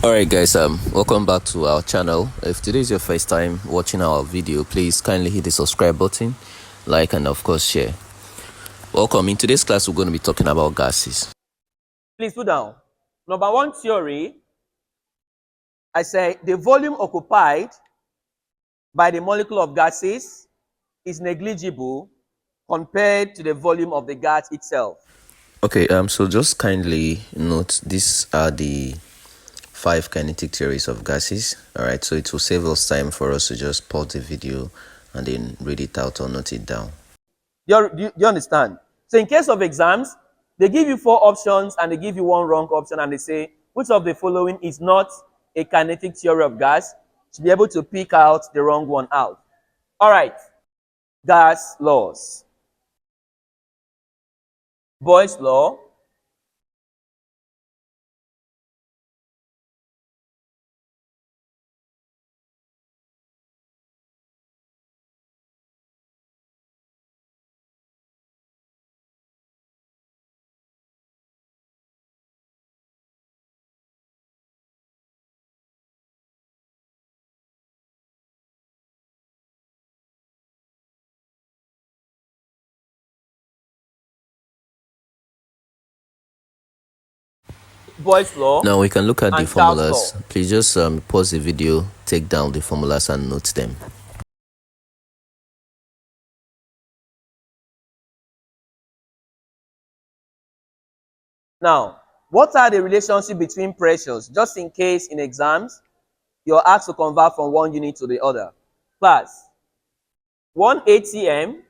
Alright guys, welcome back to our channel. If today is your first time watching our video, please kindly hit the subscribe button, like, and of course share. Welcome. In today's class we're going to be talking about gases. Please put down. Number one theory, I say the volume occupied by the molecule of gases is negligible compared to the volume of the gas itself. Okay, so just kindly note these are the 5 kinetic theories of gases. Alright, so it will save us time for us to just pause the video and then read it out or note it down. Do you understand? So in case of exams, they give you 4 options and they give you 1 wrong option and they say, which of the following is not a kinetic theory of gas? To be able to pick out the wrong one out. All right. Gas laws. Boyle's law. Boyle's law. Now we can look at the and Charles' formulas. law. Please just pause the video, take down the formulas and note them. Now, what are the relationship between pressures? Just in case in exams, you're asked to convert from one unit to the other. Class, 1 atm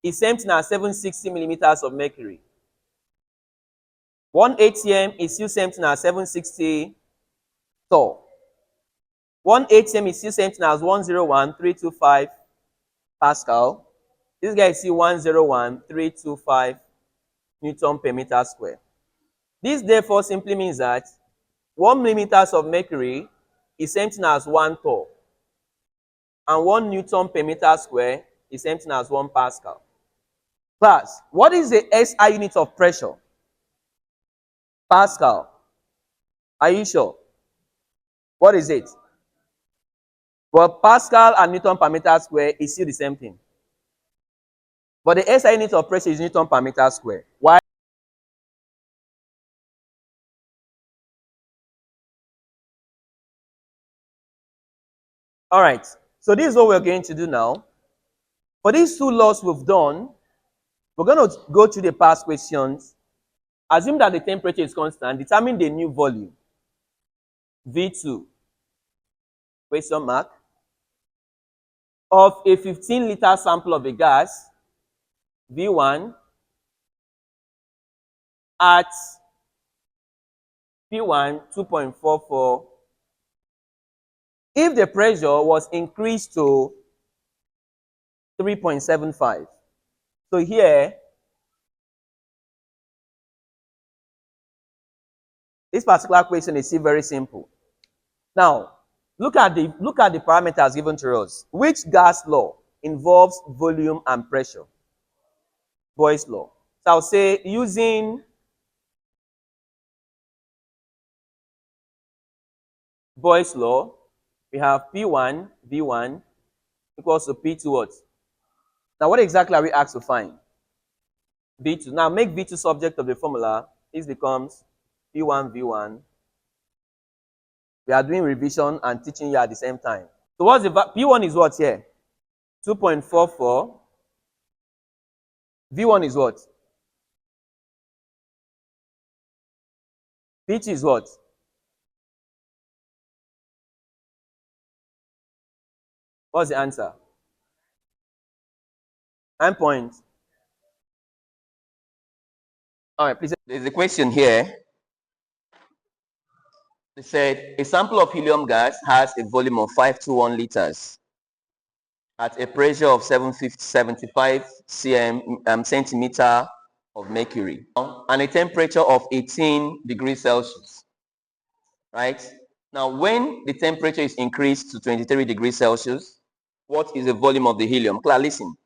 is same thing as 760 millimeters of mercury. 1 atm is still same thing as 760 Thor. 1 atm is still same thing as 101,325 Pascal. This guy is still 101,325 Newton per meter square. This therefore simply means that 1 millimeters of mercury is same thing as 1 Thor. And 1 Newton per meter square is same thing as 1 Pascal. Class, what is the SI unit of pressure? Pascal. Are you sure? What is it? Well, Pascal and Newton per meter square is still the same thing. But the SI unit of pressure is Newton per meter square. Why? All right. So this is what we're going to do now. For these 2 laws we've done, we're going to go through the past questions. Assume that the temperature is constant. Determine the new volume. V2, question mark, of a 15-liter sample of a gas, V1, at P1 2.44. If the pressure was increased to 3.75. So here, this particular question is still very simple. Now, look at the parameters given to us. Which gas law involves volume and pressure? Boyle's law. So I'll say using Boyle's law, we have P1, V1 equals to P2 what? Now, what exactly are we asked to find? V2. Now, make V2 subject of the formula. This becomes P1, V1. We are doing revision and teaching you at the same time. So, what's the P1 is what here? 2.44. V1 is what? P2 is what? What's the answer? 9 points. All right, please. There's a question here. They said a sample of helium gas has a volume of 521 liters at a pressure of 75 centimeter of mercury and a temperature of 18 degrees Celsius. Right? Now, when the temperature is increased to 23 degrees Celsius, what is the volume of the helium? Claire, listen.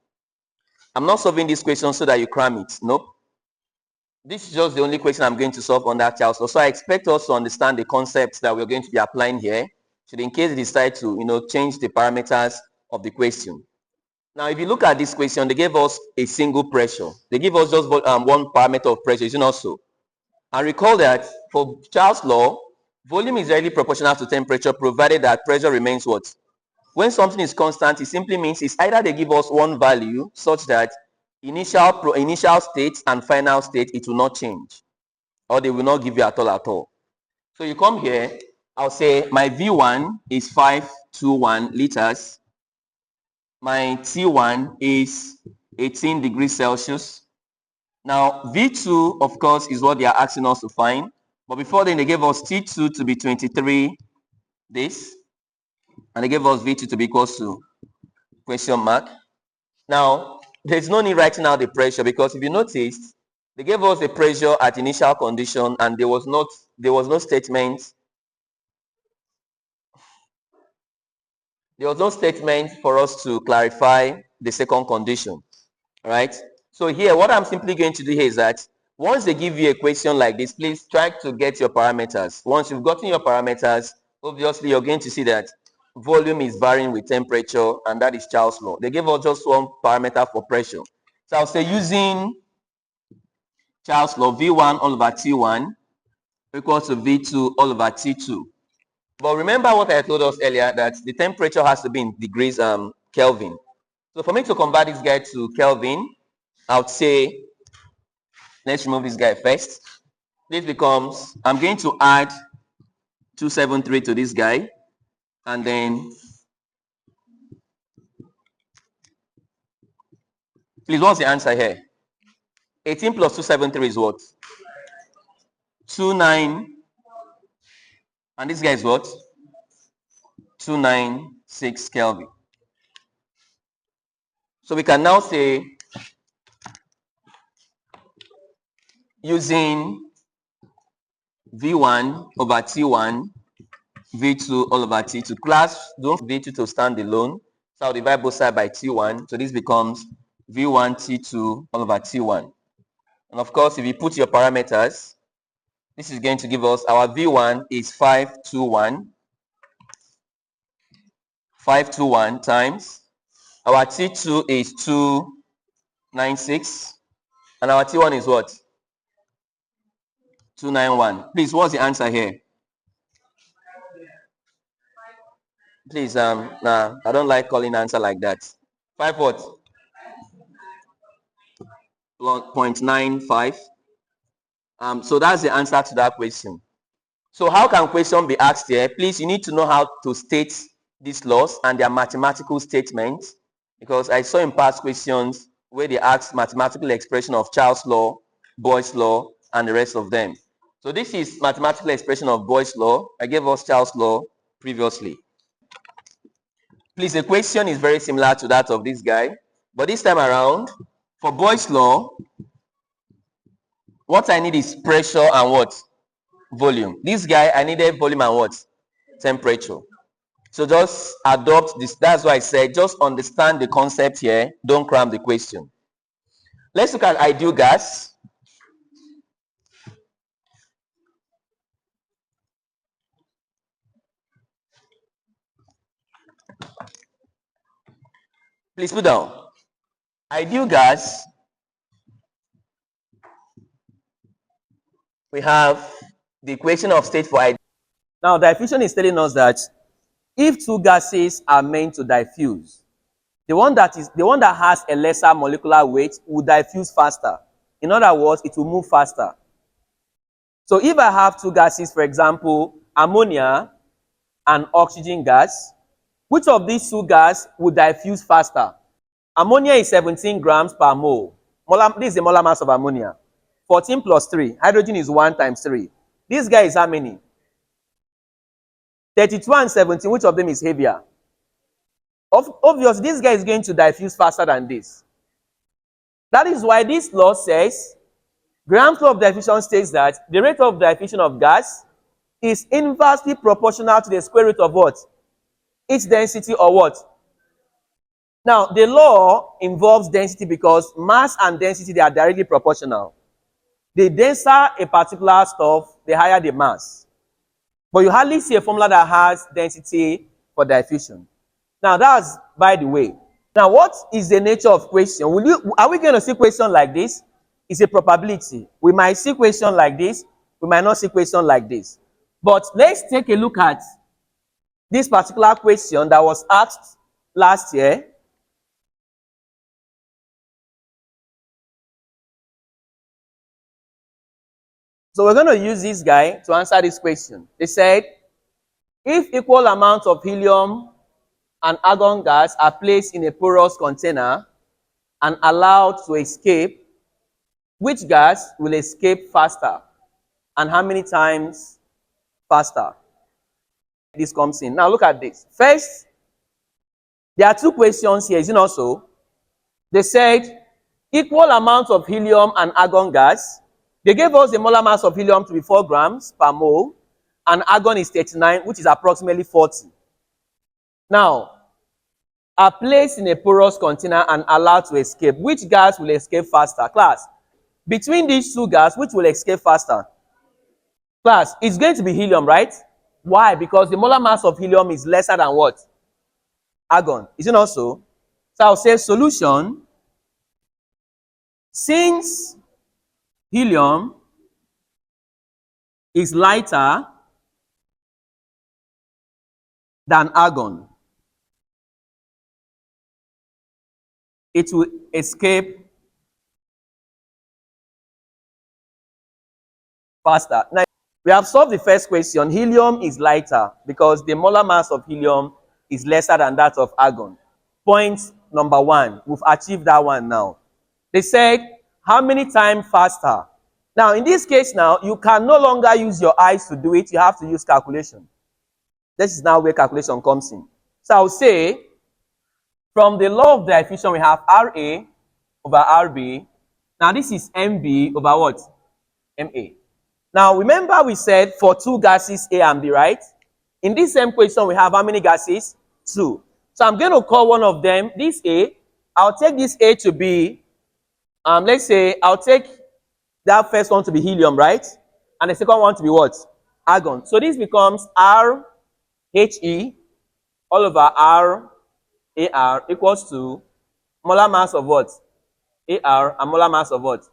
I'm not solving this question so that you cram it. Nope. This is just the only question I'm going to solve on that Charles law. So I expect us to understand the concepts that we're going to be applying here, should in case you decide to, change the parameters of the question. Now, if you look at this question, they gave us a single pressure. They give us just one parameter of pressure, is it not so? And recall that for Charles' law, volume is directly proportional to temperature, provided that pressure remains what? When something is constant, it simply means it's either they give us one value such that initial state and final state, it will not change, or they will not give you at all. So you come here, I'll say my V1 is 521 liters. My T1 is 18 degrees Celsius. Now, V2, of course, is what they are asking us to find. But before then, they gave us T2 to be 23 days. And they gave us V2 to be equal to question mark. Now, there's no need writing out the pressure, because if you notice, they gave us the pressure at initial condition, and there was no statement. There was no statement for us to clarify the second condition. All right. So here, what I'm simply going to do here is that once they give you a question like this, please try to get your parameters. Once you've gotten your parameters, obviously you're going to see that volume is varying with temperature, and that is Charles' law. They gave us just one parameter for pressure. So I'll say using Charles' law, V1 all over T1 equals to V2 all over T2. But remember what I told us earlier, that the temperature has to be in degrees Kelvin. So for me to convert this guy to Kelvin, I would say, let's remove this guy first. This becomes, I'm going to add 273 to this guy, and then, please, what's the answer here? 18 plus 273 is what? 29, and this guy is what? 296 Kelvin. So we can now say, using V1 over T1, V2 all over T2. Class, don't V2 to stand alone. So I'll divide both sides by T1. So this becomes V1 T2 all over T1. And of course, if you put your parameters, this is going to give us, our V1 is 521. 521 times. Our T2 is 296. And our T1 is what? 291. Please, what's the answer here? Please, nah, I don't like calling answer like that. 5 what? 0.95. So that's the answer to that question. So how can question be asked here? Please, you need to know how to state these laws and their mathematical statements, because I saw in past questions where they asked mathematical expression of Charles' law, Boyle's law, and the rest of them. So this is mathematical expression of Boyle's law. I gave us Charles' law previously. Please, the question is very similar to that of this guy, but this time around, for Boyle's law, what I need is pressure and what? Volume. This guy, I needed volume and what? Temperature. So just adopt this. That's why I said just understand the concept here. Don't cram the question. Let's look at ideal gas. Please put down. Ideal gas, we have the equation of state for ideal. Now, diffusion is telling us that if two gases are meant to diffuse, the one that has a lesser molecular weight will diffuse faster. In other words, it will move faster. So if I have two gases, for example, ammonia and oxygen gas, which of these two gases would diffuse faster? Ammonia is 17 grams per mole. This is the molar mass of ammonia. 14 plus 3. Hydrogen is 1 times 3. This guy is how many? 32 and 17. Which of them is heavier? Obviously, this guy is going to diffuse faster than this. That is why this law says, Graham's law of diffusion states that the rate of diffusion of gas is inversely proportional to the square root of what? Its density, or what? Now, the law involves density because mass and density, they are directly proportional. the denser a particular stuff, the higher the mass. But you hardly see a formula that has density for diffusion. Now that's by the way. Now what is the nature of question? Are we going to see question like this? It's a probability. We might see question like this. We might not see question like this. But let's take a look at this particular question that was asked last year. So we're going to use this guy to answer this question. They said, if equal amounts of helium and argon gas are placed in a porous container and allowed to escape, which gas will escape faster and how many times faster? This comes in. Now look at this. First, there are two questions here, is it not so? They said equal amounts of helium and argon gas. They gave us the molar mass of helium to be 4 grams per mole and argon is 39, which is approximately 40. Now, are placed in a porous container and allowed to escape. Which gas will escape faster? Class, between these two gas, which will escape faster? Class, it's going to be helium, right? Why? Because the molar mass of helium is lesser than what? Argon. Is it not so? So I'll say solution. Since helium is lighter than argon, it will escape faster. Now, we have solved the first question. Helium is lighter because the molar mass of helium is lesser than that of argon. Point number 1. We've achieved that one now. They said, how many times faster? Now, in this case now, you can no longer use your eyes to do it. You have to use calculation. This is now where calculation comes in. So I'll say, from the law of diffusion, we have Ra over Rb. Now, this is Mb over what? Ma. Now, remember we said for two gases, A and B, right? In this same question, we have how many gases? 2. So I'm going to call one of them, this A. I'll take this A to be, let's say, I'll take that first one to be helium, right? And the second one to be what? Argon. So this becomes RHE all over RAR equals to molar mass of what? AR and molar mass of what?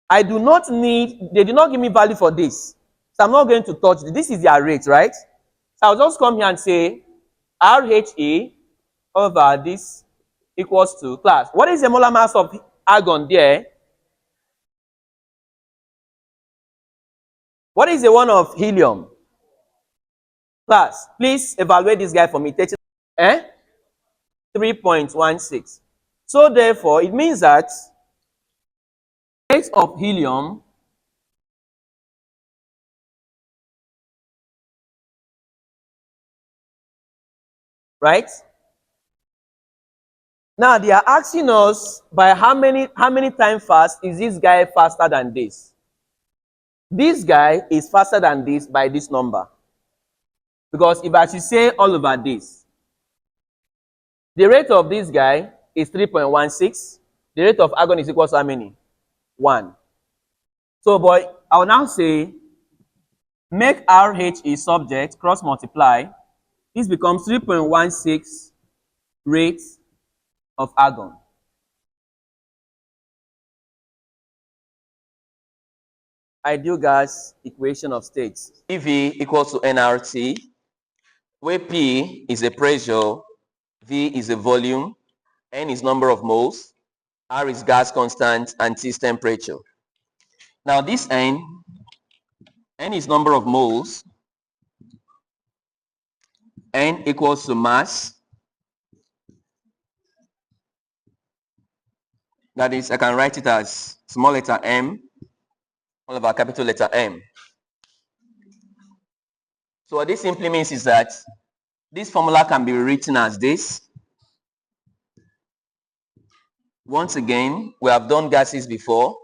I do not need, they did not give me value for this. So I'm not going to touch this. This is their rate, right? So I'll just come here and say RHE over this equals to class. What is the molar mass of argon there? What is the one of helium? Class, please evaluate this guy for me. 3.16. So therefore, it means that rate of helium right? Now they are asking us by how many times fast is this guy faster than this? This guy is faster than this by this number. Because if I should say all over this, the rate of this guy is 3.16. The rate of argon is equal to how many? 1. So, boy, I will now say, make RH a subject, cross multiply. This becomes 3.16 rate of argon. Ideal gas equation of states. PV equals to nRT, where P is a pressure, V is a volume, N is number of moles, R is gas constant, and T is temperature. Now this N is number of moles, N equals to mass. That is, I can write it as small letter m all over capital letter M. So what this simply means is that this formula can be written as this. Once again, we have done gases before,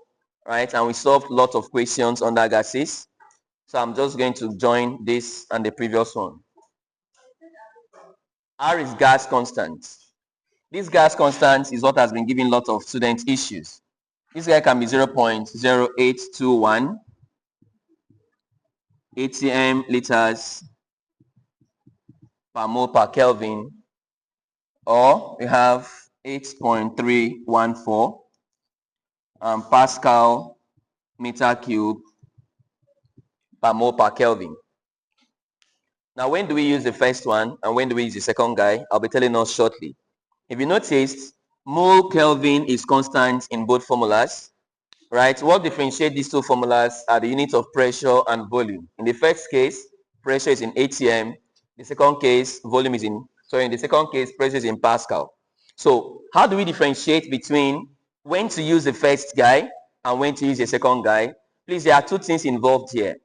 right? And we solved a lot of questions under gases. So I'm just going to join this and the previous one. R is gas constant. This gas constant is what has been giving a lot of student issues. This guy can be 0.0821 atm liters per mole per Kelvin, or we have 8.314 Pascal meter cube per mole per Kelvin. Now, when do we use the first one and when do we use the second guy? I'll be telling us shortly. If you noticed, mole Kelvin is constant in both formulas, right? What differentiates these two formulas are the units of pressure and volume. In the first case, pressure is in atm. The second case, volume is in, sorry, in the second case, pressure is in Pascal. So how do we differentiate between when to use the first guy and when to use the second guy? Please, there are two things involved here.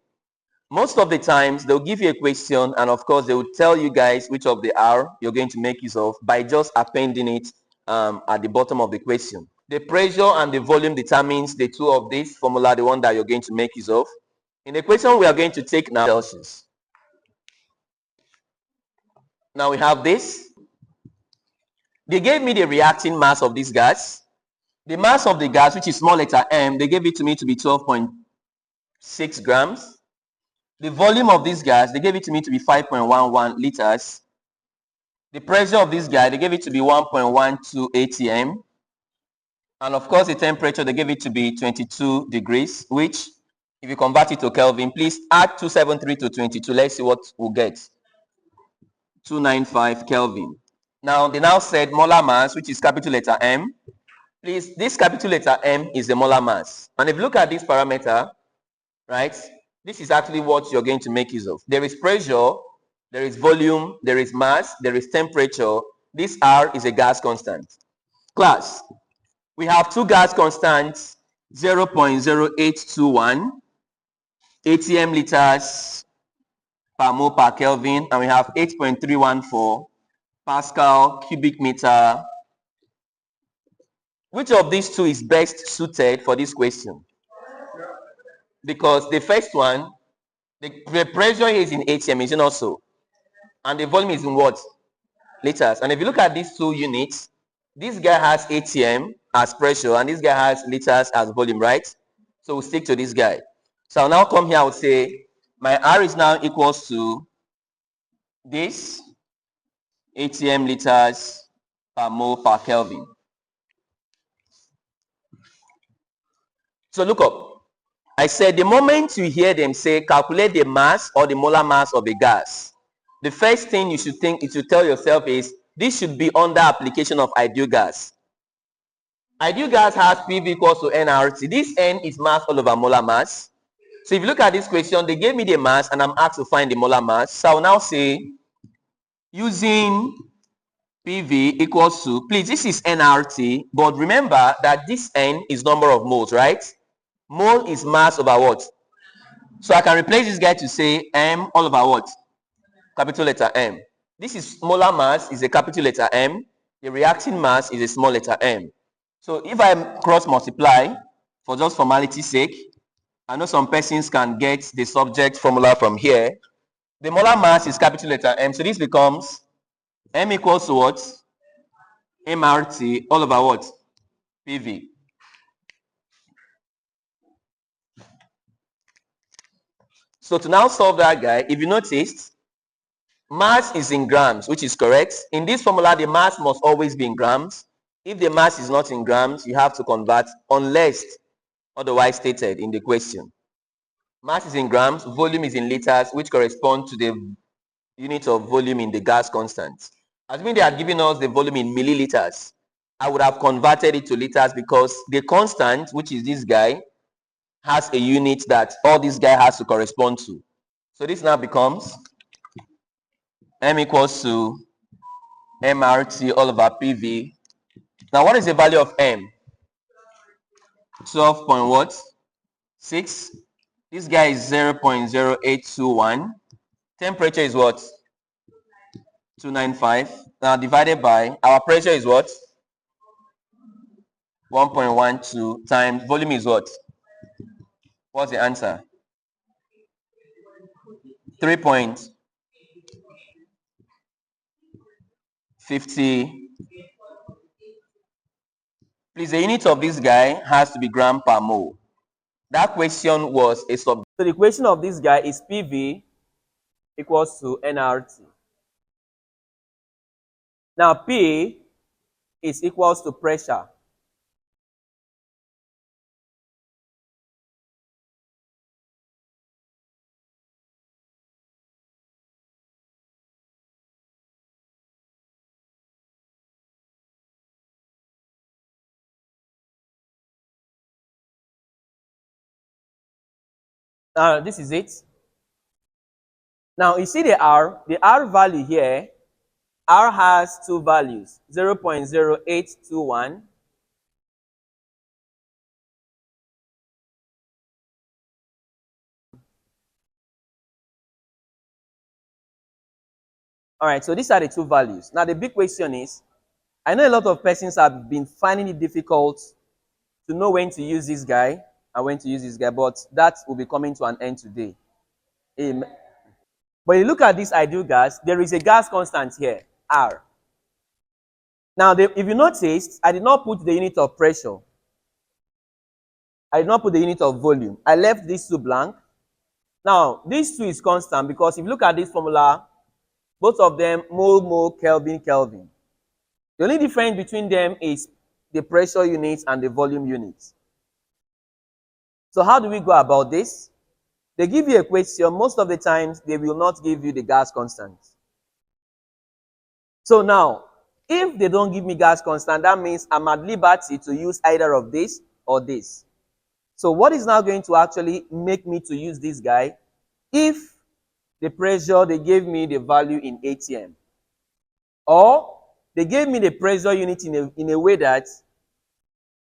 Most of the times, they'll give you a question, and of course, they will tell you guys which of the R you're going to make use of by just appending it at the bottom of the question. The pressure and the volume determines the two of this formula, the one that you're going to make use of. In the question we are going to take now, Celsius. Now we have this. They gave me the reacting mass of this gas. The mass of the gas, which is small letter m, they gave it to me to be 12.6 grams. The volume of this gas, they gave it to me to be 5.11 liters. The pressure of this guy, they gave it to be 1.12 atm. And of course, the temperature, they gave it to be 22 degrees, which, if you convert it to Kelvin, please add 273 to 22. Let's see what we'll get. 295 Kelvin. Now, they now said molar mass, which is capital letter M. Please, this capital letter M is the molar mass. And if you look at this parameter, right, this is actually what you're going to make use of. There is pressure, there is volume, there is mass, there is temperature. This R is a gas constant. Class, we have two gas constants, 0.0821 atm liters per mole per Kelvin, and we have 8.314 Pascal cubic meter. Which of these two is best suited for this question? Because the first one, the pressure is in atm, is it not so? And the volume is in what? Liters. And if you look at these two units, this guy has atm as pressure and this guy has liters as volume, right? So we'll stick to this guy. So I'll now come here, I would say my R is now equals to this atm liters per mole per Kelvin. So look up. I said the moment you hear them say calculate the mass or the molar mass of a gas, the first thing you should tell yourself is this should be under application of ideal gas. Ideal gas has PV equals to nRT. This N is mass all over molar mass. So if you look at this question, they gave me the mass and I'm asked to find the molar mass. So I'll now say using PV equals to, please, this is nRT, but remember that this N is number of moles, right? Mole is mass over what? So I can replace this guy to say M all over what? Capital letter M. This is molar mass is a capital letter M. The reacting mass is a small letter m. So if I cross multiply, for just formality's sake, I know some persons can get the subject formula from here. The molar mass is capital letter M. So this becomes M equals to what? MRT all over what? PV. So to now solve that guy, if you noticed, mass is in grams, which is correct. In this formula, the mass must always be in grams. If the mass is not in grams, you have to convert unless otherwise stated in the question. Mass is in grams, volume is in liters, which correspond to the unit of volume in the gas constant. Assuming they had given us the volume in milliliters, I would have converted it to liters because the constant, which is this guy, has a unit that all this guy has to correspond to. So this now becomes M equals to MRT all over PV. Now what is the value of M? 12.6. This guy is 0.0821. Temperature is what? 295. Now divided by, our pressure is what? 1.12 times volume is what? What's the answer? 3.50 Please, the unit of this guy has to be gram per mole. That question was a sub. So the equation of this guy is PV equals to nRT. Now P is equals to pressure. Now this is it. Now you see the R value here, R has two values, 0.0821 . All right, so these are the two values. Now the big question is, I know a lot of persons have been finding it difficult to know when to use this guy and when to use this guy, but that will be coming to an end today. Amen. But you look at this ideal gas, there is a gas constant here, R. Now, if you notice, I did not put the unit of pressure. I did not put the unit of volume. I left these two blank. Now, this two is constant because if you look at this formula, both of them mole, mole, Kelvin, Kelvin. The only difference between them is the pressure units and the volume units. So how do we go about this? They give you a question. Most of the times, they will not give you the gas constant. So now, if they don't give me gas constant, that means I'm at liberty to use either of this or this. So what is now going to actually make me to use this guy? If the pressure, they gave me the value in ATM, or they gave me the pressure unit in a way that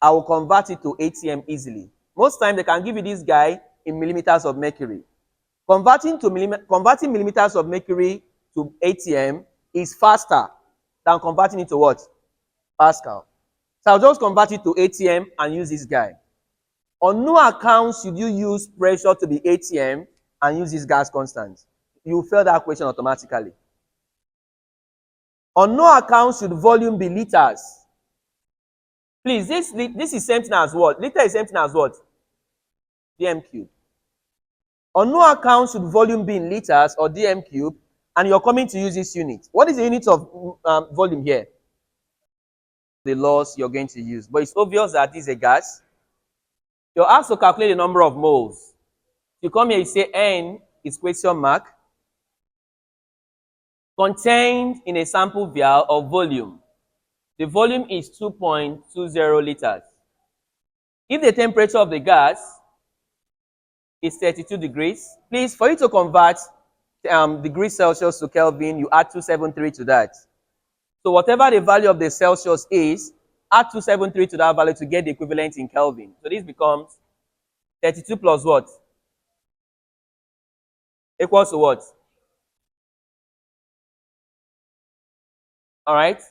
I will convert it to ATM easily. Most times they can give you this guy in millimeters of mercury. Converting millimeters of mercury to ATM is faster than converting it to what? Pascal. So I'll just convert it to ATM and use this guy. On no account should you use pressure to be ATM and use this gas constant. You fail that question automatically. On no account should volume be liters. Please, this is same thing as what? Liter is same thing as what? dm cube. On no account should volume be in liters or dm cube, and you're coming to use this unit. What is the unit of volume here? The laws you're going to use. But it's obvious that this is a gas. You're asked to calculate the number of moles. You come here, you say N is question mark, contained in a sample vial of volume. The volume is 2.20 liters. If the temperature of the gas is 32 degrees, please, for you to convert degrees Celsius to Kelvin, you add 273 to that. So whatever the value of the Celsius is, add 273 to that value to get the equivalent in Kelvin. So this becomes 32 plus what? Equals to what? All right.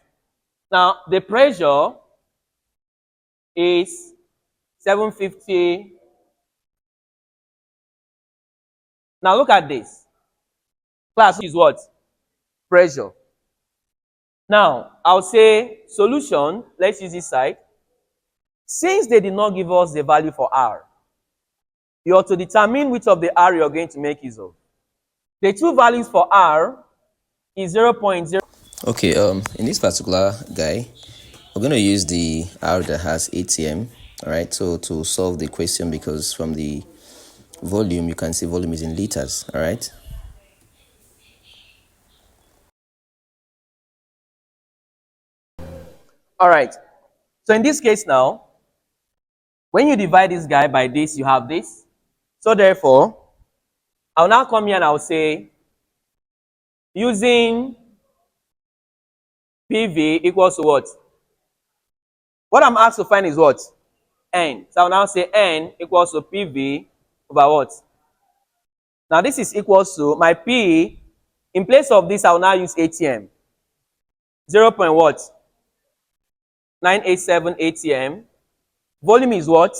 Now, the pressure is 750. Now, look at this. Class is what? Pressure. Now, I'll say solution. Let's use this side. Since they did not give us the value for R, you have to determine which of the R you're going to make use of. The two values for R is 0.0. Okay, in this particular guy, we're going to use the R that has ATM, all right, so to solve the question, because from the volume, you can see volume is in liters, all right. All right. So in this case now, when you divide this guy by this, you have this. So therefore, I'll now come here and I'll say, using PV equals to what? What I'm asked to find is what? N. So I'll now say N equals to PV over what? Now this is equals to my P. In place of this, I'll now use ATM. 0. What? 987 ATM. Volume is what?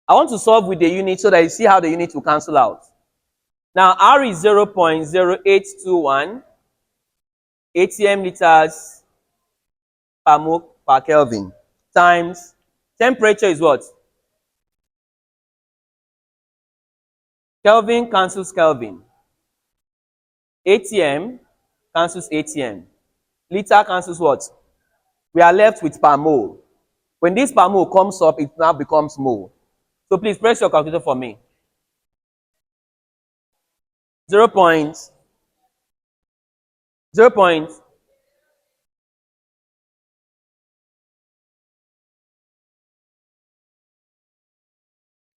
I want to solve with the unit so that you see how the unit will cancel out. Now R is 0.0821 ATM liters per mole per Kelvin times temperature is what? Kelvin cancels Kelvin. ATM cancels ATM. Liter cancels what? We are left with per mole. When this per mole comes up, it now becomes mole. So please press your calculator for me. 0. 0.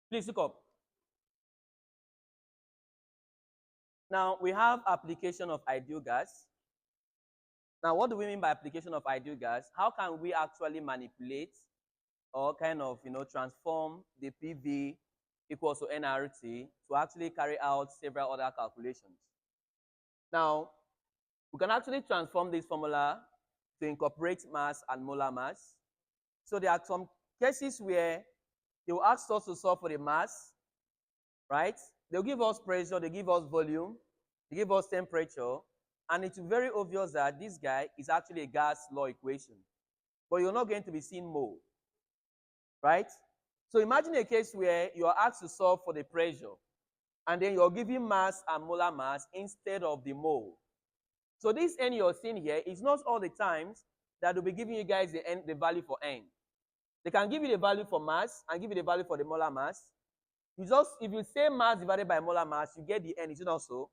Please look up. Now we have application of ideal gas. Now what do we mean by application of ideal gas? How can we actually manipulate or kind of transform the PV equals to nRT to actually carry out several other calculations? Now we can actually transform this formula to incorporate mass and molar mass. So there are some cases where they will ask us to solve for the mass, right? They'll give us pressure, they give us volume, they give us temperature, and it's very obvious that this guy is actually a gas law equation. But you're not going to be seeing mole, right? So imagine a case where you are asked to solve for the pressure, and then you're giving mass and molar mass instead of the mole. So this n you're seeing here is not all the times that they'll be giving you guys the value for n. They can give you the value for mass and give you the value for the molar mass. You just, if you say mass divided by molar mass, you get the n, is it not so?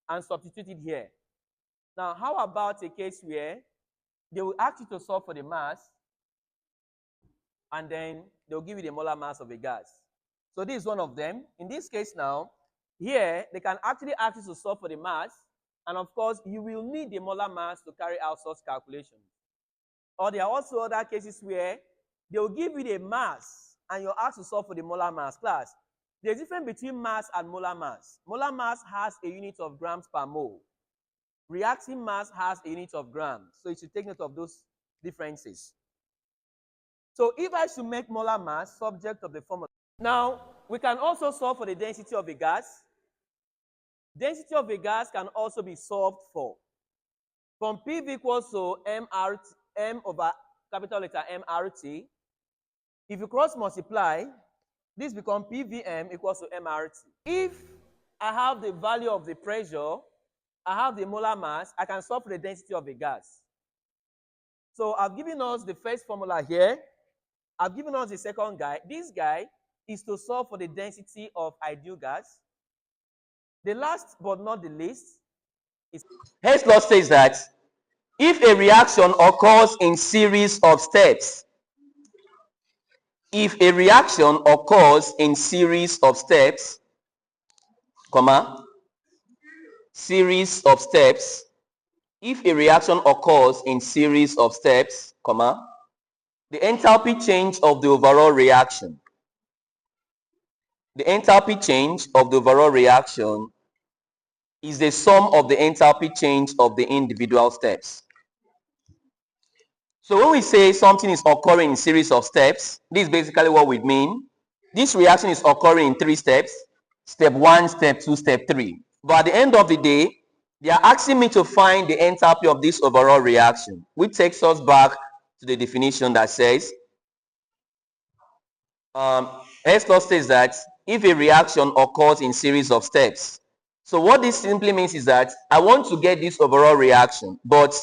And substitute it here. Now, how about a case where they will ask you to solve for the mass, and then they'll give you the molar mass of a gas. So this is one of them. In this case now, here, they can actually ask you to solve for the mass, and of course, you will need the molar mass to carry out such calculations. Or there are also other cases where they will give you the mass, and you're asked to solve for the molar mass. Class, there's a difference between mass and molar mass. Molar mass has a unit of grams per mole. Reacting mass has a unit of grams. So you should take note of those differences. So if I should make molar mass subject of the formula. Now, we can also solve for the density of a gas. Density of a gas can also be solved for. From PV equals to MRT, M over capital letter MRT. If you cross multiply, this becomes PVM equals to MRT. If I have the value of the pressure, I have the molar mass, I can solve for the density of a gas. So I've given us the first formula here. I've given us the second guy. This guy is to solve for the density of ideal gas. The last but not the least is Hess law says that if a reaction occurs in series of steps, if a reaction occurs in series of steps, comma, series of steps, if a reaction occurs in series of steps, comma, the enthalpy change of the overall reaction, the enthalpy change of the overall reaction is the sum of the enthalpy change of the individual steps. So when we say something is occurring in series of steps, this is basically what we mean. This reaction is occurring in 3 steps. Step 1, step 2, step 3. But at the end of the day, they are asking me to find the enthalpy of this overall reaction, which takes us back to the definition that says, Hess law says that if a reaction occurs in series of steps. So what this simply means is that I want to get this overall reaction, but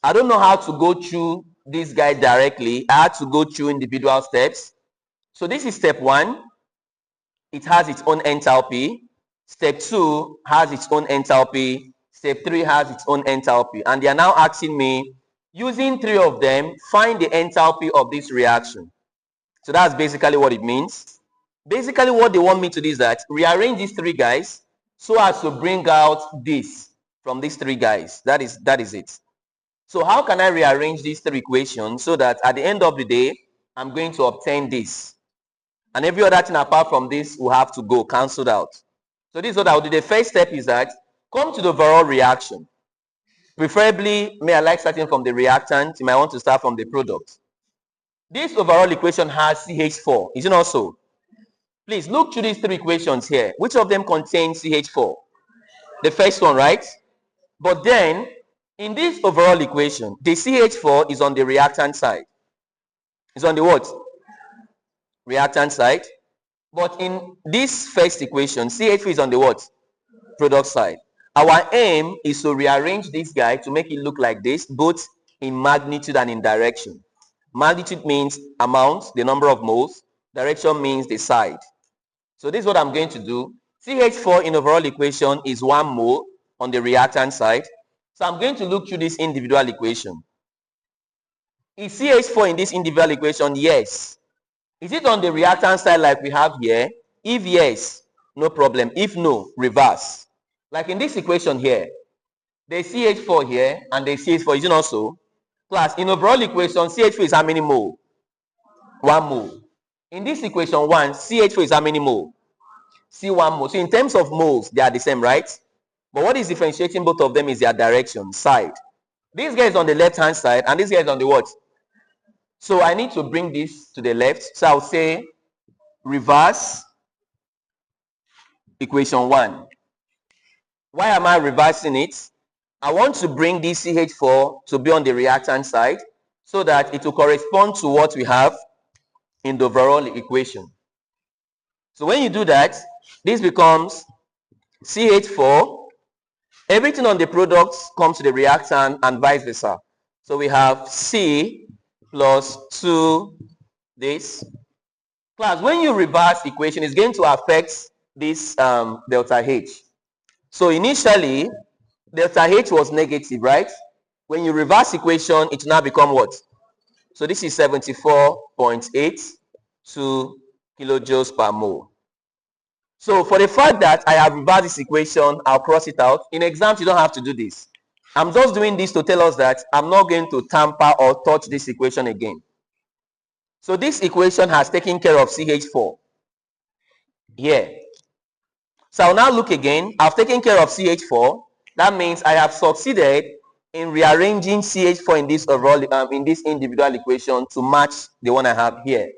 I don't know how to go through this guy directly. I had to go through individual steps. So this is step 1. It has its own enthalpy. Step 2 has its own enthalpy. Step 3 has its own enthalpy. And they are now asking me, using 3 of them, find the enthalpy of this reaction. So that's basically what it means. Basically what they want me to do is that rearrange these 3 guys so as to bring out this from these 3 guys. That is it. So how can I rearrange these 3 equations so that at the end of the day, I'm going to obtain this? And every other thing apart from this will have to go cancelled out. So this is what I'll do. The first step is that come to the overall reaction. Preferably, may I like starting from the reactant. You might want to start from the product. This overall equation has CH4. Is it not so? Please look through these 3 equations here. Which of them contains CH4? The first one, right? But then, In this overall equation, the CH4 is on the reactant side. It's on the what? Reactant side. But in this first equation, CH4 is on the what? Product side. Our aim is to rearrange this guy to make it look like this, both in magnitude and in direction. Magnitude means amount, the number of moles. Direction means the side. So this is what I'm going to do. CH4 in overall equation is 1 mole on the reactant side. So I'm going to look through this individual equation. Is CH4 in this individual equation? Yes. Is it on the reactant side like we have here? If yes, no problem. If no, reverse. Like in this equation here, there's CH4 here and there's CH4. Is it not so? Class, in overall equation, CH4 is how many mole? 1 mole. In this equation 1, CH4 is how many mole? C1 mole. So in terms of moles, they are the same, right? But what is differentiating both of them is their direction, side. This guy is on the left-hand side and this guy is on the what? So I need to bring this to the left. So I'll say reverse equation 1. Why am I reversing it? I want to bring this CH4 to be on the reactant side so that it will correspond to what we have in the overall equation. So when you do that, this becomes CH4. Everything on the products comes to the reactant and vice versa. So we have C plus 2 this. Class, when you reverse equation, it's going to affect this delta H. So initially, delta H was negative, right? When you reverse equation, it now become what? So this is 74.82 kilojoules per mole. So for the fact that I have reversed this equation, I'll cross it out. In exams, you don't have to do this. I'm just doing this to tell us that I'm not going to tamper or touch this equation again. So this equation has taken care of CH4 here. So I'll now look again. I've taken care of CH4. That means I have succeeded in rearranging CH4 in this overall in this individual equation to match the one I have here.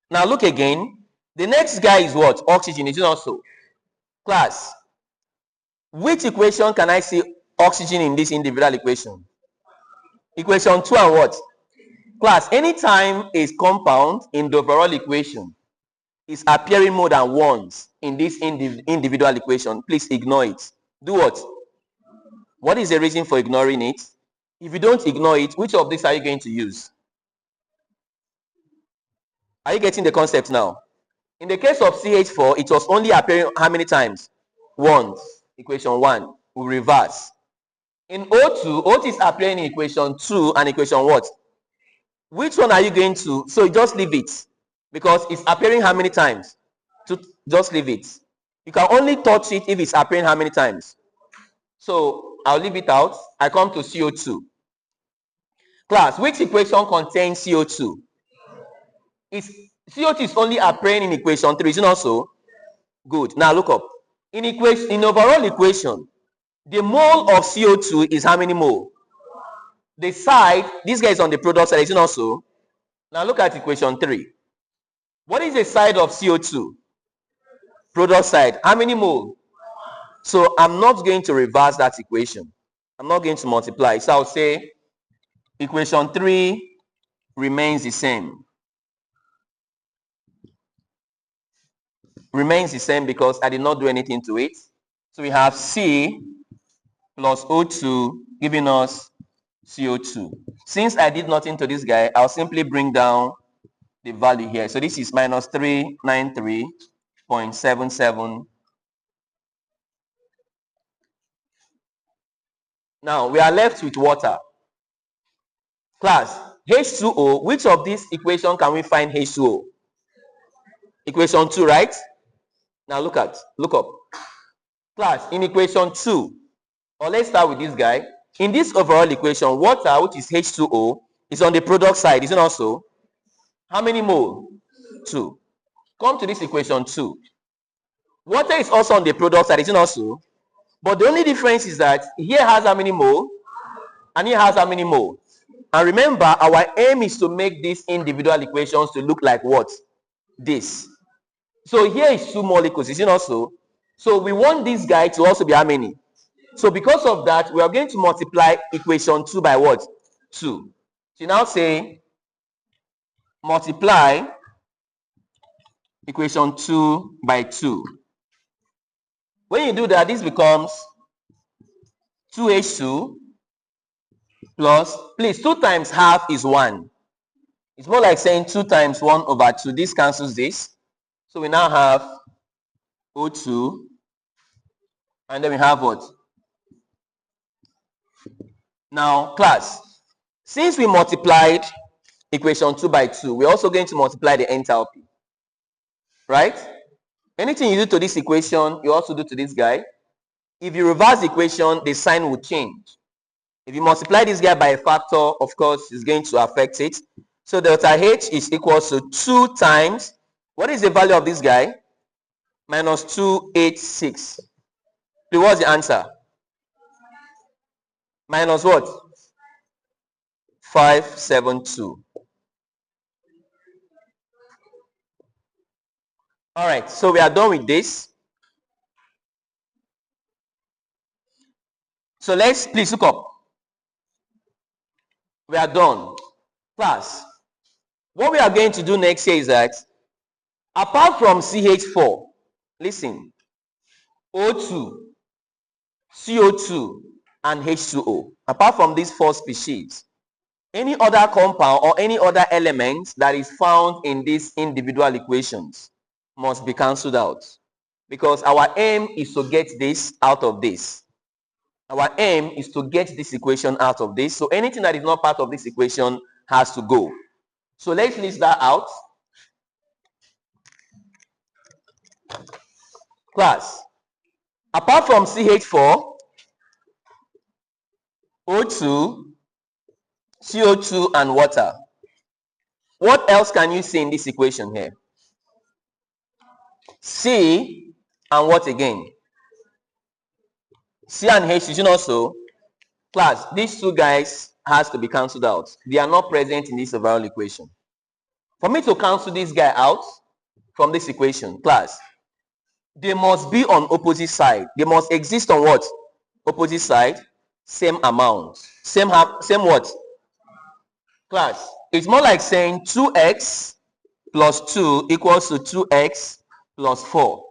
Now look again. The next guy is what? Oxygen. Is it also? Class, which equation can I see oxygen in this individual equation? Equation 2 and what? Class, anytime a compound in the overall equation is appearing more than once in this individual equation, please ignore it. Do what? What is the reason for ignoring it? If you don't ignore it, which of these are you going to use? Are you getting the concept now? In the case of CH4, it was only appearing how many times? Once. Equation 1. We reverse. In O2, O2 is appearing in equation 2 and equation what? Which one are you going to? So just leave it. Because it's appearing how many times? Just leave it. You can only touch it if it's appearing how many times? So I'll leave it out. I come to CO2. Class, which equation contains CO2? CO2 is only appearing in equation 3. Is it not so? Good. Now look up. In overall equation, the mole of CO2 is how many mole? The side, this guy is on the product side. Is it not so? Now look at equation 3. What is the side of CO2? Product side. How many mole? So I'm not going to reverse that equation. I'm not going to multiply. So I'll say equation 3 remains the same. Remains the same because I did not do anything to it. So we have C plus O2 giving us CO2. Since I did nothing to this guy, I'll simply bring down the value here. So this is minus 393.77. Now we are left with water. Class, H2O, which of this equation can we find H2O? Equation 2, right? Now look up. Class, in equation 2, or let's start with this guy. In this overall equation, water, which is H2O, is on the product side, isn't it also? How many mole? 2. Come to this equation 2. Water is also on the product side, isn't it also? But the only difference is that here has how many mole, and here has how many mole. And remember, our aim is to make these individual equations to look like what? This. So here is 2 molecules, isn't it also? So we want this guy to also be how many? So because of that, we are going to multiply equation 2 by what? 2. So you now say multiply equation 2 by 2. When you do that, this becomes 2H2 plus, please, 2 times half is 1. It's more like saying 2 times 1 over 2. This cancels this. So we now have O2, and then we have what? Now, class, since we multiplied equation 2 by 2, we're also going to multiply the enthalpy. Right? Anything you do to this equation, you also do to this guy. If you reverse the equation, the sign will change. If you multiply this guy by a factor, of course, it's going to affect it. So delta H is equal to 2 times, what is the value of this guy? Minus 286. What's the answer? Minus what? 572. All right, so we are done with this. So let's please look up. We are done. Class, what we are going to do next here is that apart from CH4, listen, O2, CO2, and H2O, apart from these 4 species, any other compound or any other element that is found in these individual equations must be cancelled out, because our aim is to get this out of this. Our aim is to get this equation out of this. So anything that is not part of this equation has to go. So let's list that out. Class, apart from CH4, O2, CO2, and water, what else can you see in this equation here? C and what again? C and H, is not so? Class, these 2 guys has to be cancelled out. They are not present in this overall equation. For me to cancel this guy out from this equation, class, they must be on opposite side. They must exist on what? Opposite side, same amount. Same what? Class, it's more like saying 2x plus 2 equals to 2x plus 4.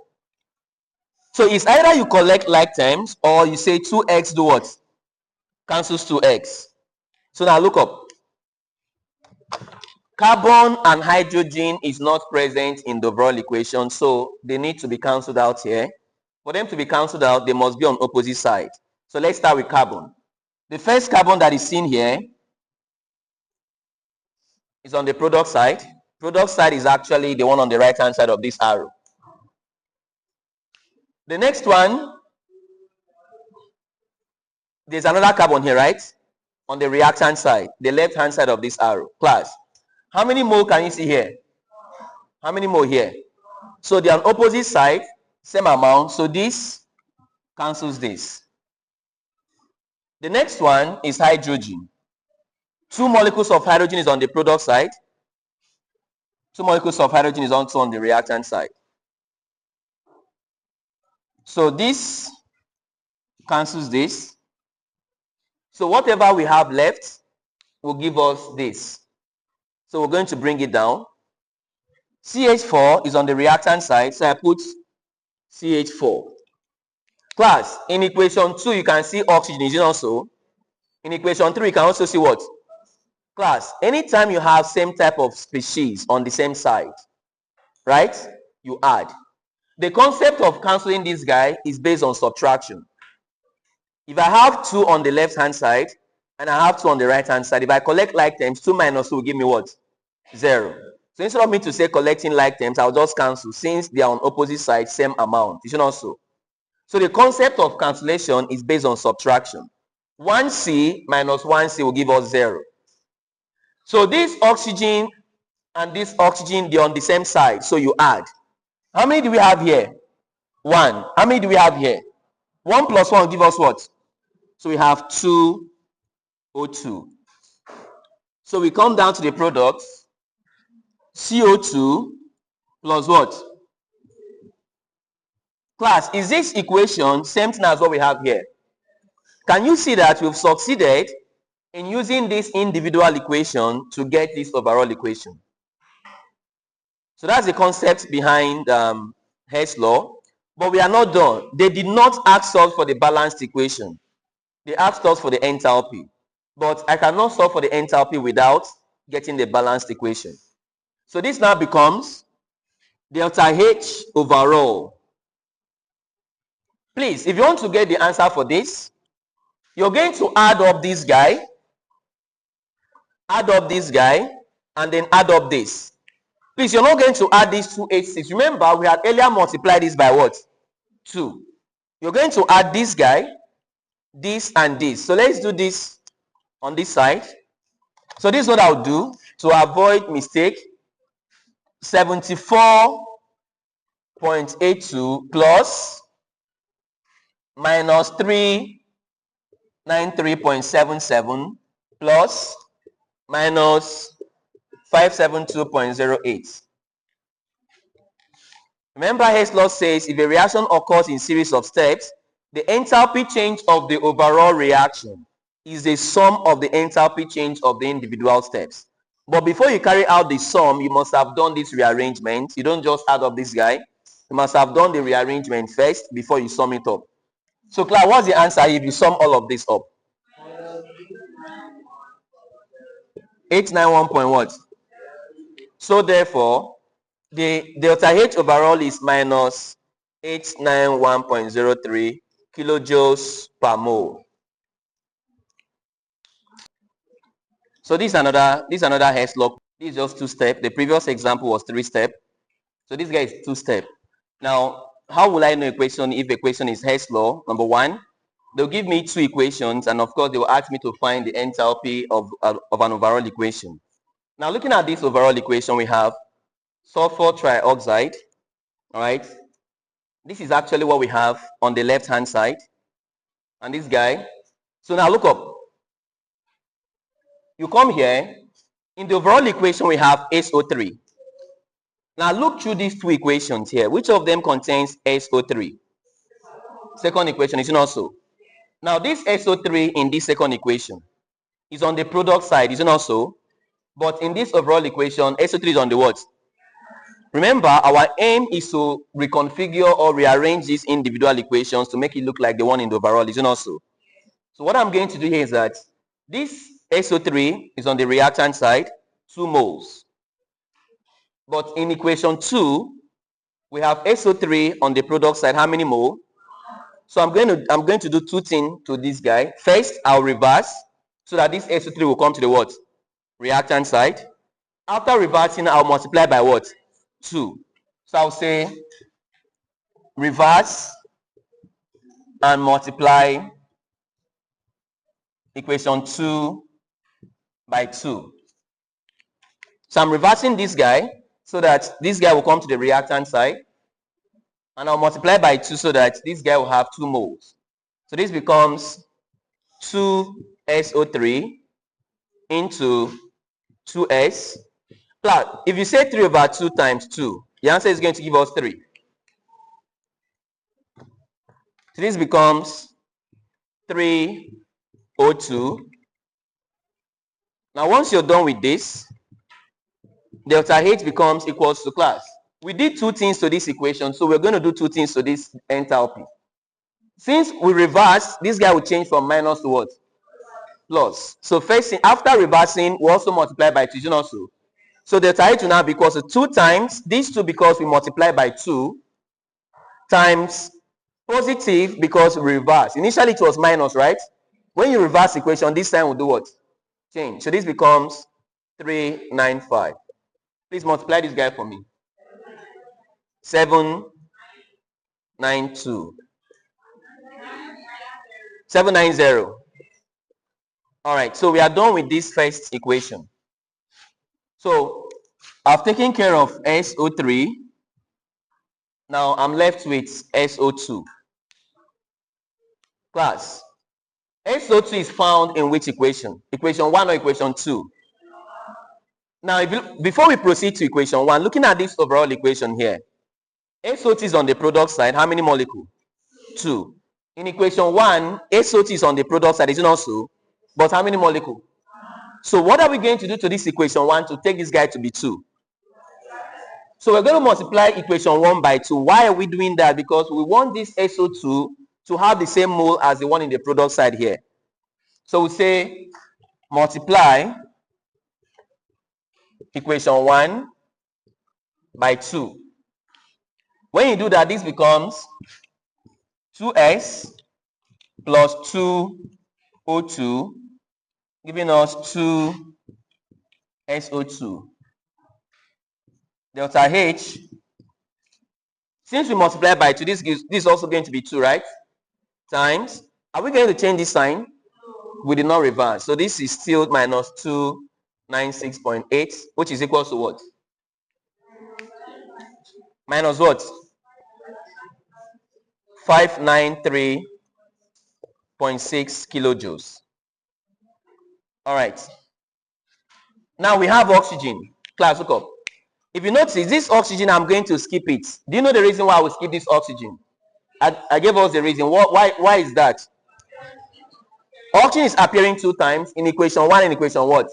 So it's either you collect like terms or you say 2x do what? Cancels 2x. So now look up. Carbon and hydrogen is not present in the overall equation, so they need to be cancelled out here. For them to be cancelled out, they must be on opposite side. So let's start with carbon. The first carbon that is seen here is on the product side. Product side is actually the one on the right hand side of this arrow. The next one, there's another carbon here, right? On the reactant side, the left hand side of this arrow. Class, how many mole can you see here? How many mole here? So they are on opposite side, same amount. So this cancels this. The next one is hydrogen. 2 molecules of hydrogen is on the product side. 2 molecules of hydrogen is also on the reactant side. So this cancels this. So whatever we have left will give us this. So we're going to bring it down. CH4 is on the reactant side, so I put CH4. Class, in equation 2 you can see oxygen, is it also? In equation 3 you can also see what? Class, anytime you have same type of species on the same side, right, you add. The concept of cancelling this guy is based on subtraction. If I have 2 on the left hand side and I have 2 on the right hand side, if I collect like terms, 2 minus 2 will give me what? 0. So instead of me to say collecting like terms, I'll just cancel since they are on opposite sides, same amount. You should also. So the concept of cancellation is based on subtraction. 1C minus 1C will give us 0. So this oxygen and this oxygen, they're on the same side. So you add. How many do we have here? 1. How many do we have here? 1 plus 1 will give us what? So we have 2 O2. So we come down to the product. CO2 plus what? Class, is this equation same thing as what we have here? Can you see that we've succeeded in using this individual equation to get this overall equation? So that's the concept behind Hess law. But we are not done. They did not ask us for the balanced equation. They asked us for the enthalpy. But I cannot solve for the enthalpy without getting the balanced equation. So this now becomes delta H overall. Please, if you want to get the answer for this, you're going to add up this guy, and then add up this. Please, you're not going to add these 286. Remember, we had earlier multiplied this by what? 2. You're going to add this guy, this, and this. So let's do this on this side. So this is what I'll do to avoid mistake. 74.82 plus minus 393.77 plus minus 572.08. Remember, Hess law says if a reaction occurs in series of steps, the enthalpy change of the overall reaction is the sum of the enthalpy change of the individual steps. But before you carry out the sum, you must have done this rearrangement. You don't just add up this guy. You must have done the rearrangement first before you sum it up. So, Claire, what's the answer if you sum all of this up? 891 point what? So, therefore, the delta H overall is minus 891.03 kilojoules per mole. So this is another Hess law. This is just 2 steps. The previous example was 3 steps. So this guy is 2 steps. Now, how will I know equation if equation is Hess law? Number 1, they'll give me 2 equations, and of course they will ask me to find the enthalpy of an overall equation. Now, looking at this overall equation, we have sulfur trioxide. All right. This is actually what we have on the left hand side, and this guy. So now look up. You come here. In the overall equation, we have SO3. Now look through these 2 equations here. Which of them contains SO3? Second equation, is it not so? Now this SO3 in this second equation is on the product side, is it not so? But in this overall equation, SO3 is on the what? Remember, our aim is to reconfigure or rearrange these individual equations to make it look like the one in the overall, is it not so? So what I'm going to do here is that this SO3 is on the reactant side, 2 moles. But in equation 2, we have SO3 on the product side, how many mole? So I'm going to do 2 things to this guy. First, I'll reverse so that this SO3 will come to the what? Reactant side. After reversing, I'll multiply by what? 2. So I'll say reverse and multiply equation 2 by 2. So I'm reversing this guy so that this guy will come to the reactant side, and I'll multiply by 2 so that this guy will have 2 moles. So this becomes 2SO3 into 2S. Plus, if you say 3 over 2 times 2, the answer is going to give us 3. So this becomes 3O2. Now once you're done with this, delta H becomes equals to class. We did 2 things to this equation, so we're going to do 2 things to this enthalpy. Since we reverse, this guy will change from minus to what? Plus. So first thing, after reversing, we also multiply by 2, also. So delta H will now be equals to 2 times these 2 because we multiply by 2 times positive because we reverse. Initially it was minus, right? When you reverse equation, this sign will do what? Change. So this becomes 395. Please multiply this guy for me. 792. 790. All right, so we are done with this first equation. So I've taken care of SO3. Now I'm left with SO2. Class, SO2 is found in which equation? Equation 1 or equation 2? Now, before we proceed to equation 1, looking at this overall equation here, SO2 is on the product side. How many molecules? 2. In equation 1, SO2 is on the product side, is it not so? But how many molecules? So what are we going to do to this equation 1 to take this guy to be 2? So we're going to multiply equation 1 by 2. Why are we doing that? Because we want this SO2 to have the same mole as the one in the product side here. So we say multiply equation 1 by 2. When you do that, this becomes 2s plus 2O2, giving us 2SO2. Delta H, since we multiply by 2, this is also going to be 2, right? Times, are we going to change this sign? We did not reverse. So this is still minus 296.8, which is equal to what? Minus what? 593.6 kilojoules. All right. Now we have oxygen. Class, look up. If you notice, this oxygen, I'm going to skip it. Do you know the reason why I will skip this oxygen? I gave us the reason. Why is that? Oxygen is appearing 2 times in equation 1 and equation what?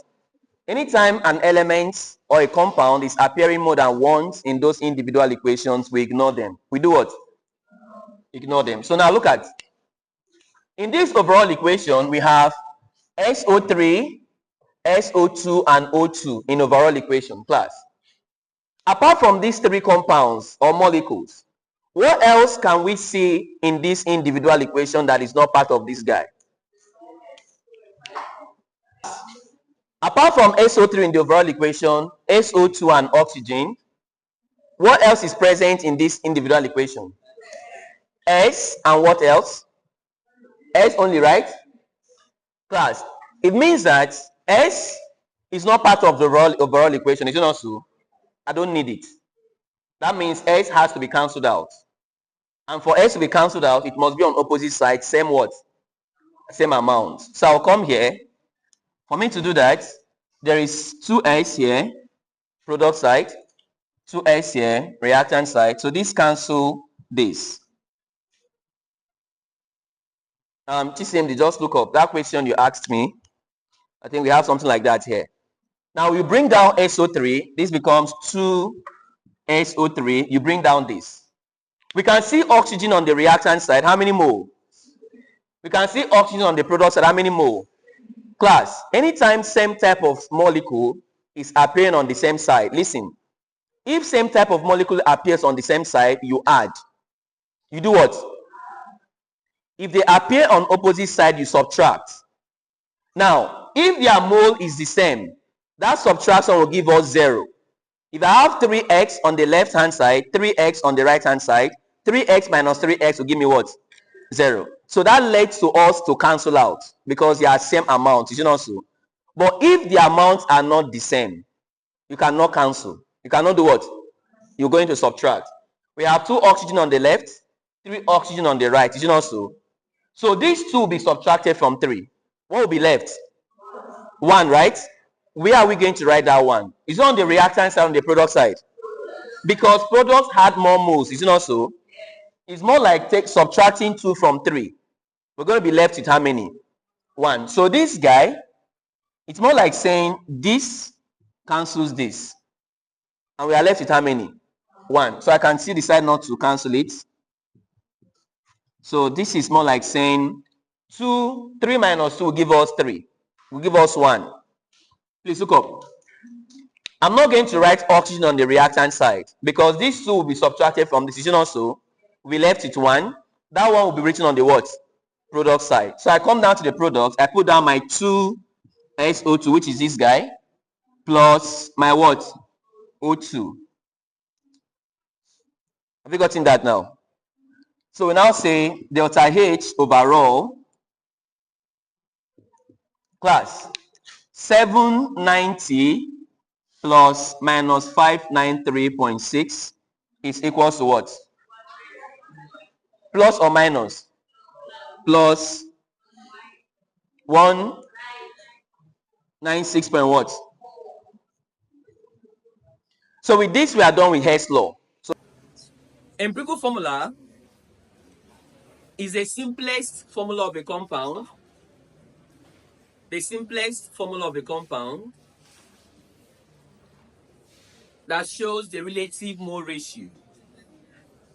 Anytime an element or a compound is appearing more than once in those individual equations, we ignore them. We do what? Ignore them. So now look at, in this overall equation, we have SO3, SO2, and O2 in overall equation, class. Apart from these 3 compounds or molecules, what else can we see in this individual equation that is not part of this guy? Apart from SO3 in the overall equation, SO2 and oxygen, what else is present in this individual equation? S and what else? S only, right? Class, it means that S is not part of the overall equation. Is it not so? I don't need it. That means S has to be cancelled out. And for S to be cancelled out, it must be on opposite sides, same what? Same amount. So I'll come here. For me to do that, there is 2S here, product side, 2S here, reactant side. So this cancel this. TCMD, just look up that question you asked me. I think we have something like that here. Now you bring down SO3. This becomes 2SO3. You bring down this. We can see oxygen on the reactant side. How many mole? We can see oxygen on the product side. How many mole? Class, anytime same type of molecule is appearing on the same side, listen, if same type of molecule appears on the same side, you add. You do what? If they appear on opposite side, you subtract. Now, if their mole is the same, that subtraction will give us 0. If I have 3x on the left hand side, 3x on the right hand side, 3x minus 3x will give me what? 0. So that leads to us to cancel out because they are same amount. Is it not so? But if the amounts are not the same, you cannot cancel. You cannot do what? You're going to subtract. We have 2 oxygen on the left, 3 oxygen on the right. Is it not so? So these 2 will be subtracted from 3. What will be left? 1, right? Where are we going to write that 1? Is it on the reactant side or on the product side? Because products had more moles. Is it not so? It's more like subtracting 2 from 3. We're going to be left with how many? 1. So this guy, it's more like saying this cancels this. And we are left with how many? 1. So I can see the side not to cancel it. So this is more like saying 3 minus 2 will give us 3. Will give us 1. Please look up. I'm not going to write oxygen on the reactant side because these 2 will be subtracted from this. Is it not so? We left with 1. That 1 will be written on the what? Product side. So I come down to the product. I put down my 2SO2, which is this guy, plus my what? O2. Have you gotten that now? So we now say delta H overall, class, 790 plus minus 593.6 is equals to what? Plus or minus? Plus 196 point what? So with this, we are done with Hess law. So empirical formula is the simplest formula of a compound. The simplest formula of a compound that shows the relative mole ratio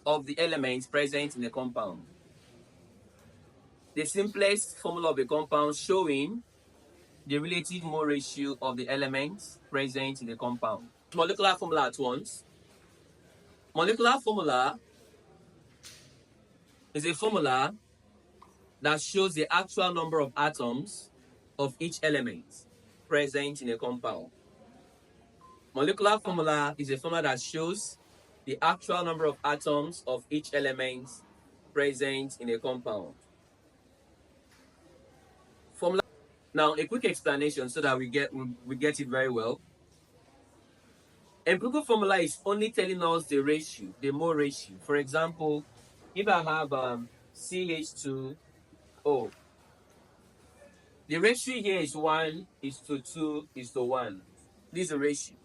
of the elements present in the compound. The simplest formula of a compound showing the relative mole ratio of the elements present in the compound. Molecular formula at once. Molecular formula is a formula that shows the actual number of atoms of each element present in a compound. Molecular formula is a formula that shows the actual number of atoms of each element present in a compound. Formula. Now, a quick explanation so that we get it very well. Empirical formula is only telling us the ratio, the mole ratio. For example, if I have CH2O, the ratio here is 1:2:1. This is the ratio.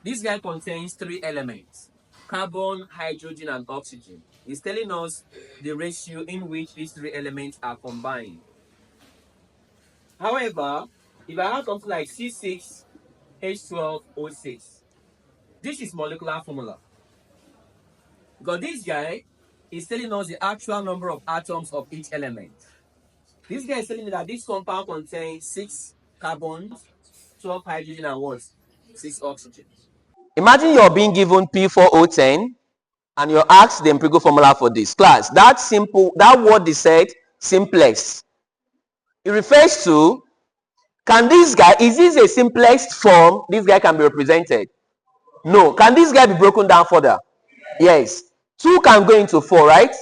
This guy contains 3 elements: carbon, hydrogen, and oxygen. It's telling us the ratio in which these 3 elements are combined. However, if I have something like C6H12O6, this is molecular formula. Because this guy is telling us the actual number of atoms of each element. This guy is telling me that this compound contains 6 carbons, 12 hydrogen, and what? 6 oxygen. Imagine you're being given P4O10 and you're asked the empirical formula for this. Class, that word they said, simplex. It refers to, is this a simplest form this guy can be represented? No. Can this guy be broken down further? Yes. 2 can go into 4, right?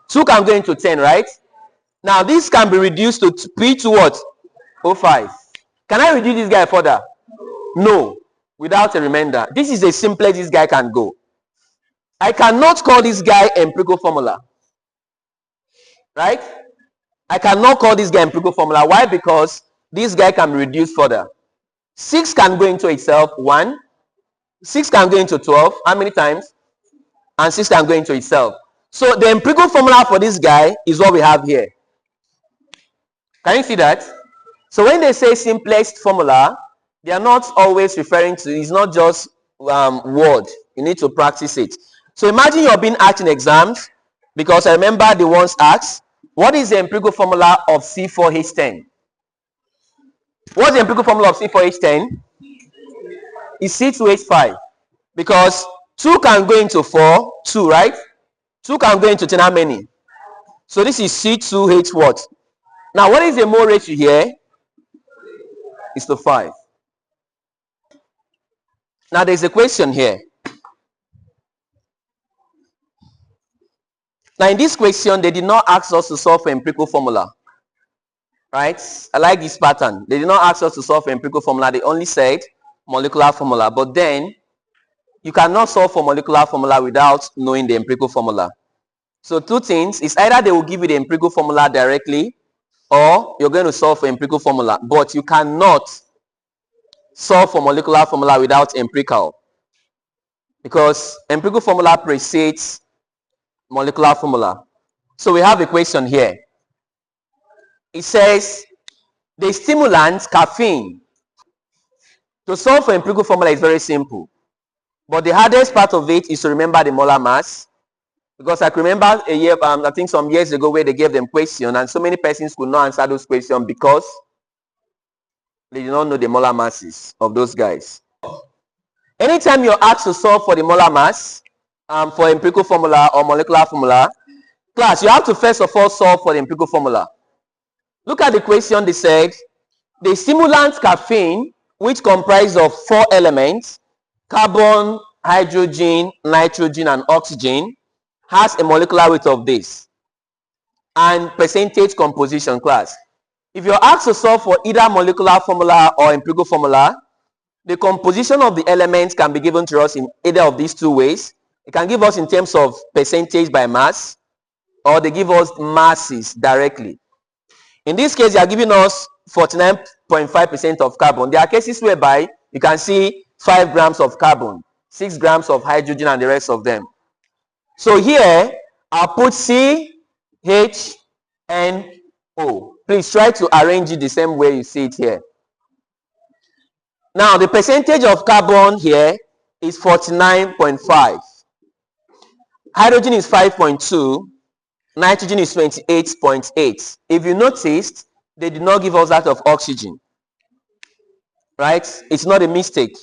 2 can go into 10, right? Now this can be reduced to P to what? O5. Can I reduce this guy further? No. Without a remainder. This is the simplest this guy can go. I cannot call this guy empirical formula. Right? I cannot call this guy empirical formula. Why? Because this guy can be reduced further. 6 can go into itself, 1. 6 can go into 12. How many times? And 6 can go into itself. So the empirical formula for this guy is what we have here. Can you see that? So when they say simplest formula, they are not always referring to, it's not just word. You need to practice it. So imagine you're being asked in exams, because I remember the ones asked, what is the empirical formula of C4H10? What's the empirical formula of C4H10? It's C2H5. Because 2 can go into 4, 2, right? 2 can go into 10, how many? So this is C2H what? Now what is the mole ratio here? It's to 5. Now there's a question here. Now in this question, they did not ask us to solve for empirical formula. Right? I like this pattern. They did not ask us to solve for empirical formula. They only said molecular formula. But then, you cannot solve for molecular formula without knowing the empirical formula. So 2 things. It's either they will give you the empirical formula directly, or you're going to solve for empirical formula. But you cannot solve for molecular formula without empirical. Because empirical formula precedes molecular formula. So we have a question here. It says the stimulant caffeine. To solve for empirical formula is very simple, but the hardest part of it is to remember the molar mass. Because I can remember a year, I think some years ago, where they gave them question, and so many persons could not answer those questions because they did not know the molar masses of those guys. Anytime you're asked to solve for the molar mass, for empirical formula or molecular formula, class, you have to first of all solve for the empirical formula. Look at the question. They said the stimulant caffeine, which comprises of 4 elements, carbon, hydrogen, nitrogen, and oxygen, has a molecular weight of this and percentage composition. Class, if you're asked to solve for either molecular formula or empirical formula, the composition of the elements can be given to us in either of these 2 ways. It can give us in terms of percentage by mass, or they give us masses directly. In this case, they are giving us 49.5% of carbon. There are cases whereby you can see 5 grams of carbon, 6 grams of hydrogen, and the rest of them. So here, I'll put C HNO. Please try to arrange it the same way you see it here. Now, the percentage of carbon here is 49.5. Hydrogen is 5.2. Nitrogen is 28.8. If you noticed, they did not give us that of oxygen. Right? It's not a mistake.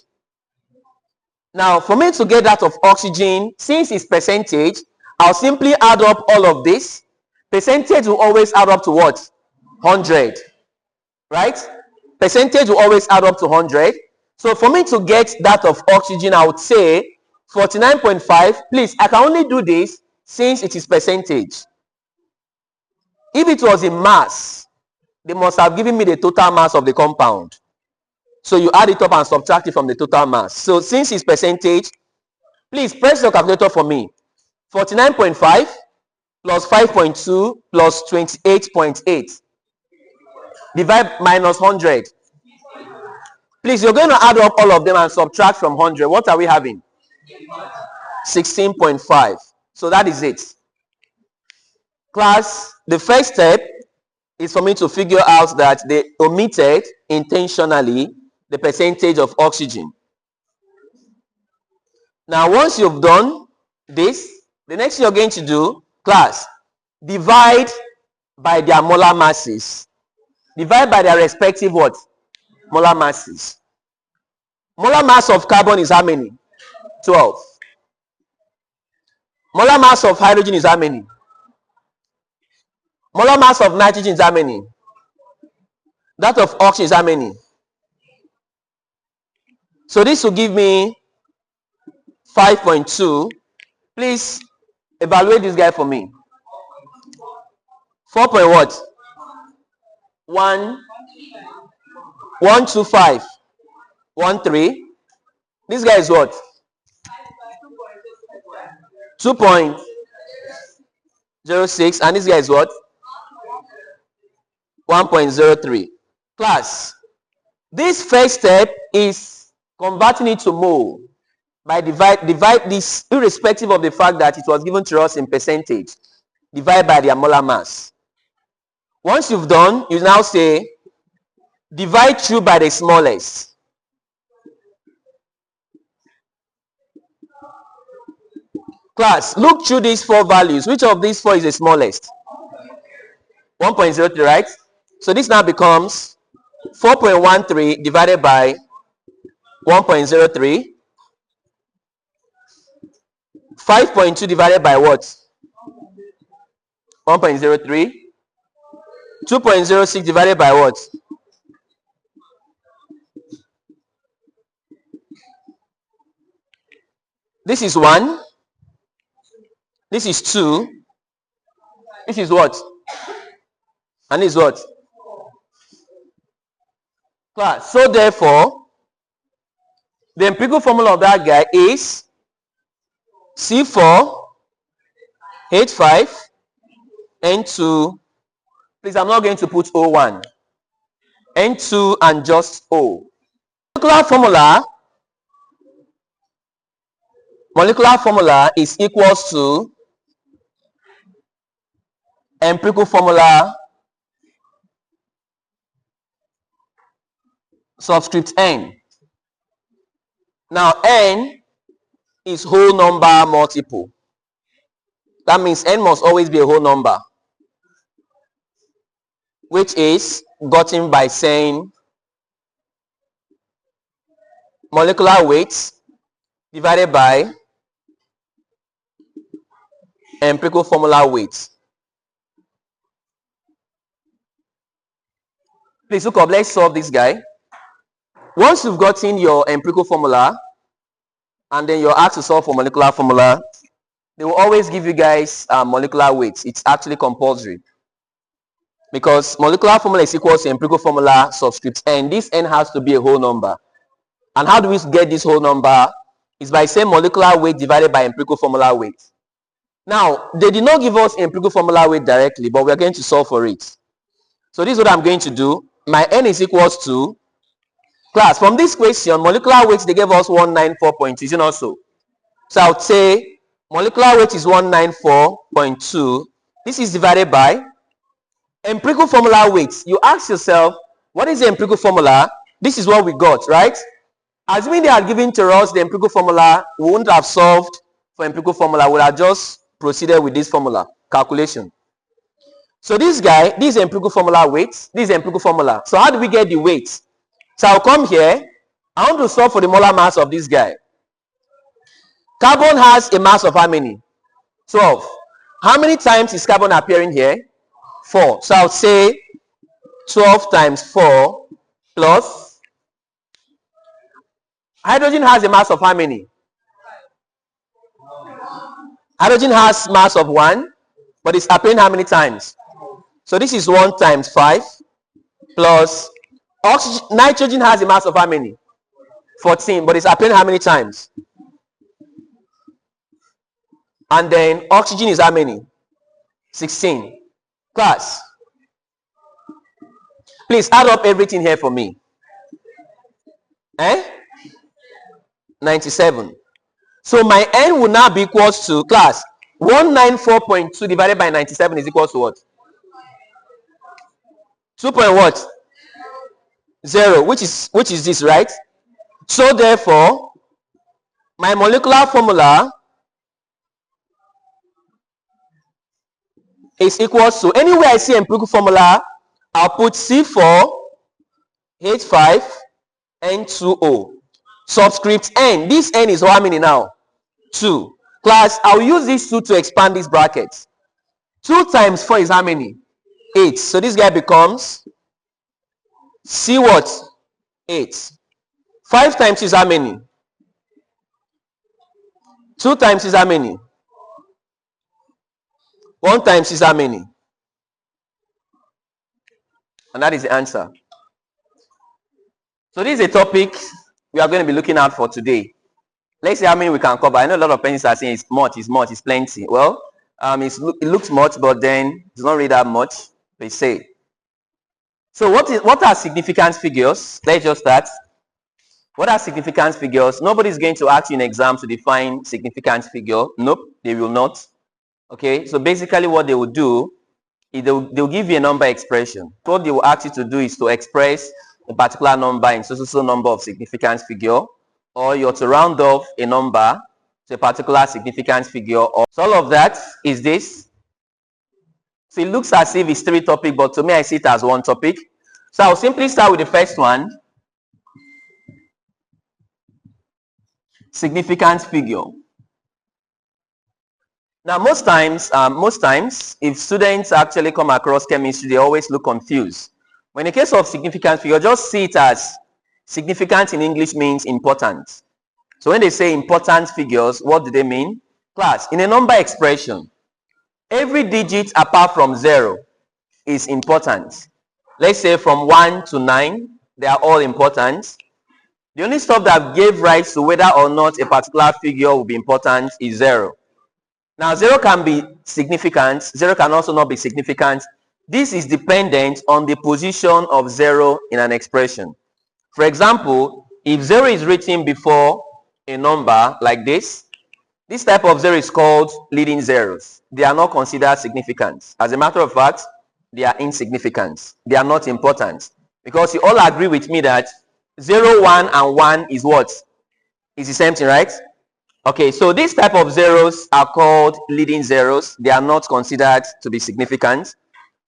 Now, for me to get that of oxygen, since it's percentage, I'll simply add up all of this. Percentage will always add up to what? 100. Right? Percentage will always add up to 100. So for me to get that of oxygen, I would say 49.5. Please, I can only do this since it is percentage. If it was in mass, they must have given me the total mass of the compound. So you add it up and subtract it from the total mass. So since it's percentage, please press your calculator for me. 49.5 plus 5.2 plus 28.8. Divide minus 100. Please, you're going to add up all of them and subtract from 100. What are we having? 16.5. So that is it. Class, the first step is for me to figure out that they omitted intentionally the percentage of oxygen. Now, once you've done this, the next thing you're going to do, class, divide by their molar masses. Divide by their respective what? Molar masses. Molar mass of carbon is how many? 12. Molar mass of hydrogen is how many? Molar mass of nitrogen is how many? That of oxygen is how many? So this will give me 5.2. Please evaluate this guy for me. 4 point what? 125. 13. This guy is what? 2.06. And this guy is what? 1.03. Class, this first step is converting it to mole by divide this, irrespective of the fact that it was given to us in percentage. Divide by their molar mass. Once you've done, you now say divide through by the smallest. Class, look through these four values. Which of these four is the smallest? 1.03, right? So this now becomes 4.13 divided by 1.03. 5.2 divided by what? 1.03. 2.06 divided by what? This is 1. This is 2. This is what? And this is what? Class. So therefore, the empirical formula of that guy is C4H5N2. Please, I'm not going to put O1. N2 and just O. Molecular formula is equals to empirical formula subscript N. Now N is whole number multiple. That means N must always be a whole number, which is gotten by saying molecular weight divided by empirical formula weight. Please look up, let's solve this guy. Once you've gotten your empirical formula and then you're asked to solve for molecular formula, they will always give you guys molecular weights. It's actually compulsory because molecular formula is equal to empirical formula subscript N. This N has to be a whole number. And how do we get this whole number? Is by saying molecular weight divided by empirical formula weight. Now, they did not give us empirical formula weight directly, but we're going to solve for it. So this is what I'm going to do. My N is equals to, class, from this question, molecular weight, they gave us 194.2, is it not so? So I would say molecular weight is 194.2 This is divided by empirical formula weights. You ask yourself, what is the empirical formula? This is what we got, right? Assuming they are given to us the empirical formula, we wouldn't have solved for empirical formula. We would have just proceeded with this formula calculation. So this guy, this is empirical formula weights. This is empirical formula. So how do we get the weight? So I'll come here. I want to solve for the molar mass of this guy. Carbon has a mass of how many? 12. How many times is carbon appearing here? 4. So I'll say 12 times 4 plus hydrogen has a mass of how many? Hydrogen has mass of 1, but it's appearing how many times? So this is 1 times 5 plus oxygen. Nitrogen has a mass of how many? 14, but it's appearing how many times? And then oxygen is how many? 16. Class, please add up everything here for me. 97. So my n will now be equals to, class, 194.2 divided by 97 is equal to what? 2 point what? 0, which is this, right? So therefore, my molecular formula is equals to, anywhere I see empirical formula, I'll put C4H5N2O. Subscript N. This N is how many now? 2. Class, I'll use this 2 to expand this bracket. 2 times 4 is how many? 8. So this guy becomes C what? 8. 5 times is how many? 2 times is how many? 1 times is how many? And that is the answer. So this is a topic we are going to be looking at for today. Let's see how many we can cover. I know a lot of parents are saying it's much, it's plenty. Well, it looks much, but then it's not really that much, they say. So what are significance figures? Let's just start. What are significance figures? Nobody's going to ask you in exam to define significance figure. Nope, they will not. Okay, so basically what they will do is they'll give you a number expression. What they will ask you to do is to express a particular number in so number of significance figure, or you're to round off a number to a particular significance figure. So all of that is this. So it looks as if it's 3 topics, but to me I see it as 1 topic. So I'll simply start with the first one. Significance figure. Now most times, if students actually come across chemistry, they always look confused. When in the case of significance figure, just see it as significant in English means important. So when they say important figures, what do they mean? Class, in a number expression, every digit apart from 0 is important. Let's say from 1 to 9, they are all important. The only stuff that gave rise to whether or not a particular figure will be important is 0. Now 0 can be significant, 0 can also not be significant. This is dependent on the position of 0 in an expression. For example, if 0 is written before a number like this type of 0 is called leading zeros. They are not considered significant. As a matter of fact, they are insignificant. They are not important. Because you all agree with me that 0, 1, and 1 is what? Is the same thing, right? Okay, so these type of zeros are called leading zeros. They are not considered to be significant.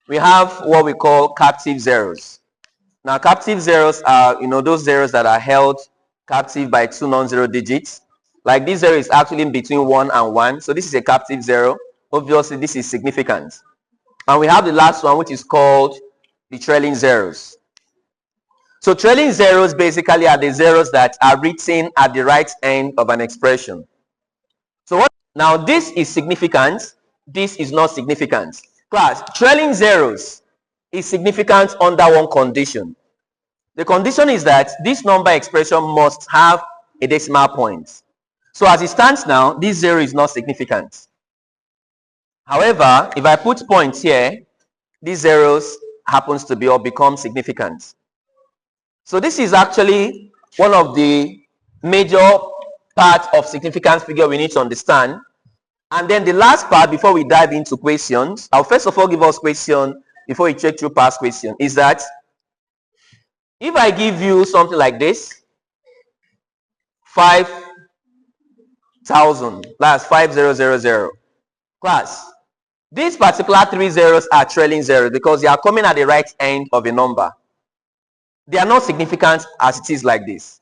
We have what we call captive zeros. Now, captive zeros are, those zeros that are held captive by 2 non-zero digits. Like this 0 is actually in between 1 and 1. So this is a captive 0. Obviously, this is significant. And we have the last one, which is called the trailing zeros. So trailing zeros basically are the zeros that are written at the right end of an expression. So now this is significant, this is not significant. Class, trailing zeros is significant under one condition. The condition is that this number expression must have a decimal point. So as it stands now, this 0 is not significant. However, if I put points here, these zeros happens to be or become significant. So this is actually one of the major parts of significance figure we need to understand. And then the last part before we dive into questions, I'll first of all give us question before we check through past question, is that if I give you something like this, 5,000, that's 5000. Class, these particular three zeros are trailing zeros because they are coming at the right end of a number. They are not significant as it is like this.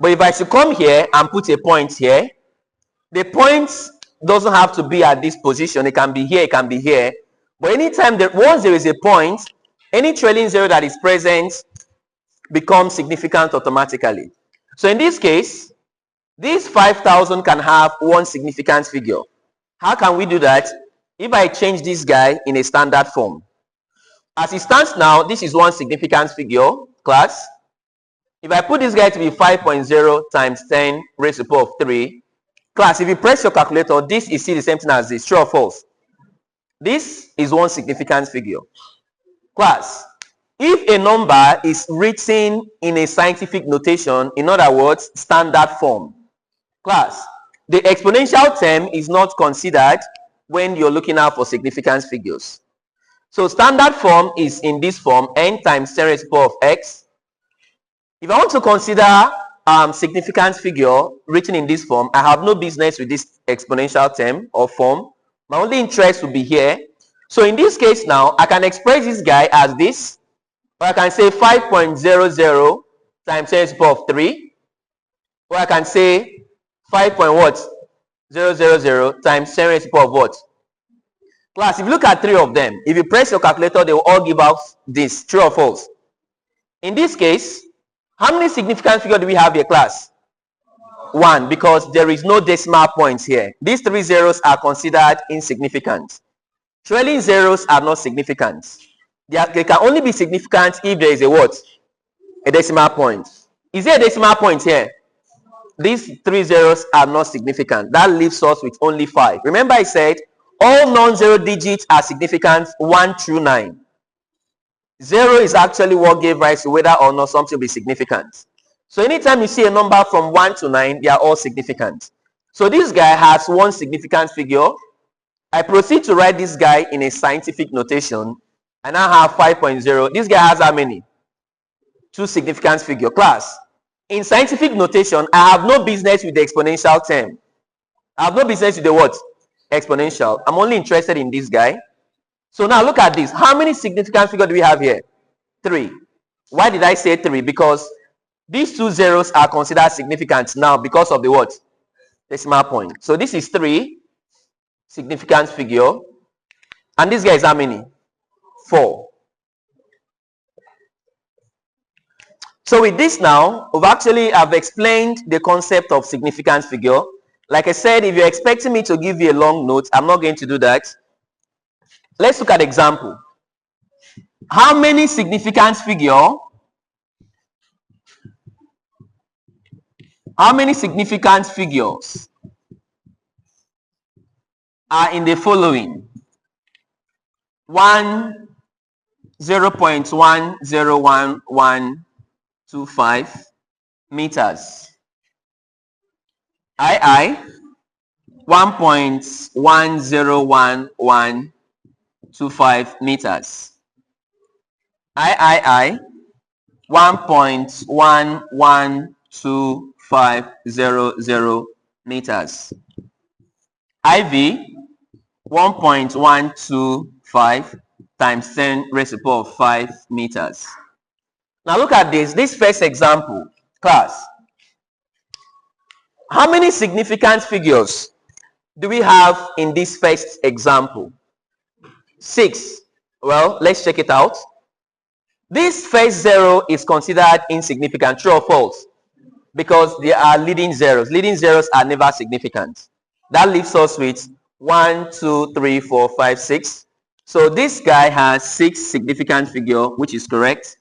But if I should come here and put a point here, the point doesn't have to be at this position. It can be here, it can be here. But anytime once there is a point, any trailing zero that is present becomes significant automatically. So in this case, this 5,000 can have one significant figure. How can we do that? If I change this guy in a standard form. As it stands now, this is one significant figure, class. If I put this guy to be 5.0 times 10 raised to the power of 3, class, if you press your calculator, this is still the same thing as this, true or false? This is one significant figure. Class, if a number is written in a scientific notation, in other words, standard form, class, the exponential term is not considered when you're looking out for significant figures. So standard form is in this form, n times 10 raised to the power of x. If I want to consider significant figure written in this form, I have no business with this exponential term or form. My only interest will be here. So in this case now, I can express this guy as this, or I can say 5.00 times 10 to the power of 3, or I can say 5.000 times 10 raised to the power of what? Class, if you look at three of them, if you press your calculator, they will all give out this, true or false. In this case, how many significant figures do we have here, class? 1, because there is no decimal points here. These three zeros are considered insignificant. Trailing zeros are not significant. They can only be significant if there is a what? A decimal point. Is there a decimal point here? These three zeros are not significant. That leaves us with only 5. Remember I said all non-zero digits are significant 1 through 9. 0 is actually what gave rise to whether or not something will be significant. So anytime you see a number from 1 to 9, they are all significant. So this guy has one significant figure. I proceed to write this guy in a scientific notation, and I have 5.0. This guy has how many? 2 significant figure. Class, in scientific notation, I have no business with the exponential term. I have no business with the what? Exponential. I'm only interested in this guy. So now look at this. How many significant figures do we have here? 3. Why did I say 3? Because these two zeros are considered significant now because of the what? Decimal point. So this is 3 significant figure. And this guy is how many? 4. So with this now, I've explained the concept of significant figure. Like I said, if you're expecting me to give you a long note, I'm not going to do that. Let's look at example. How many significant figures are in the following? 1, 0.101125 meters. II 1.101125 meters. III 1.11250 meters. IV 1.125 times 10 raised to the power of 5 meters. Now look at this first example. Class, how many significant figures do we have in this first example? 6. Well, let's check it out. This first zero is considered insignificant, true or false? Because they are leading zeros. Leading zeros are never significant. That leaves us with 1, 2, 3, 4, 5, 6. So this guy has 6 significant figure, which is correct.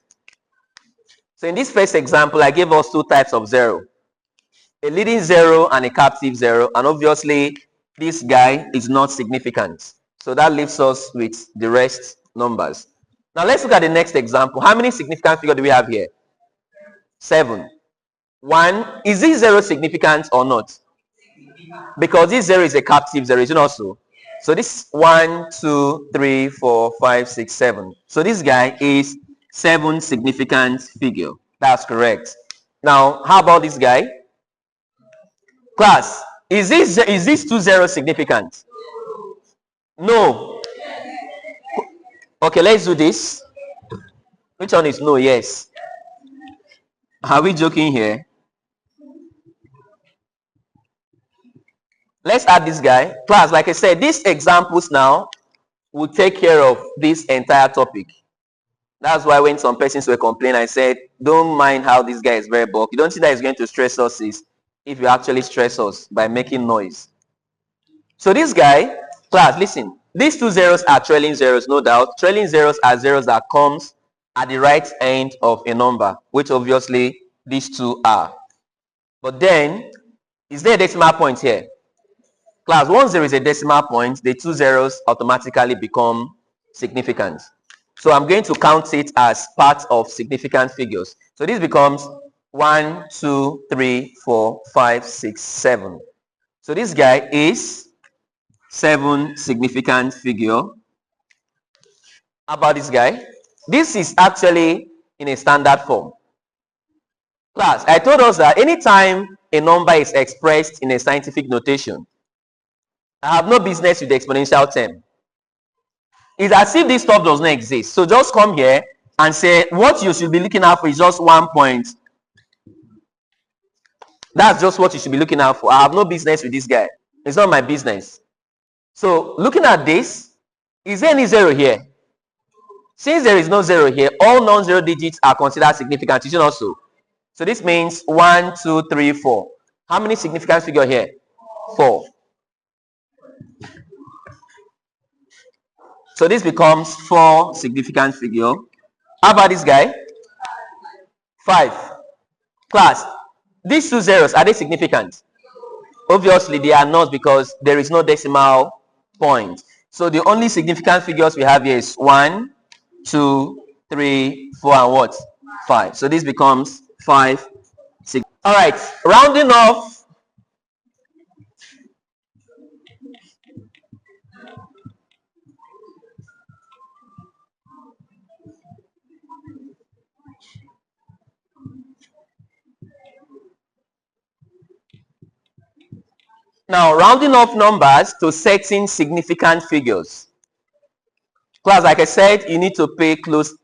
So in this first example, I gave us 2 types of zero. A leading zero and a captive zero. And obviously, this guy is not significant. So that leaves us with the rest numbers. Now let's look at the next example. How many significant figures do we have here? 7. 1. Is this zero significant or not? because this 0 is a captive 0, is it not so? So this 1, 2, 3, 4, 5, 6, 7. So this guy is 7 significant figure. That's correct. Now, how about this guy? Class, is this 2 zeros significant? No. Okay, let's do this. Which one is no? Yes. Are we joking here? Let's add this guy. Class, like I said, these examples now will take care of this entire topic. That's why when some persons were complaining, I said, don't mind how this guy is very bulky. You don't think that is going to stress us is if you actually stress us by making noise. So this guy, class, listen, these 2 zeros are trailing zeros, no doubt. Trailing zeros are zeros that comes at the right end of a number, which obviously these two are. But then, is there a decimal point here? Class, once there is a decimal point, the 2 zeros automatically become significant. So I'm going to count it as part of significant figures. So this becomes 1, 2, 3, 4, 5, 6, 7. So this guy is 7 significant figure. How about this guy? This is actually in a standard form. Class, I told us that anytime a number is expressed in a scientific notation, I have no business with the exponential term. It's as if this stuff does not exist. So just come here and say what you should be looking out for is just 1 point. That's just what you should be looking out for. I have no business with this guy. It's not my business. So looking at this, is there any 0 here? Since there is no 0 here, all non-zero digits are considered significant. Is it not so? So this means 1, 2, 3, 4. How many significant figure here? 4. So this becomes 4 significant figure. How about this guy? 5. Class, these 2 zeros, are they significant? Obviously, they are not because there is no decimal point. So the only significant figures we have here is 1, 2, 3, 4, and what? 5. So this becomes 5, 6. All right, rounding off. Now, rounding off numbers to certain significant figures. Class, like I said, you need to pay close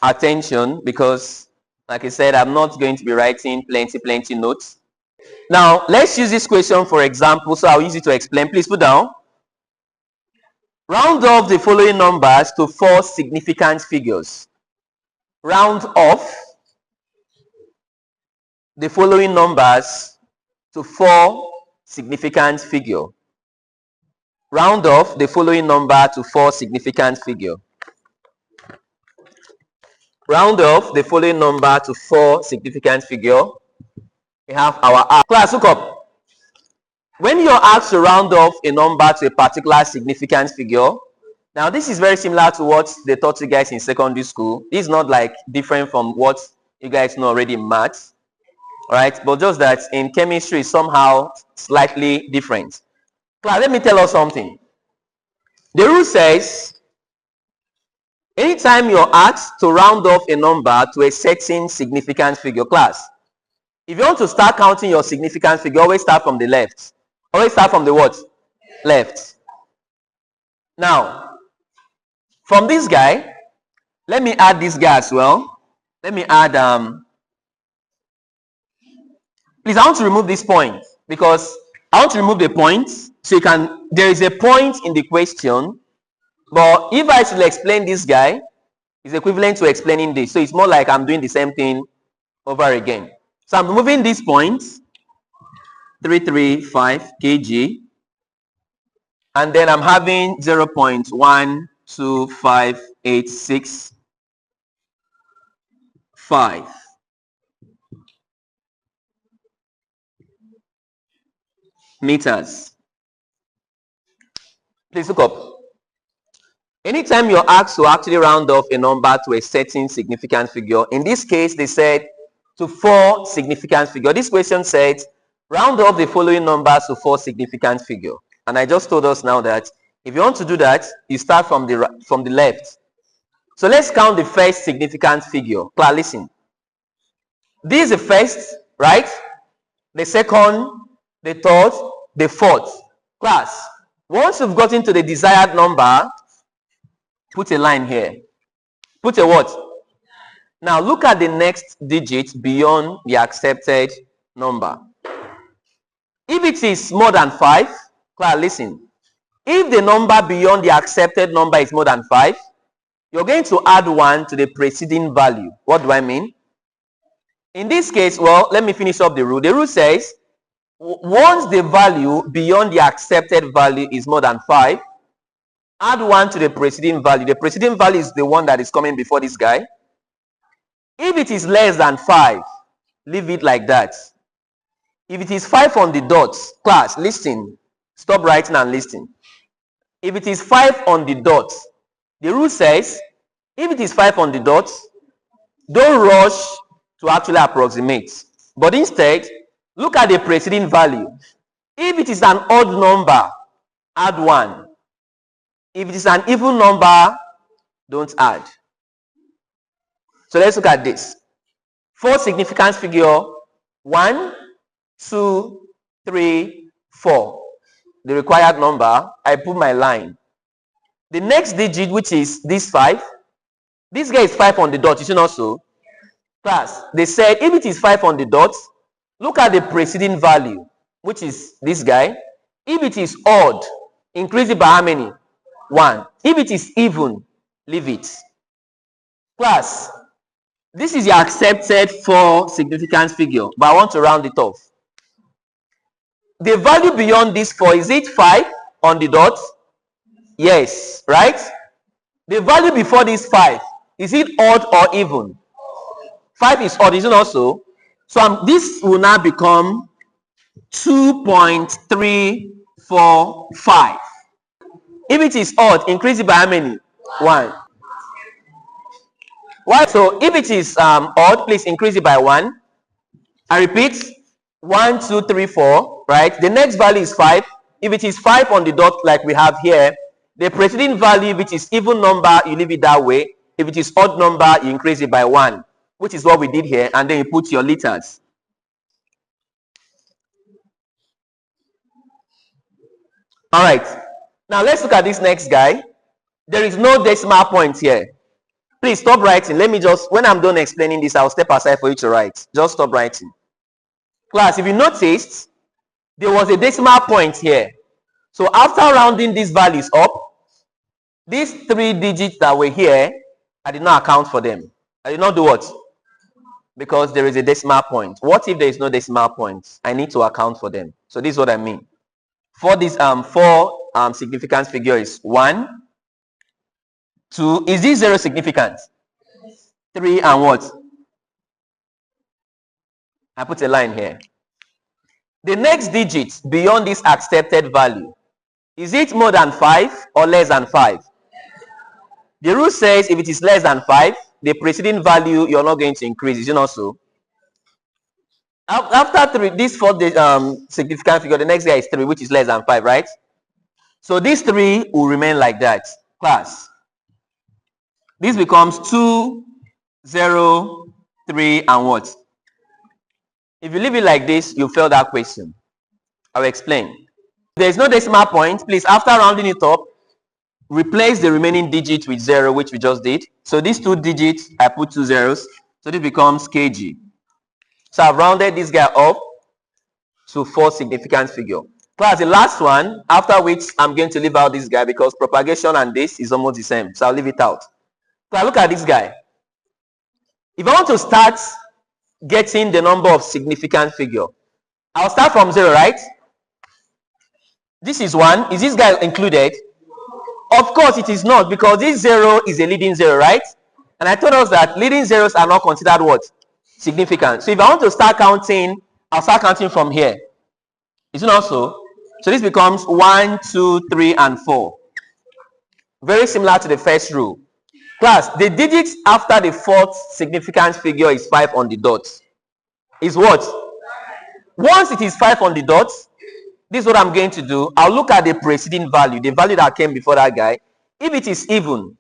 attention because, like I said, I'm not going to be writing plenty notes. Now, let's use this question for example. So I'll use it to explain. Please put down. Round off the following numbers to 4 significant figures. Round off the following numbers to 4 significant figure. Round off the following number to 4 significant figure. Round off the following number to 4 significant figure. We have our class, look up. When you're asked to round off a number to a particular significant figure, now this is very similar to what they taught you guys in secondary school. This is not like different from what you guys know already in maths. Alright, but just that in chemistry is somehow slightly different. Class, let me tell us something. The rule says anytime you're asked to round off a number to a certain significant figure, class, if you want to start counting your significant figure, always start from the left. Always start from the what? Left. Now, from this guy, let me add this guy as well. Let me add, please, I want to remove this point because I want to remove the point. So you can, there is a point in the question, but if I should explain this guy, it's equivalent to explaining this. So it's more like I'm doing the same thing over again. So I'm removing this point, 335 kg, and then I'm having 0.12586.5 meters. Please look up. Anytime you're asked to actually round off a number to a certain significant figure, in this case they said to 4 significant figure. This question said Round up the following numbers to four significant figure. And I just told us now that if you want to do that, you start from the left. So let's count the first significant figure. Class, listen. This is the first, right? The second, the third, the fourth. Class, once you've gotten to the desired number, put a line here. Put a what? Now look at the next digit beyond the accepted number. If it is more than 5, class, listen. If the number beyond the accepted number is more than 5, you're going to add 1 to the preceding value. What do I mean? In this case, well, let me finish up the rule. The rule says, once the value beyond the accepted value is more than 5, add 1 to the preceding value. The preceding value is the one that is coming before this guy. If it is less than 5, leave it like that. If it is 5 on the dot, class, listen. Stop writing and listen. If it is 5 on the dot, the rule says, if it is 5 on the dot, don't rush to actually approximate. But instead, look at the preceding value. If it is an odd number, add 1. If it is an even number, don't add. So let's look at this. 4 significant figure, 1, 2, 3, 4. The required number, I put my line. The next digit, which is this 5, this guy is 5 on the dot, you see also. Class, they said if it is 5 on the dot, look at the preceding value, which is this guy. If it is odd, increase it by how many? 1. If it is even, leave it. Class, this is your accepted 4 significant figure, but I want to round it off. The value beyond this 4, is it 5 on the dot? Yes, right? The value before this 5, is it odd or even? 5 is odd, isn't it also? So this will now become 2.345. If it is odd, increase it by how many? 1. Why? So if it is odd, please increase it by 1. I repeat, 1, 2, 3, 4, right? The next value is 5. If it is 5 on the dot like we have here, the preceding value, if it is even number, you leave it that way. If it is odd number, you increase it by 1, which is what we did here, and then you put your letters. All right. Now let's look at this next guy. There is no decimal point here. Please stop writing. Let me just, when I'm done explaining this, I'll step aside for you to write. Just stop writing. Class, if you noticed, there was a decimal point here. So after rounding these values up, these 3 digits that were here, I did not account for them. I did not do what? Because there is a decimal point. What if there is no decimal point? I need to account for them. So this is what I mean. For this 4 significant figure is 1, 2. Is this 0 significant? 3 and what? I put a line here. The next digit beyond this accepted value, is it more than 5 or less than 5? The rule says if it is less than 5, the preceding value you're not going to increase, is it not so? After 3, this 4 significant figure, the next guy is 3, which is less than 5, right? So these 3 will remain like that. Class, this becomes 2, 0, 3, and what? If you leave it like this, you fail that question. I'll explain. There is no decimal point. Please, after rounding it up, replace the remaining digit with 0, which we just did. So these 2 digits, I put 2 zeros. So this becomes kg. So I've rounded this guy up to 4 significant figure. Class, the last one, after which I'm going to leave out this guy because propagation and this is almost the same. So I'll leave it out. So look at this guy. If I want to start getting the number of significant figure, I'll start from 0, right? This is 1. Is this guy included? Of course it is not, because this 0 is a leading 0, right? And I told us that leading zeros are not considered what? Significant. So if I want to start counting, I'll start counting from here. Is it not so? So this becomes 1, 2, 3, and 4. Very similar to the first rule. Class, the digits after the 4th significant figure is 5 on the dot. Is what? Once it is 5 on the dot, this is what I'm going to do. I'll look at the preceding value, the value that came before that guy. If it is even,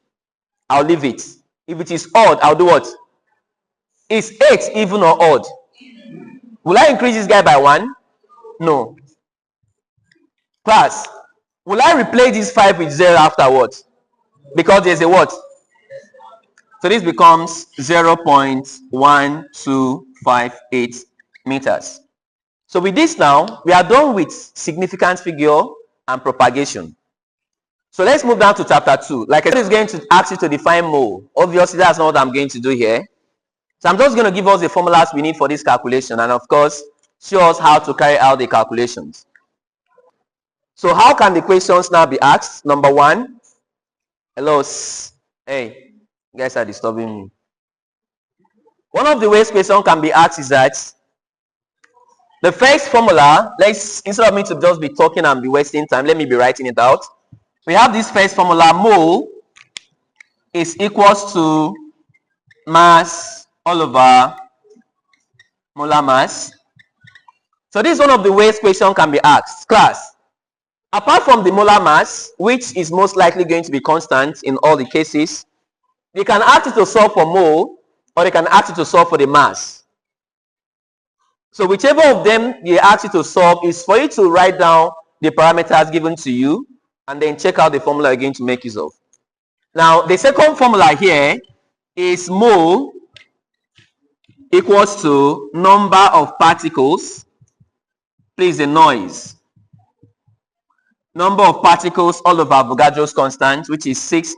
I'll leave it. If it is odd, I'll do what? Is 8 even or odd? Will I increase this guy by 1? No. Class, will I replace this 5 with 0 afterwards? Because there's a what? So this becomes 0.1258 meters. So with this now, we are done with significant figure and propagation. So let's move down to chapter 2. Like I said, it's going to ask you to define mole. Obviously, that's not what I'm going to do here. So I'm just going to give us the formulas we need for this calculation, and of course, show us how to carry out the calculations. So how can the questions now be asked? Number 1. Hello. Hey, you guys are disturbing me. One of the ways question can be asked is that the first formula, instead of me to just be talking and be wasting time, let me be writing it out. We have this first formula, mole is equals to mass all over molar mass. So this is one of the ways question can be asked. Class, apart from the molar mass, which is most likely going to be constant in all the cases, they can ask you to solve for mole, or they can ask you to solve for the mass. So whichever of them they ask you to solve is for you to write down the parameters given to you and then check out the formula you're going to make use of. Now, the second formula here is mole equals to number of particles, please, the noise. Number of particles all over Avogadro's constant, which is 6.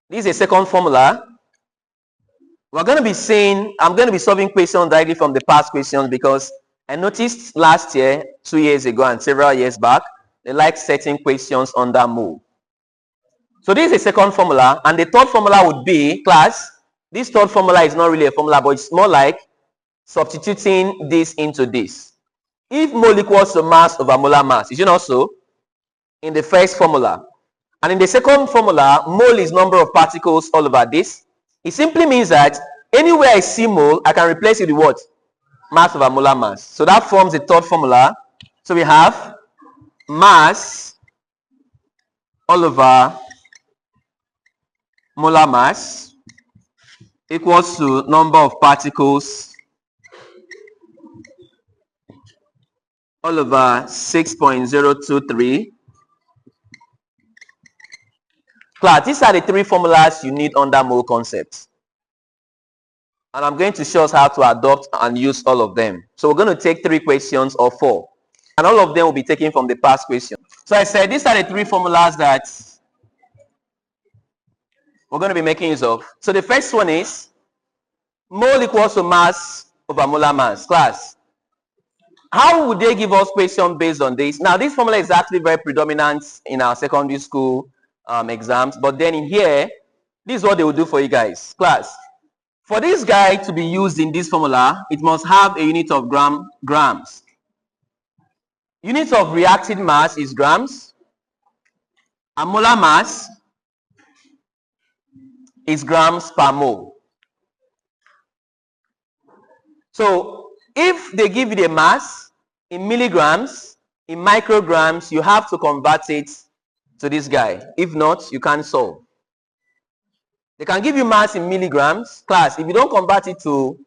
This is a second formula. We're going to be saying, I'm going to be solving questions directly from the past questions because I noticed last year, 2 years ago, and several years back, they like setting questions under mole. So this is a second formula, and the third formula would be, class, this third formula is not really a formula, but it's more like substituting this into this. If mole equals to mass over molar mass, is it not so? In the first formula. And in the second formula, mole is number of particles all over this. It simply means that anywhere I see mole, I can replace it with what? Mass over molar mass. So that forms the third formula. So we have mass all over molar mass equals to number of particles all over 6.023. Class, these are the 3 formulas you need under mole concept. And I'm going to show us how to adopt and use all of them. So we're going to take 3 questions or 4. And all of them will be taken from the past question. So I said these are the 3 formulas that we're going to be making use of. So the first one is mole equals to mass over molar mass. Class, how would they give us question based on this? Now, this formula is actually very predominant in our secondary school exams. But then in here, this is what they will do for you guys. Class, for this guy to be used in this formula, it must have a unit of grams. Unit of reactive mass is grams. And molar mass is grams per mole. So if they give you the mass in milligrams, in micrograms, you have to convert it to this guy. If not, you can't solve. They can give you mass in milligrams. Class, if you don't convert it to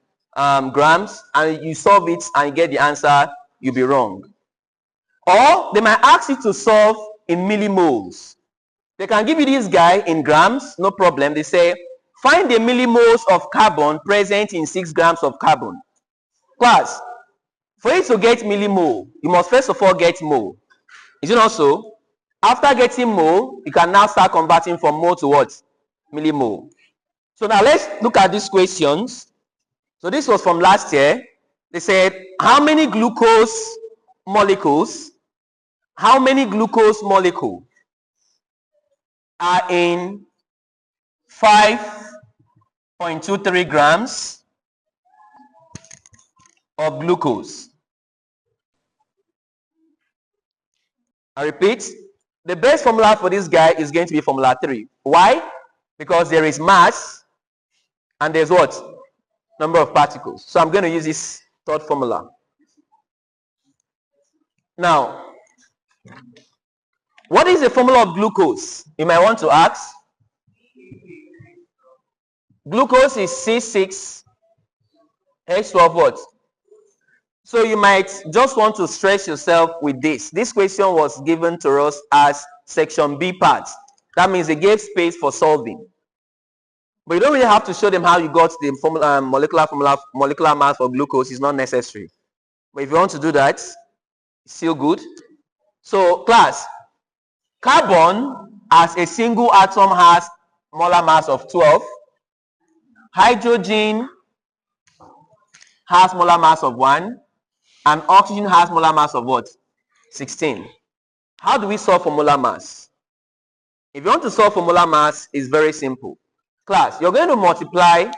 grams and you solve it and you get the answer, you'll be wrong. Or they might ask you to solve in millimoles. They can give you this guy in grams, no problem. They say, find the millimoles of carbon present in 6 grams of carbon. Class, for you to get millimole, you must first of all get mole. Is it not so? After getting mole, you can now start converting from mole to what? Millimole. So now let's look at these questions. So this was from last year. They said, how many glucose molecules are in 5.23 grams of glucose? I repeat, the best formula for this guy is going to be formula 3. Why? Because there is mass and there's what? number of particles. So I'm going to use this third formula. Now, what is the formula of glucose? You might want to ask. Glucose is C6H12 what? So you might just want to stress yourself with this. This question was given to us as section B part. That means they gave space for solving. But you don't really have to show them how you got the formula, molecular mass for glucose. Is not necessary. But if you want to do that, it's still good. So class, carbon as a single atom has molar mass of 12. Hydrogen has molar mass of 1. And oxygen has molar mass of what? 16. How do we solve for molar mass? If you want to solve for molar mass, it's very simple. Class, you're going to multiply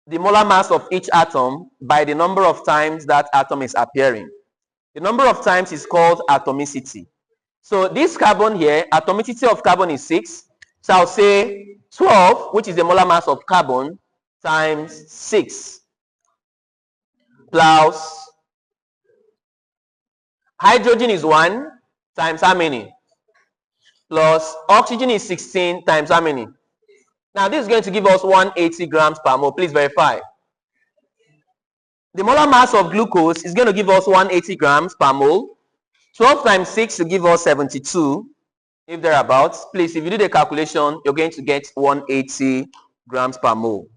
the molar mass of each atom by the number of times that atom is appearing. The number of times is called atomicity. So this carbon here, atomicity of carbon is 6. So I'll say 12, which is the molar mass of carbon, times 6 plus hydrogen is 1 times how many? Plus oxygen is 16 times how many? Now this is going to give us 180 grams per mole. Please verify. The molar mass of glucose is going to give us 180 grams per mole. 12 times 6 will give us 72, if thereabouts. Please, if you do the calculation, you're going to get 180 grams per mole.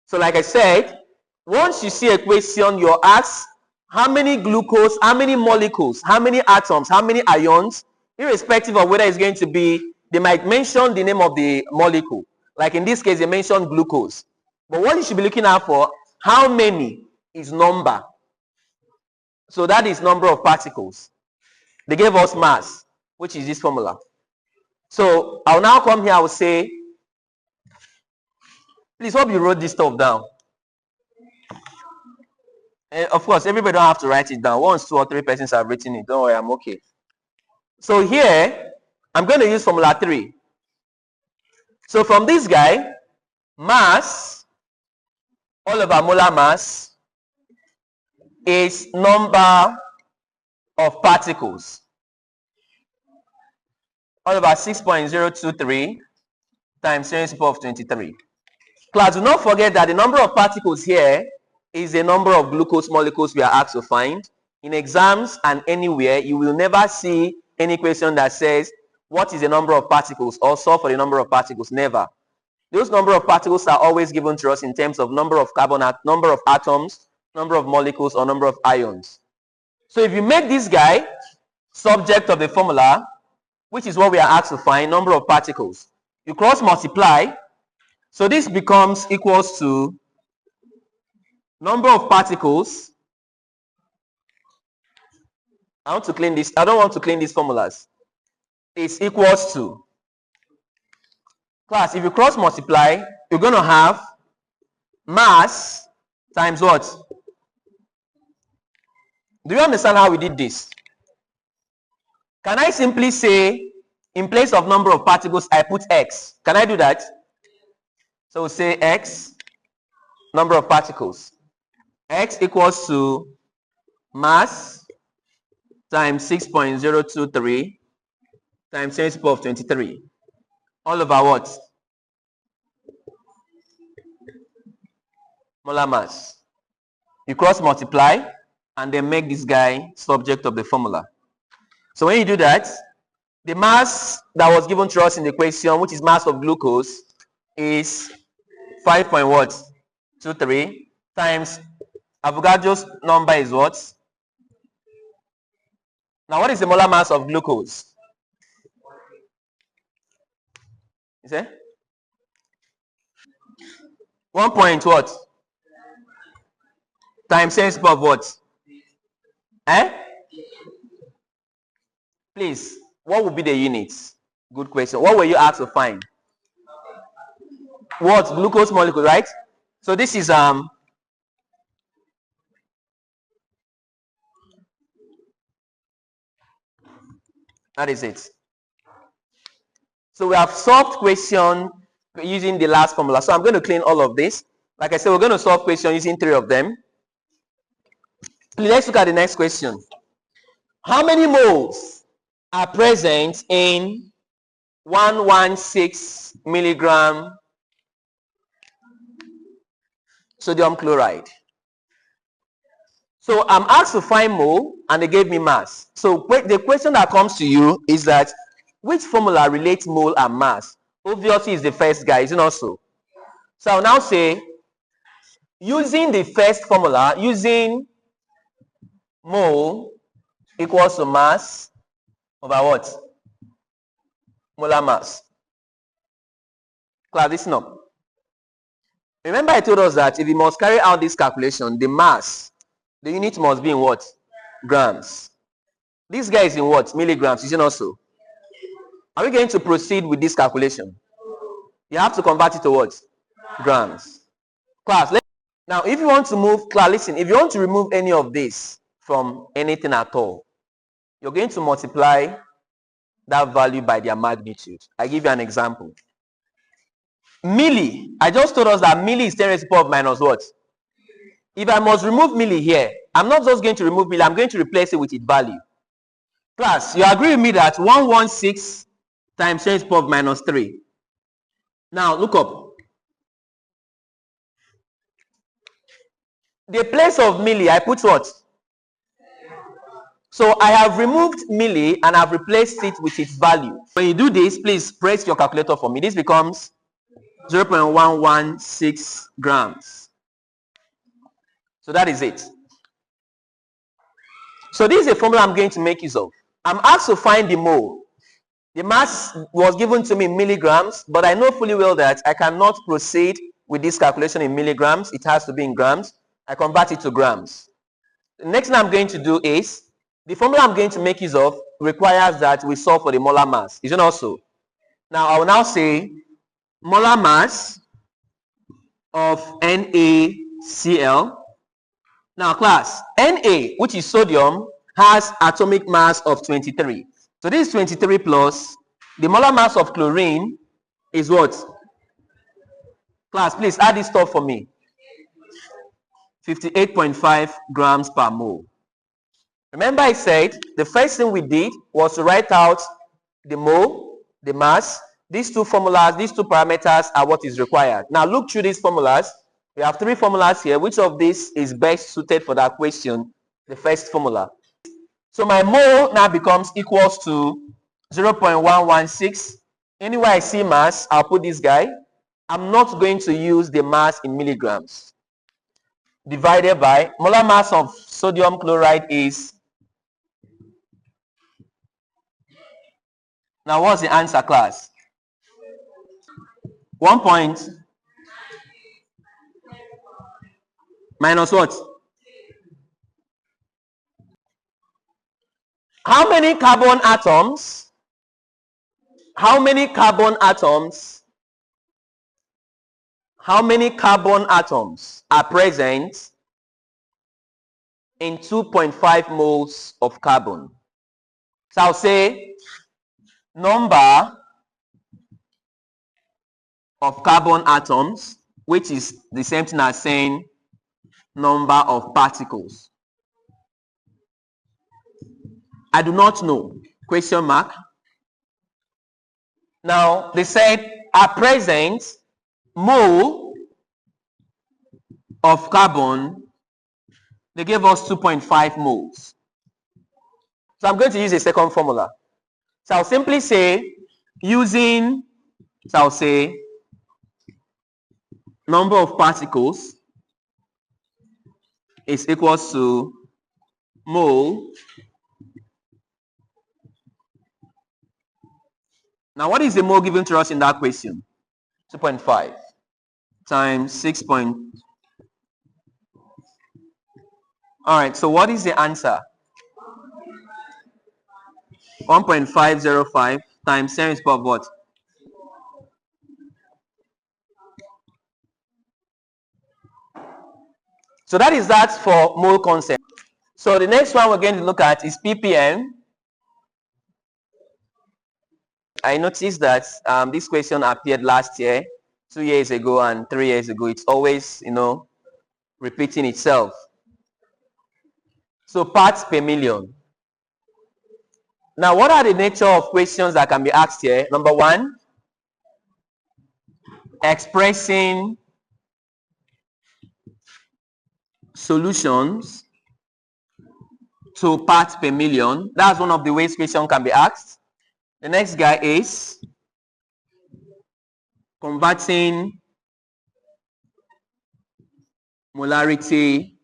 So like I said, once you see a question, you're asked how many glucose, how many molecules, how many atoms, how many ions, irrespective of whether it's going to be, they might mention the name of the molecule. Like in this case, they mentioned glucose. But what you should be looking out for, how many is number. So that is number of particles. They gave us mass, which is this formula. So I'll now come here, I will say, please hope you wrote this stuff down. Of course, everybody don't have to write it down. Once 2 or 3 persons have written it, don't worry, I'm okay. So here, I'm going to use formula 3. So from this guy, mass, all over molar mass, is number of particles. All over 6.023 times 10 to the power of 23. Class, do not forget that the number of particles here is the number of glucose molecules we are asked to find. In exams and anywhere, you will never see any question that says, what is the number of particles, or solve for the number of particles. Never. Those number of particles are always given to us in terms of number of carbon, number of atoms, number of molecules, or number of ions. So if you make this guy subject of the formula, which is what we are asked to find, number of particles, you cross multiply. So this becomes equals to number of particles. I want to clean this. I don't want to clean these formulas. Is equals to. Class, if you cross multiply, you're going to have mass times what? Do you understand how we did this? Can I simply say, in place of number of particles, I put x? Can I do that? So we'll say x, number of particles. X equals to mass times 6.023 times 10 to the power of 23. All over what? Molar mass. You cross multiply and then make this guy subject of the formula. So when you do that, the mass that was given to us in the question, which is mass of glucose, is 5.23 times Avogadro's number is what? Now what is the molar mass of glucose? Is it 1 point what? Times 10 to the power of what? Please, what would be the units? Good question. What were you asked to find? What? Glucose molecule, right? So this is that is it. So we have solved question using the last formula. So I'm going to clean all of this. Like I said, we're going to solve questions using 3 of them. Let's look at the next question. How many moles are present in 116 milligram sodium chloride? So I'm asked to find mole and they gave me mass. So the question that comes to you is that which formula relates mole and mass? Obviously is the first guy, isn't it also? So I'll now say, using the first formula, using mole equals to mass over what? Molar mass. Class, listen up. Remember I told us that if we must carry out this calculation, the mass, the unit must be in what? Grams. This guy is in what? Milligrams, isn't it also? Are we going to proceed with this calculation? You have to convert it to what? Grams. Class, now if you want to move, class, listen, if you want to remove any of this from anything at all, you're going to multiply that value by their magnitude. I give you an example. Milli, I just told us that milli is 10 raised to the power of minus what? If I must remove milli here, I'm not just going to remove milli, I'm going to replace it with its value. Class, you agree with me that 116 times 10 raised to the power of minus 3. Now look up. The place of milli, I put what? So I have removed milli and I've replaced it with its value. When you do this, please press your calculator for me. This becomes 0.116 grams. So that is it. So this is a formula I'm going to make use of. I'm asked to find the mole. The mass was given to me in milligrams, but I know fully well that I cannot proceed with this calculation in milligrams. It has to be in grams. I convert it to grams. The next thing I'm going to do is, the formula I'm going to make use of requires that we solve for the molar mass. Isn't it also? Now I will now say molar mass of NaCl. Now class, Na, which is sodium, has atomic mass of 23. So this is 23 plus the molar mass of chlorine is what? Class, please add this stuff for me. 58.5 grams per mole. Remember I said the first thing we did was to write out the mole, the mass. These two formulas, these two parameters are what is required. Now look through these formulas. We have 3 formulas here. Which of these is best suited for that question? The first formula. So my mole now becomes equals to 0.116. Anywhere I see mass, I'll put this guy. I'm not going to use the mass in milligrams. Divided by molar mass of sodium chloride is. Now what's the answer, class? 1 point minus what? How many carbon atoms? How many carbon atoms? How many carbon atoms are present in 2.5 moles of carbon? So I'll say number of carbon atoms, which is the same thing as saying number of particles. I do not know. Question mark. Now they said are present mole of carbon. They gave us 2.5 moles. So I'm going to use a second formula. So I'll simply say using, so I'll say number of particles is equals to mole. Now what is the mole given to us in that question? 2.5 times 6. All right, so what is the answer? 1.505 times 10 raised to the power of what? So that is that for mole concept. So the next one we're going to look at is ppm. I noticed that this question appeared last year 2 years ago and 3 years ago. It's always, repeating itself. So parts per million. Now, what are the nature of questions that can be asked here? Number one, expressing solutions to parts per million. That's one of the ways question can be asked. The next guy is converting molarity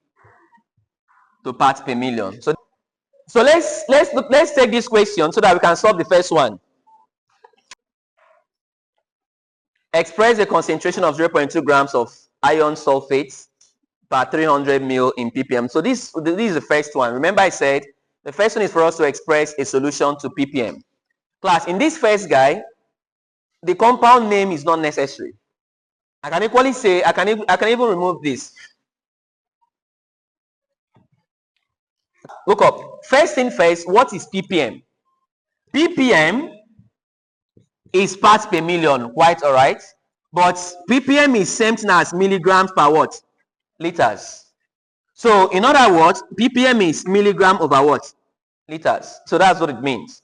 to parts per million. So let's take this question so that we can solve the first one. Express the concentration of 0.2 grams of iron sulfate per 300 ml in ppm. So this is the first one. Remember I said the first one is for us to express a solution to ppm. Class, in this first guy, the compound name is not necessary. I can equally say, I can even remove this. Look up. First thing first, what is ppm? ppm is parts per million, quite all right. But ppm is same thing as milligrams per what? Liters. So in other words, ppm is milligram over what? Liters. So that's what it means.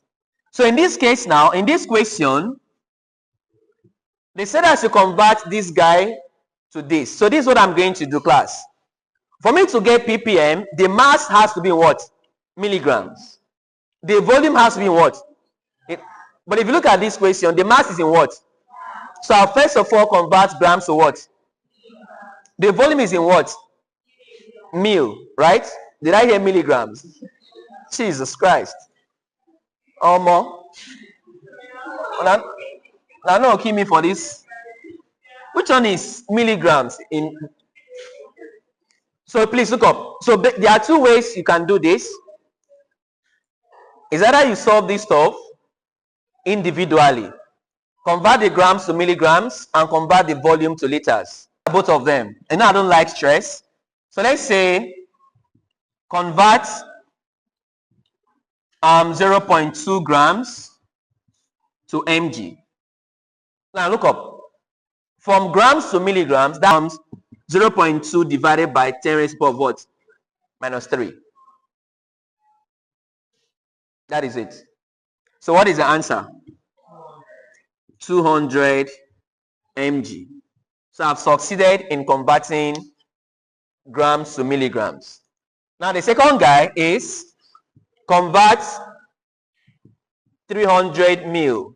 So in this case now, in this question, they said I should convert this guy to this. So this is what I'm going to do, class. For me to get ppm, the mass has to be what? Milligrams. The volume has to be what? But if you look at this question, the mass is in what? So I'll first of all convert grams to what? The volume is in what? Mil, right? Did I hear milligrams? Jesus Christ. More. Now no kill me for this. Which one is milligrams in? So please look up. So there are two ways you can do this. Is either you solve this stuff individually, convert the grams to milligrams, and convert the volume to liters. Both of them. And I don't like stress. So let's say convert 0.2 grams to mg. Now look up. From grams to milligrams, that comes 0.2 divided by 10 raised to the power of what? Minus 3. That is it. So what is the answer? 200 mg. So I've succeeded in converting grams to milligrams. Now the second guy is convert 300 mil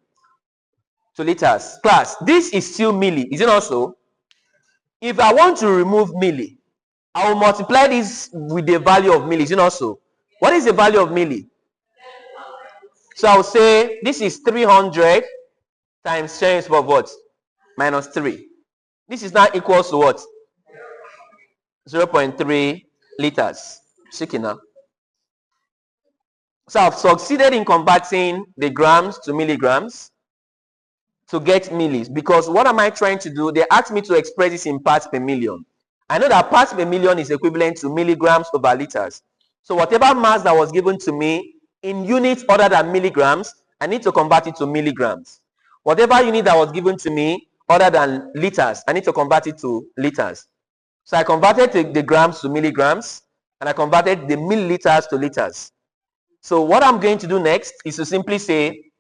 to liters. Class, this is still milli, is it not so? If I want to remove milli, I will multiply this with the value of milli, is it not so? What is the value of milli? So I will say this is 300 times 10 raised to the power of what? Minus 3. This is now equals to what? 0.3 liters. Shaking. So I've succeeded in converting the grams to milligrams to get millis, because what am I trying to do? They asked me to express this in parts per million. I know that parts per million is equivalent to milligrams over liters. So whatever mass that was given to me in units other than milligrams, I need to convert it to milligrams. Whatever unit that was given to me other than liters, I need to convert it to liters. So I converted the grams to milligrams, and I converted the milliliters to liters. So what I'm going to do next is to simply say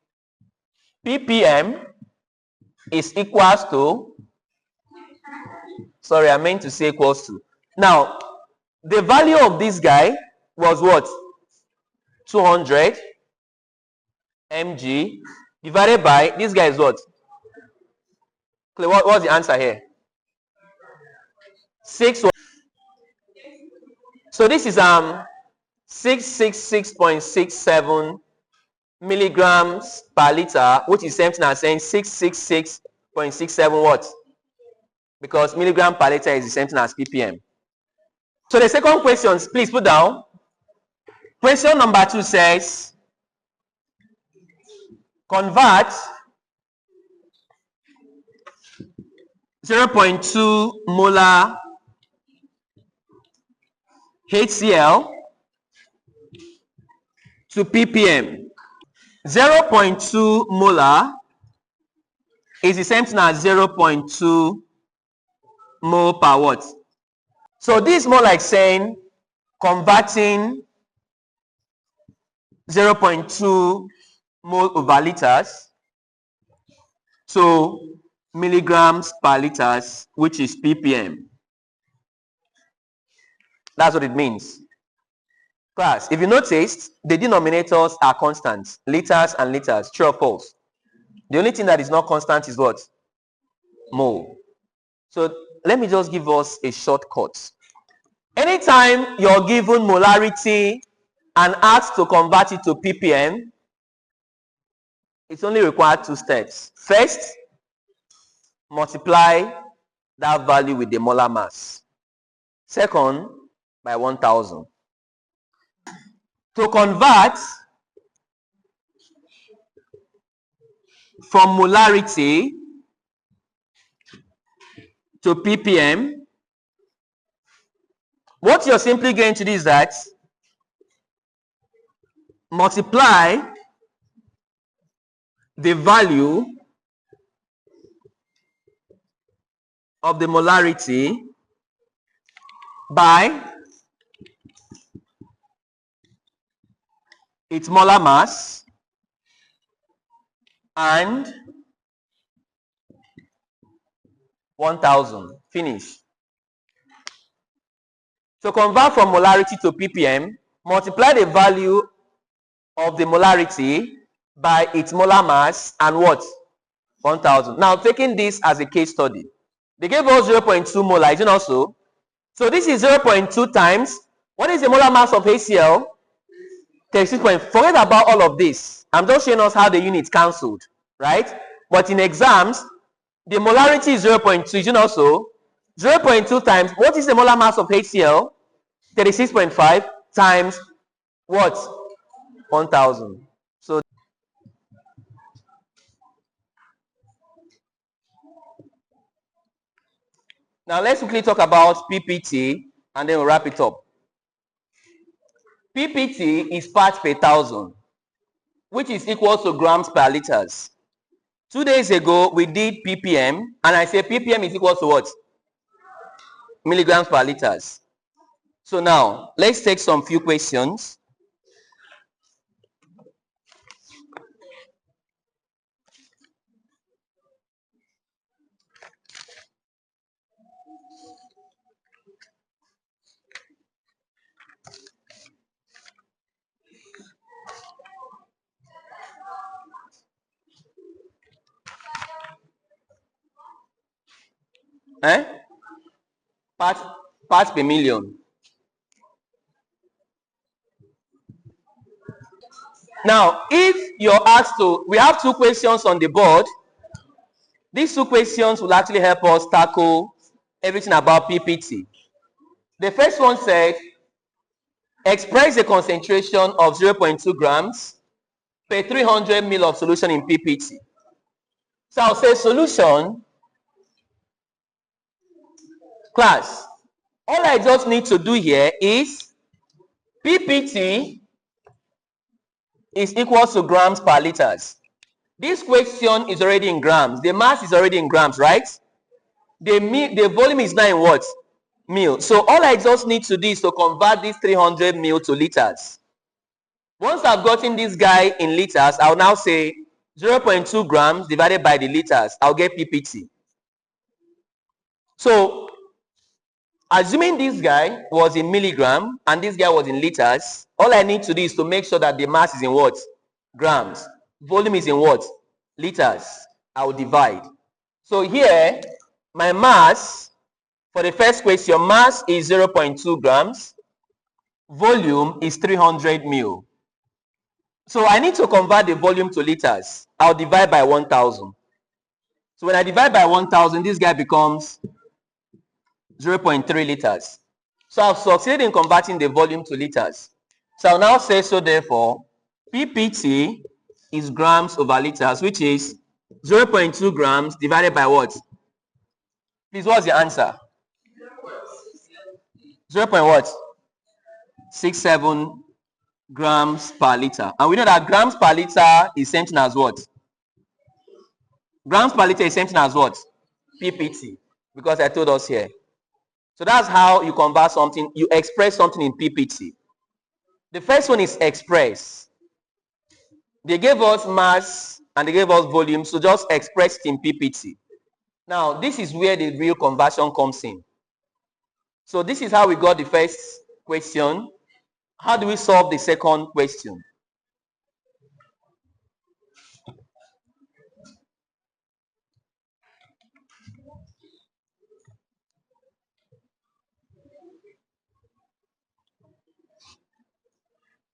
ppm is equals to, sorry, I meant to say equals to. Now, the value of this guy was what? 200 mg divided by, this guy is what? What's the answer here? 6. So this is 666.67 milligrams per liter, which is same thing as saying 666.67 what? Because milligram per liter is the same thing as ppm. So the second question, please put down. Question number 2 says, convert 0.2 molar HCl to ppm. 0.2 molar is the same thing as 0.2 mole per watt. So this is more like saying converting 0.2 mole over liters to milligrams per liters, which is ppm. That's what it means. Class, if you noticed, the denominators are constants, liters and liters, true or false? The only thing that is not constant is what? Mole. So let me just give us a shortcut. Anytime you're given molarity and asked to convert it to ppm, it's only required two steps. First, multiply that value with the molar mass. Second, by 1000. To convert from molarity to ppm, what you're simply going to do is that multiply the value of the molarity by its molar mass and 1000. Finish. To convert from molarity to ppm, multiply the value of the molarity by its molar mass and what? 1000. Now, taking this as a case study, they gave us 0.2 molar, isn't also? So this is 0.2 times, what is the molar mass of HCl? 36. Forget about all of this. I'm just showing us how the units cancelled, right? But in exams, the molarity is 0.2, isn't also? 0.2 times, what is the molar mass of HCl? 36.5 times what? 1000. So now let's quickly talk about PPT and then we'll wrap it up. PPT is parts per thousand, which is equal to grams per liters. 2 days ago, we did ppm, and I say ppm is equal to what? Milligrams per liters. So now, let's take some few questions. Parts per million. Now, if you're asked to, we have two questions on the board. These two questions will actually help us tackle everything about PPT. The first one said, express the concentration of 0.2 grams per 300 ml of solution in PPT. So I'll say solution, class. All I just need to do here is PPT is equal to grams per liters. This question is already in grams. The mass is already in grams, right? The volume is now in what? Mil. So all I just need to do is to convert this 300 mil to liters. Once I've gotten this guy in liters, I'll now say 0.2 grams divided by the liters. I'll get PPT. So assuming this guy was in milligram and this guy was in liters, all I need to do is to make sure that the mass is in what? Grams. Volume is in what? Liters. I will divide. So here, my mass, for the first question, mass is 0.2 grams. Volume is 300 mil. So I need to convert the volume to liters. I'll divide by 1000. So when I divide by 1000, this guy becomes 0.3 liters. So I've succeeded in converting the volume to liters. So I'll now say, so therefore, PPT is grams over liters, which is 0.2 grams divided by what? Please, what's the answer? 0. What? 67 grams per liter. And we know that grams per liter is same thing as what? Grams per liter is same thing as what? PPT, because I told us here. So that's how you convert something, you express something in PPT. The first one is express. They gave us mass and they gave us volume, so just express it in PPT. Now, this is where the real conversion comes in. So this is how we got the first question. How do we solve the second question?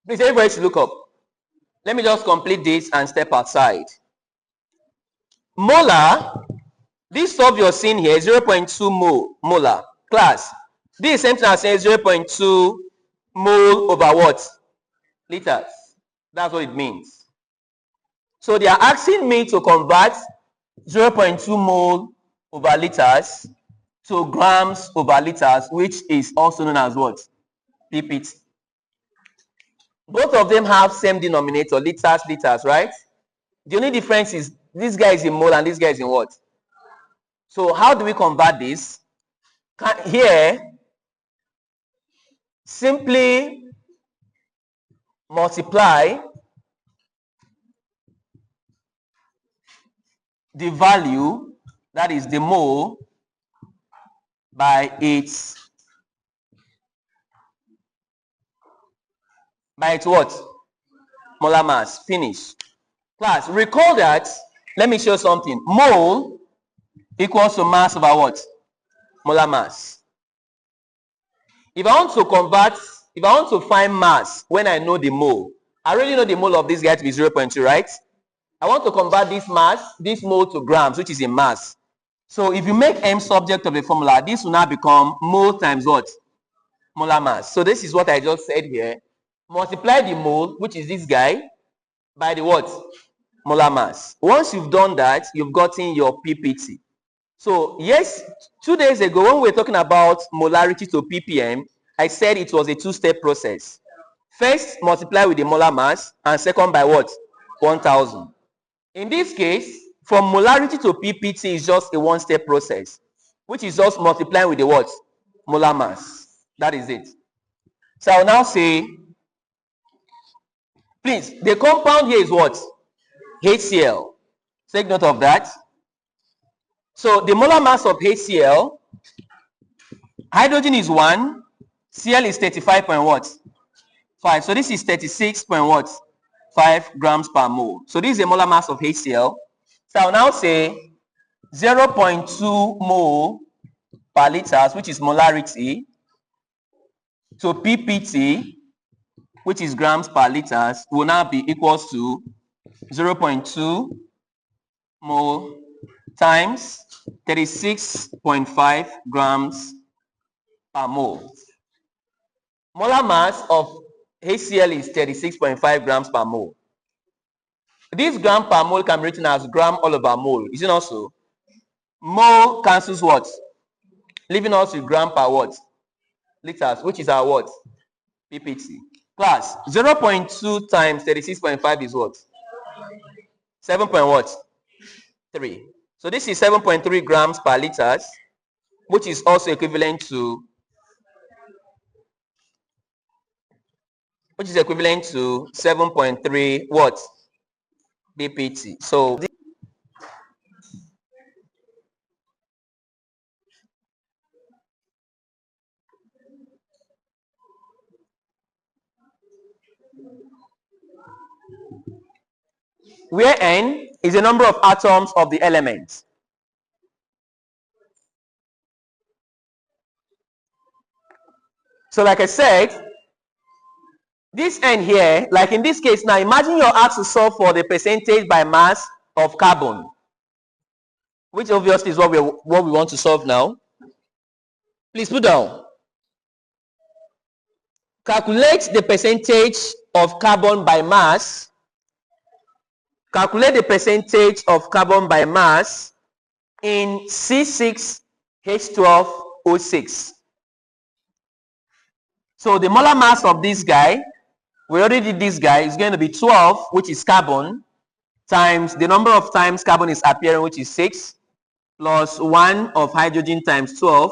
Please, everybody should look up. Let me just complete this and step outside. Molar, this stuff you're seeing here is 0.2 molar. Class, this is same thing as saying 0.2 mole over what? Liters. That's what it means. So they are asking me to convert 0.2 mole over liters to grams over liters, which is also known as what? PPT. Both of them have same denominator, liters, right? The only difference is this guy is in mole and this guy is in what? So how do we convert this? Here, simply multiply the value, that is the mole, by its what? Molar mass. Finish. Class, recall that, let me show something. Mole equals to mass over what? Molar mass. If I want to find mass when I know the mole, I already know the mole of this guy to be 0.2, right? I want to convert this mass, this mole, to grams, which is in mass. So if you make M subject of the formula, this will now become mole times what? Molar mass. So this is what I just said here. Multiply the mole, which is this guy, by the what? Molar mass. Once you've done that, you've gotten your PPT. So yes, 2 days ago when we were talking about molarity to ppm, I said it was a two-step process. First, multiply with the molar mass, and second by what? 1000. In this case, from molarity to ppt is just a one-step process, which is just multiplying with the what? Molar mass. That is it. So I'll now say, please, the compound here is what? HCl. Take note of that. So the molar mass of HCl, hydrogen is 1, Cl is 35 point what? 5. So this is 36 point what? 5 grams per mole. So this is the molar mass of HCl. So I'll now say 0.2 mole per liters, which is molarity, to ppt, which is grams per liters, will now be equals to 0.2 mole times 36.5 grams per mole. Molar mass of HCl is 36.5 grams per mole. This gram per mole can be written as gram all over mole. Is it not so? Mole cancels what? Leaving us with gram per what? Liters, which is our what? PPT. Class, 0.2 times 36.5 is what? 7 point what? 3. So this is 7.3 grams per liters, which is also equivalent to 7.3 what? BPT. So where N is the number of atoms of the element. So like I said, this N here, like in this case now, imagine you're asked to solve for the percentage by mass of carbon, which obviously is what we want to solve now. Please put down. Calculate the percentage of carbon by mass. Calculate the percentage of carbon by mass in C6H12O6. So the molar mass of this guy, we already did this guy, is going to be 12, which is carbon, times the number of times carbon is appearing, which is 6, plus 1 of hydrogen times 12,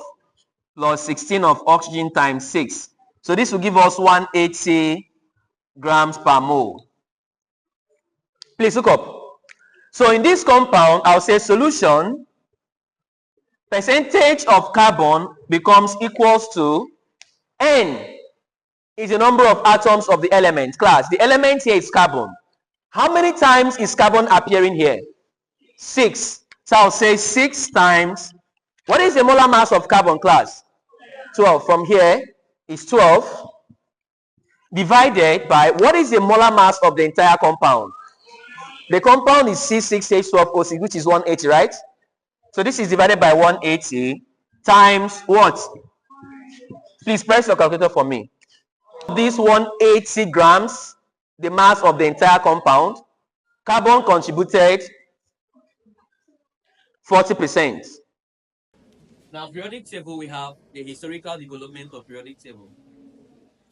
plus 16 of oxygen times 6. So this will give us 180 grams per mole. Please look up. So in this compound, I'll say solution, percentage of carbon becomes equals to N is the number of atoms of the element. Class, the element here is carbon. How many times is carbon appearing here? 6. So I'll say 6 times. What is the molar mass of carbon, class? 12. From here is 12 divided by, what is the molar mass of the entire compound? The compound is C6H12O6, which is 180, right? So this is divided by 180 times what? Please press your calculator for me. This 180 grams, the mass of the entire compound, carbon contributed 40%. Now, periodic table, we have the historical development of periodic table.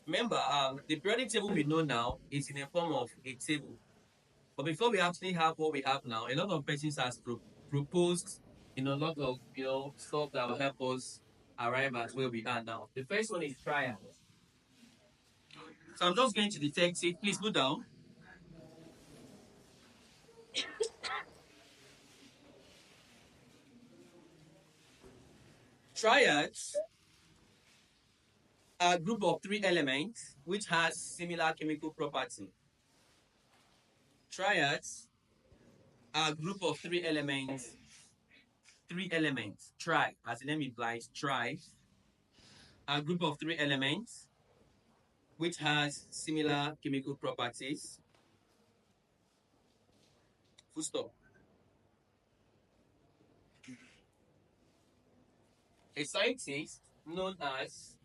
Remember, the periodic table we know now is in a form of a table. But before we actually have what we have now, a lot of persons has proposed, a lot of stuff that will help us arrive at where we are now. The first one is triad. So I'm just going to detect it. Please put down. Triads are a group of 3 elements which has similar chemical property. Triads are a group of 3 elements. 3 elements. Tri, as the name implies, tri. A group of 3 elements which has similar chemical properties. Full stop. A scientist known as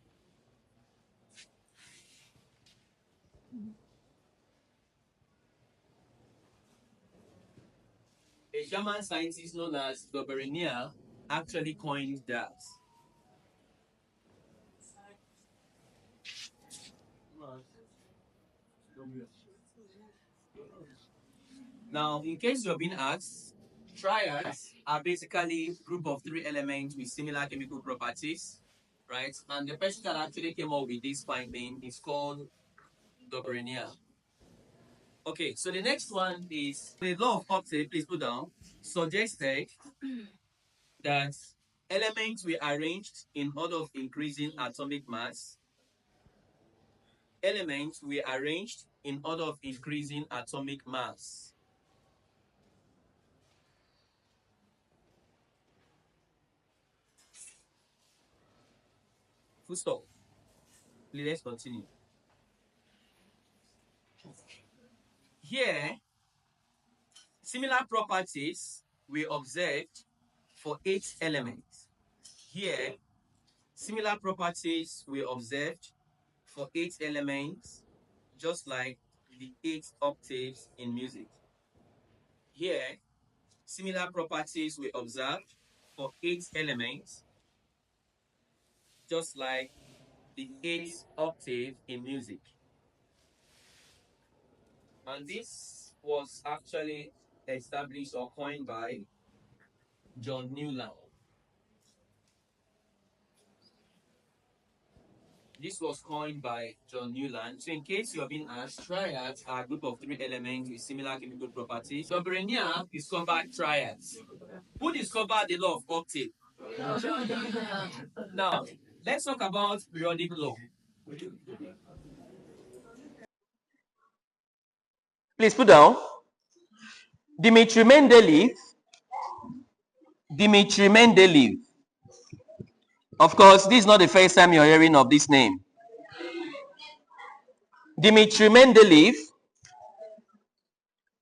a German scientist known as Doberenia actually coined that. Now, in case you're being asked, triads are basically a group of 3 elements with similar chemical properties, right? And the person that actually came up with this finding is called Doberenia. Okay, so the next one is the law of octave, please put down, suggested that elements were arranged in order of increasing atomic mass. Elements were arranged in order of increasing atomic mass. Full stop. Please, let's continue. Here, similar properties were observed for 8 elements. Here, similar properties were observed for 8 elements, just like the 8 octaves in music. Here, similar properties were observed for 8 elements, just like the 8th octave in music. And this was actually established or coined by John Newland. This was coined by John Newland. So in case you have been asked, triads are a group of 3 elements with similar chemical properties. So Berenia discovered triads. Who discovered the law of octave? Now, let's talk about periodic law. Please put down. Dmitry Mendeleev. Of course, this is not the first time you're hearing of this name. Dmitry Mendeleev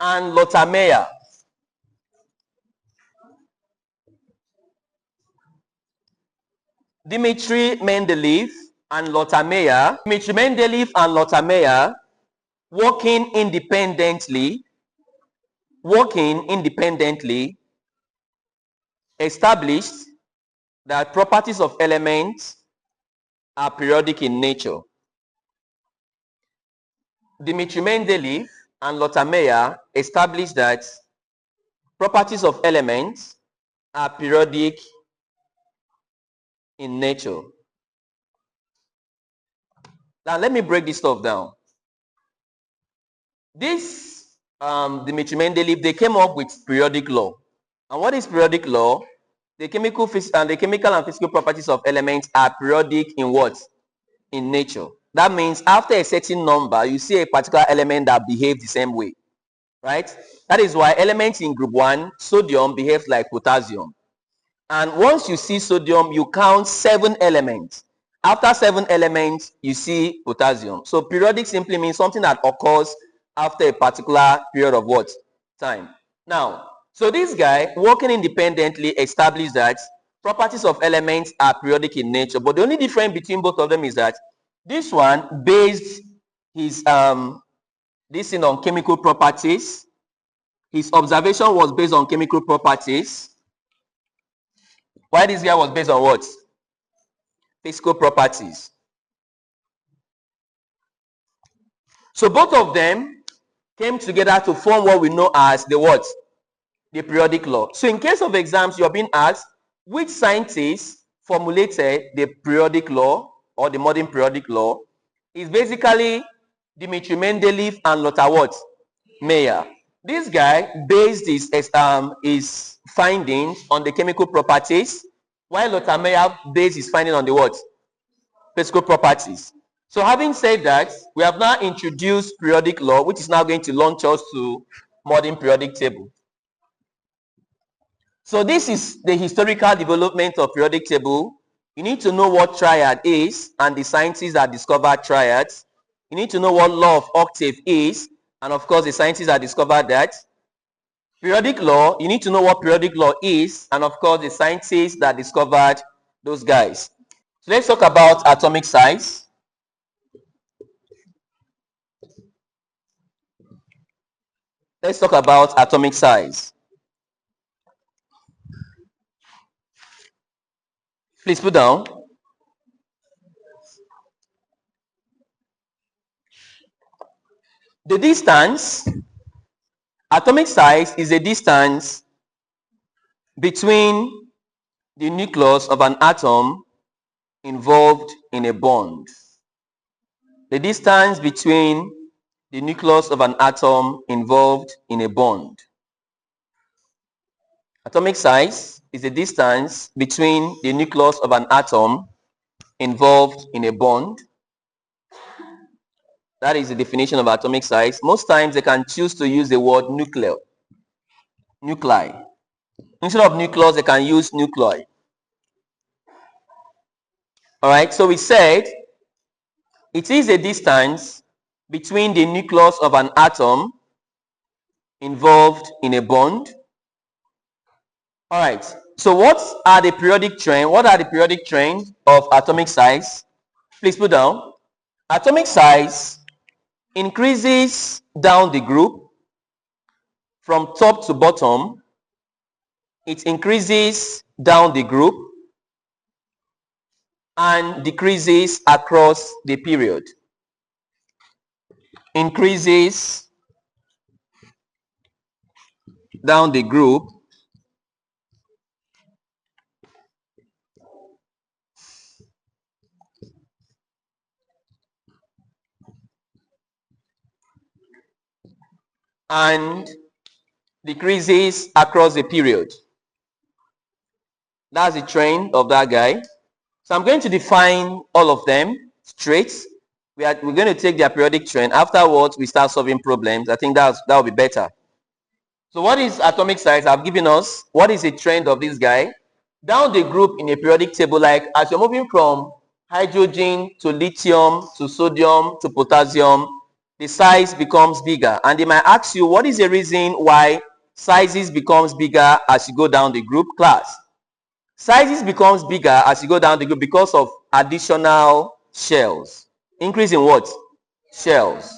and Lothar Meyer. Dmitry Mendeleev and Lothar Meyer. Dmitry Mendeleev and Lothar Meyer working independently established that properties of elements are periodic in nature. Dmitry Mendeleev and Lothar Meyer established that properties of elements are periodic in nature. Now let me break this stuff down. This Dimitri Mendeleev, they came up with periodic law. And what is periodic law? The chemical and physical properties of elements are periodic in what? In nature. That means after a certain number, you see a particular element that behaves the same way, right? That is why elements in group 1, sodium, behaves like potassium. And once you see sodium, you count 7 elements. After 7 elements, you see potassium. So periodic simply means something that occurs after a particular period of what? Time. Now, so this guy, working independently, established that properties of elements are periodic in nature. But the only difference between both of them is that this one based his this thing on chemical properties. His observation was based on chemical properties. Why this guy was based on what? Physical properties. So both of them came together to form what we know as the what? The periodic law. So in case of exams, you're being asked which scientist formulated the periodic law or the modern periodic law. Is basically Dimitri Mendeleev and Lothar what? Meyer. This guy based his findings on the chemical properties, while Lothar Meyer based his finding on the what? Physical properties. So having said that, we have now introduced periodic law, which is now going to launch us to modern periodic table. So this is the historical development of periodic table. You need to know what triad is and the scientists that discovered triads. You need to know what law of octave is, and of course the scientists that discovered that. Periodic law, you need to know what periodic law is, and of course the scientists that discovered those guys. So let's talk about atomic size. Let's talk about atomic size. Please put down. The distance, atomic size is a distance between the nucleus of an atom involved in a bond. The distance between the nucleus of an atom involved in a bond. Atomic size is the distance between the nucleus of an atom involved in a bond. That is the definition of atomic size. Most times they can choose to use the word nuclei. Instead of nucleus, they can use nuclei. All right, so we said it is a distance between the nucleus of an atom involved in a bond. All right, so what are the periodic trends? What are the periodic trends of atomic size? Please put down. Atomic size increases down the group from top to bottom. It increases down the group and decreases across the period. Increases down the group and decreases across the period. That's the trend of that guy. So I'm going to define all of them straight. We're going to take their periodic trend. Afterwards, we start solving problems. I think that will be better. So what is atomic size? I've given us what is the trend of this guy. Down the group in a periodic table, like as you're moving from hydrogen to lithium to sodium to potassium, the size becomes bigger. And they might ask you, what is the reason why sizes becomes bigger as you go down the group? Class. Sizes becomes bigger as you go down the group because of additional shells. Increase in what? Shells.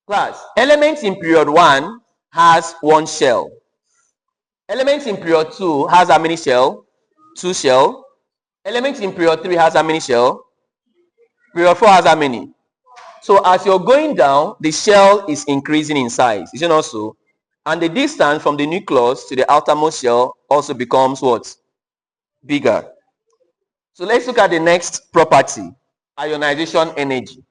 Class. Elements in period 1 has 1 shell. Elements in period 2 has how many shell? 2 shell. Elements in period 3 has how many shell? Period 4 has how many? So as you're going down, the shell is increasing in size. Is it not so? And the distance from the nucleus to the outermost shell also becomes what? Bigger. So let's look at the next property, ionization energy.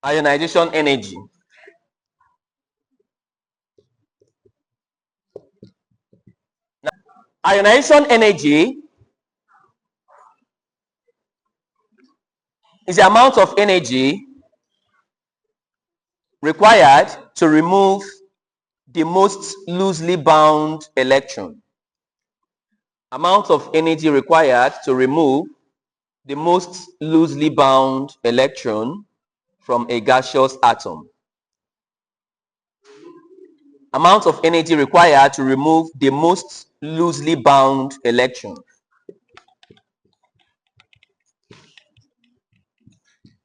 Ionization energy. Now, ionization energy is the amount of energy required to remove the most loosely bound electron. Amount of energy required to remove the most loosely bound electron from a gaseous atom. Amount of energy required to remove the most loosely bound electron.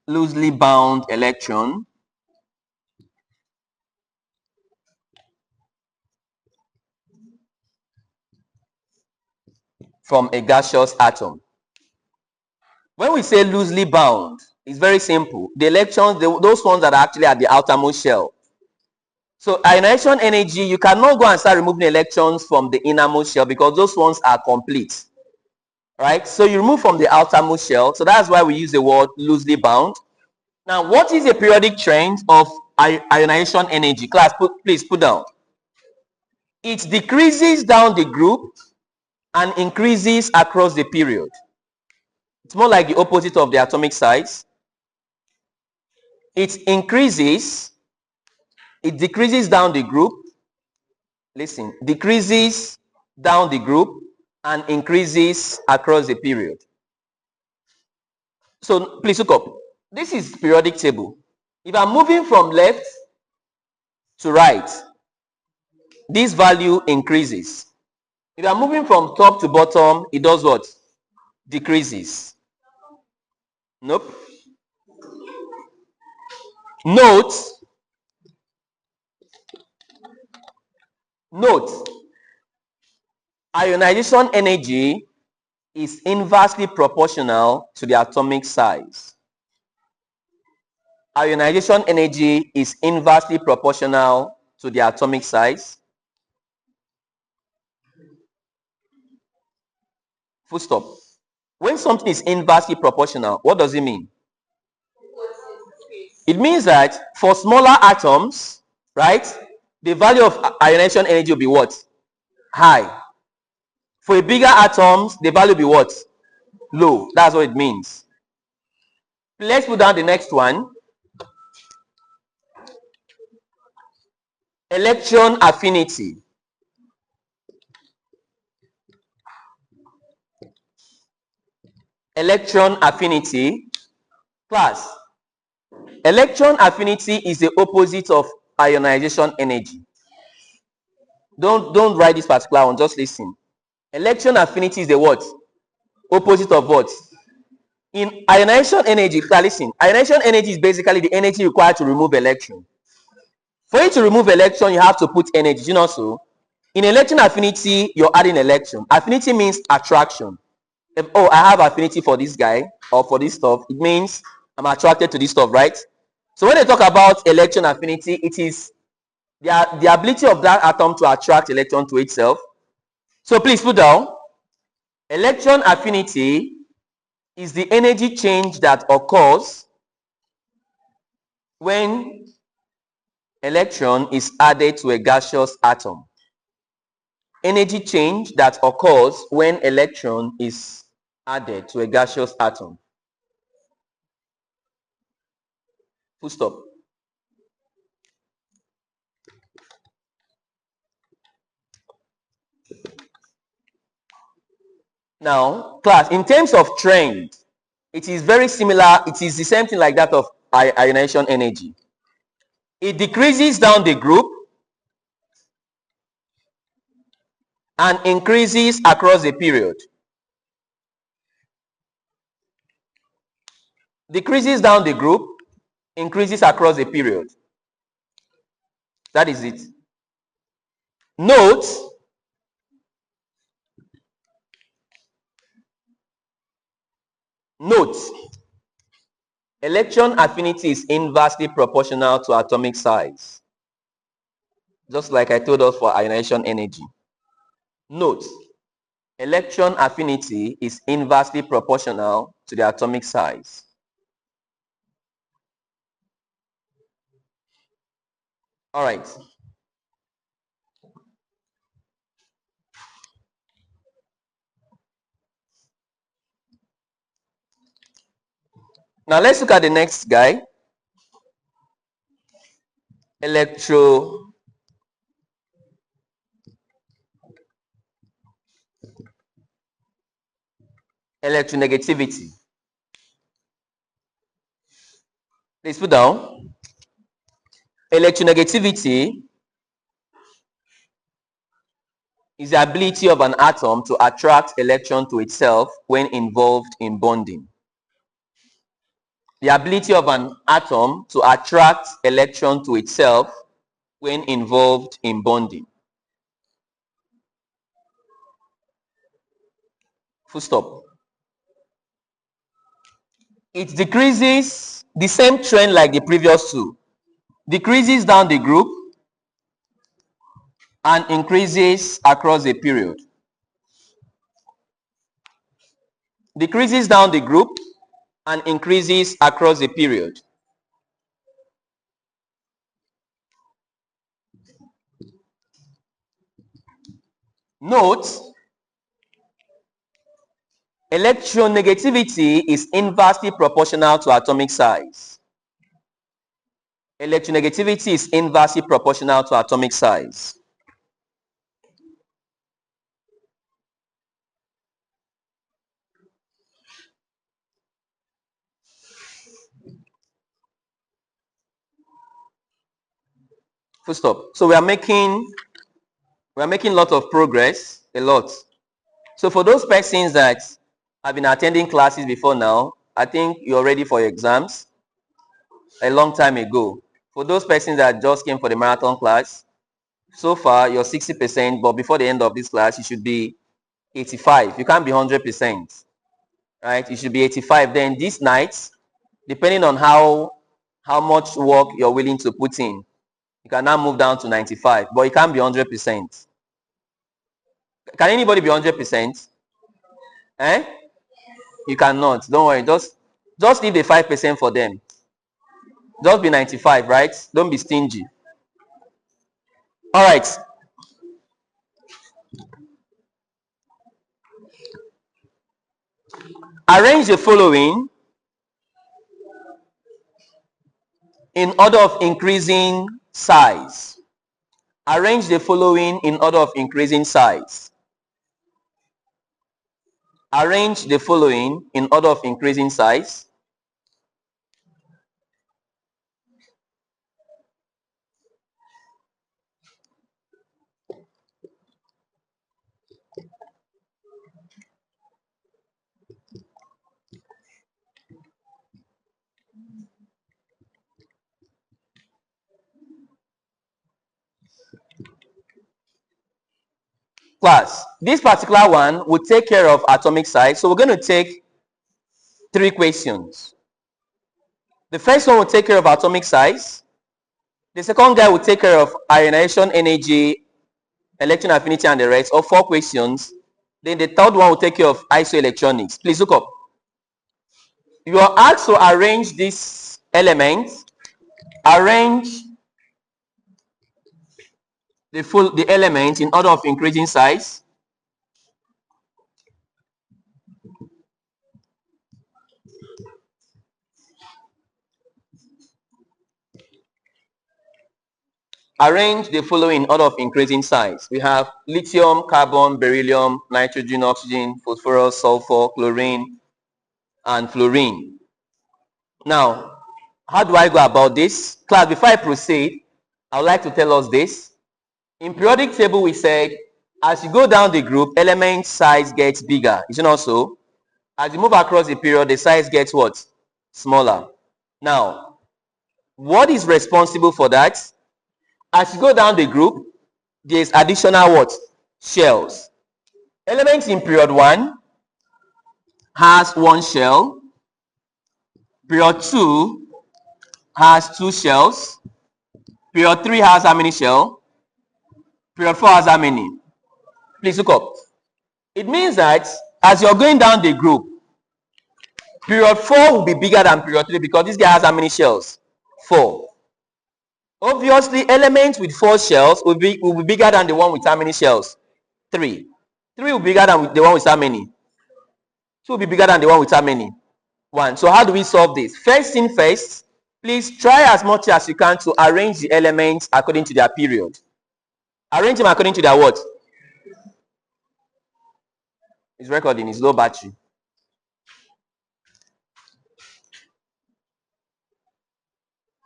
Loosely bound electron from a gaseous atom. When we say loosely bound, it's very simple. The electrons, those ones that are actually at the outermost shell. So ionization energy, you cannot go and start removing electrons from the innermost shell because those ones are complete. Right? So you remove from the outermost shell. So that's why we use the word loosely bound. Now, what is the periodic trend of ionization energy? Class, please put down. It decreases down the group and increases across the period. It's more like the opposite of the atomic size. It decreases down the group. Listen, decreases down the group and increases across the period. So please look up. This is periodic table. If I'm moving from left to right, this value increases. If I'm moving from top to bottom, it does what? Decreases. Nope. Note, ionization energy is inversely proportional to the atomic size. Ionization energy is inversely proportional to the atomic size. Full stop. When something is inversely proportional, what does it mean? It means that for smaller atoms, right, the value of ionization energy will be what? High. For bigger atoms, the value will be what? Low. That's what it means. Let's put down the next one. Electron affinity. Electron affinity. Class. Electron affinity is the opposite of ionization energy. Don't write this particular one, just listen. Electron affinity is the what? Opposite of what? In ionization energy, listen, ionization energy is basically the energy required to remove electron. For you to remove electron, you have to put energy. You know so? In electron affinity, you're adding electron. Affinity means attraction. If, oh, I have affinity for this guy or for this stuff, it means I'm attracted to this stuff, right? So when they talk about electron affinity, it is the ability of that atom to attract electron to itself. So please put down, electron affinity is the energy change that occurs when electron is added to a gaseous atom. Energy change that occurs when electron is added to a gaseous atom. Full stop. Now, class, in terms of trend, it is very similar. It is the same thing like that of ionization energy. It decreases down the group and increases across the period. Decreases down the group, increases across the period. That is it. Note, Electron affinity is inversely proportional to atomic size, just like I told us for ionization energy. Note, electron affinity is inversely proportional to the atomic size. All right. Now let's look at the next guy. Electronegativity. Please put down. Electronegativity is the ability of an atom to attract electron to itself when involved in bonding. The ability of an atom to attract electron to itself when involved in bonding. Full stop. It decreases the same trend like the previous two. Decreases down the group and increases across a period. Decreases down the group and increases across a period. Note, electronegativity is inversely proportional to atomic size. Electronegativity is inversely proportional to atomic size. Full stop. So we are making a lot of progress, a lot. So for those persons that have been attending classes before now, I think you're ready for your exams a long time ago. For those persons that just came for the marathon class, so far you're 60%, but before the end of this class, you should be 85. You can't be 100%, right? You should be 85. Then this night, depending on how much work you're willing to put in, you can now move down to 95, but you can't be 100%. Can anybody be 100%? Eh? You cannot. Don't worry. Just leave the 5% for them. Just be 95, right? Don't be stingy. All right. Arrange the following in order of increasing size. Arrange the following in order of increasing size. Arrange the following in order of increasing size. Class, this particular one will take care of atomic size. So we're going to take 3 questions. The first one will take care of atomic size. The second guy will take care of ionization energy, electron affinity, and the rest, or 4 questions. Then the third one will take care of isoelectronics. Please look up. You are asked to arrange this element. Arrange the element in order of increasing size. Arrange the following in order of increasing size. We have lithium, carbon, beryllium, nitrogen, oxygen, phosphorus, sulfur, chlorine, and fluorine. Now, how do I go about this? Class, before I proceed, I would like to tell us this. In periodic table, we said, as you go down the group, element size gets bigger. Is it not so? As you move across the period, the size gets what? Smaller. Now, what is responsible for that? As you go down the group, there's additional what? Shells. Elements in period 1 has 1 shell. Period 2 has 2 shells. Period 3 has how many shells? Period 4 has how many? Please look up. It means that as you're going down the group, period 4 will be bigger than period 3 because this guy has how many shells? 4. Obviously, elements with 4 shells will be bigger than the one with how many shells? 3. 3 will be bigger than the one with how many? 2 will be bigger than the one with how many? 1. So how do we solve this? First thing first, please try as much as you can to arrange the elements according to their period. Arrange them according to their what? It's recording, it's low battery.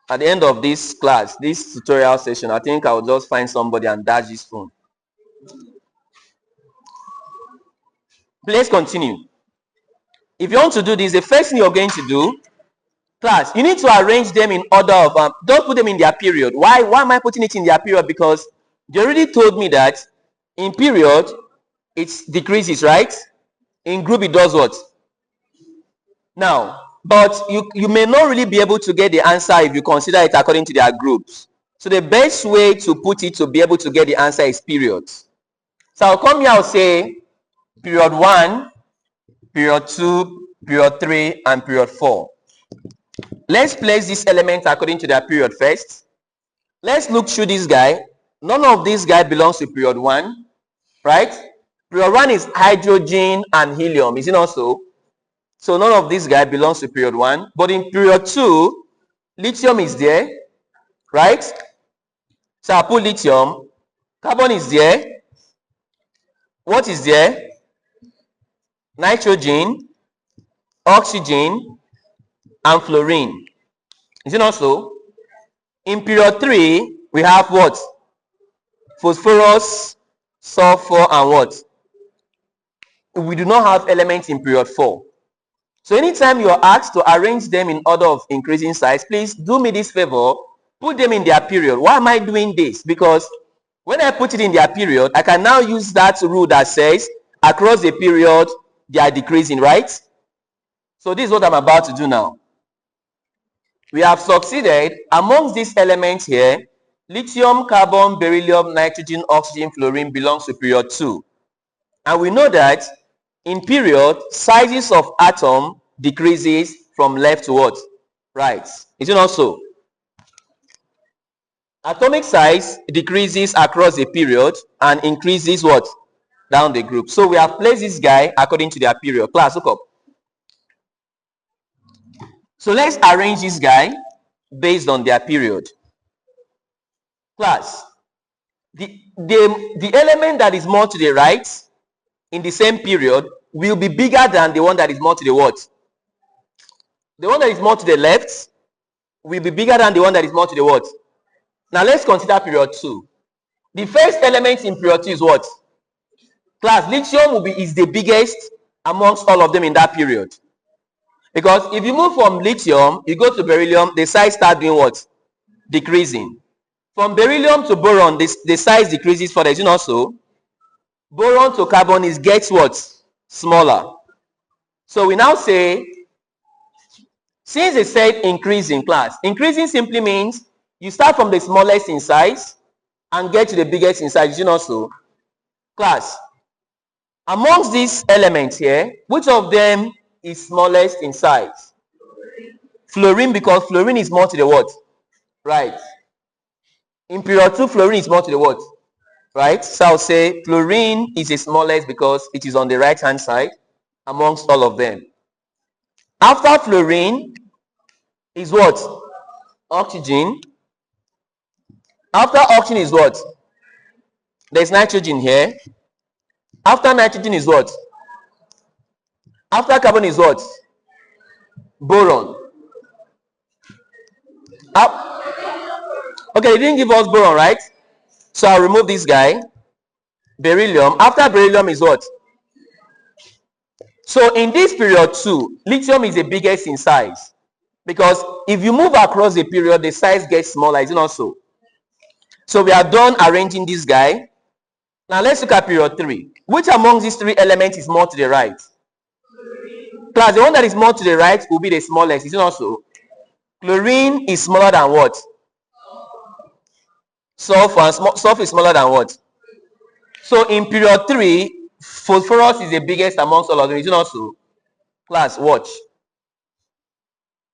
At the end of this class, this tutorial session, I think I'll just find somebody and dash his phone. Please continue. If you want to do this, the first thing you're going to do, class, you need to arrange them in order of, don't put them in their period. Why am I putting it in their period? Because they already told me that in period, it decreases, right? In group, it does what? Now, but you may not really be able to get the answer if you consider it according to their groups. So the best way to put it to be able to get the answer is periods. So I'll come here, I'll say period 1, period 2, period 3, and period 4. Let's place this element according to their period first. Let's look through this guy. None of these guys belongs to period 1, right? Period 1 is hydrogen and helium, is it not so? So none of these guys belongs to period 1. But in period 2, lithium is there, right? So I put lithium. Carbon is there. What is there? Nitrogen, oxygen, and fluorine. Is it not so? In period 3, we have what? Phosphorus, sulfur, and what? We do not have elements in period 4. So anytime you are asked to arrange them in order of increasing size, please do me this favor, put them in their period. Why am I doing this? Because when I put it in their period, I can now use that rule that says across the period, they are decreasing, right? So this is what I'm about to do now. We have succeeded amongst these elements here. Lithium, carbon, beryllium, nitrogen, oxygen, fluorine belongs to period 2. And we know that in period, sizes of atom decreases from left to what? Right. Is it not so? Atomic size decreases across the period and increases what? Down the group. So we have placed this guy according to their period. Class, look up. So let's arrange this guy based on their period. Class, the element that is more to the right in the same period will be bigger than the one that is more to the what? The one that is more to the left will be bigger than the one that is more to the what? Now let's consider period 2. The first element in period 2 is what? Class, lithium is the biggest amongst all of them in that period. Because if you move from lithium, you go to beryllium, the size starts doing what? Decreasing. From beryllium to boron, the size decreases further. Is it not so? Boron to carbon gets what? Smaller. So we now say, since they said increasing, class, increasing simply means you start from the smallest in size and get to the biggest in size. Is it not so? Class, amongst these elements here, which of them is smallest in size? Fluorine, because fluorine is more to the what? Right. In period 2, fluorine is more to the what? Right. So I'll say fluorine is the smallest because it is on the right hand side amongst all of them. After fluorine is what? Oxygen. After oxygen is what? There's nitrogen here. After nitrogen is what? After carbon is what? Boron. Okay, they didn't give us boron, right? So I'll remove this guy. Beryllium. After beryllium is what? So in this period 2, lithium is the biggest in size. Because if you move across the period, the size gets smaller, is it not so? So we are done arranging this guy. Now let's look at period 3. Which among these 3 elements is more to the right? Class, the one that is more to the right will be the smallest. Is it not so? Chlorine is smaller than what? Sulfur. And sulfur is smaller than what? So in period 3, phosphorus is the biggest amongst all of them. Is it not so? Class, watch.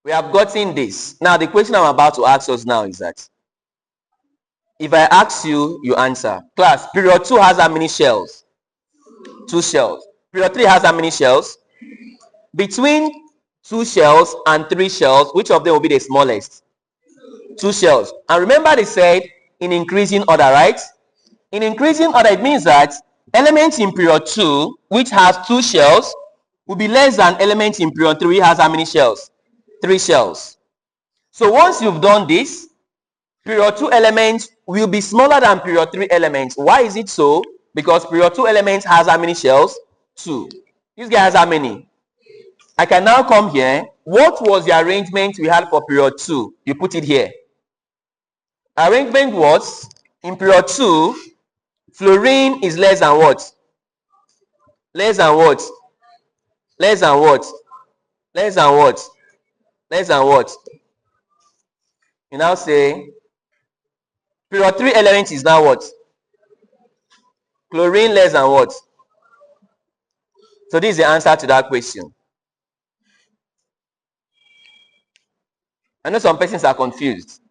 We have gotten this. Now the question I'm about to ask us now is that if I ask you, you answer. Class, period 2 has how many shells? 2 shells. Period 3 has how many shells? Between 2 shells and 3 shells, which of them will be the smallest? 2 shells. And remember they said in increasing order, right? In increasing order, it means that elements in period 2, which has 2 shells, will be less than elements in period 3, which has how many shells? 3 shells. So once you've done this, period 2 elements will be smaller than period 3 elements. Why is it so? Because period 2 elements has how many shells? 2. This guy has how many? I can now come here. What was the arrangement we had for period 2? You put it here. Arrangement was, in period 2, fluorine is less than what? Less than what? Less than what? Less than what? Less than what? You now say, period 3 element is now what? Chlorine less than what? So this is the answer to that question. I know some persons are confused.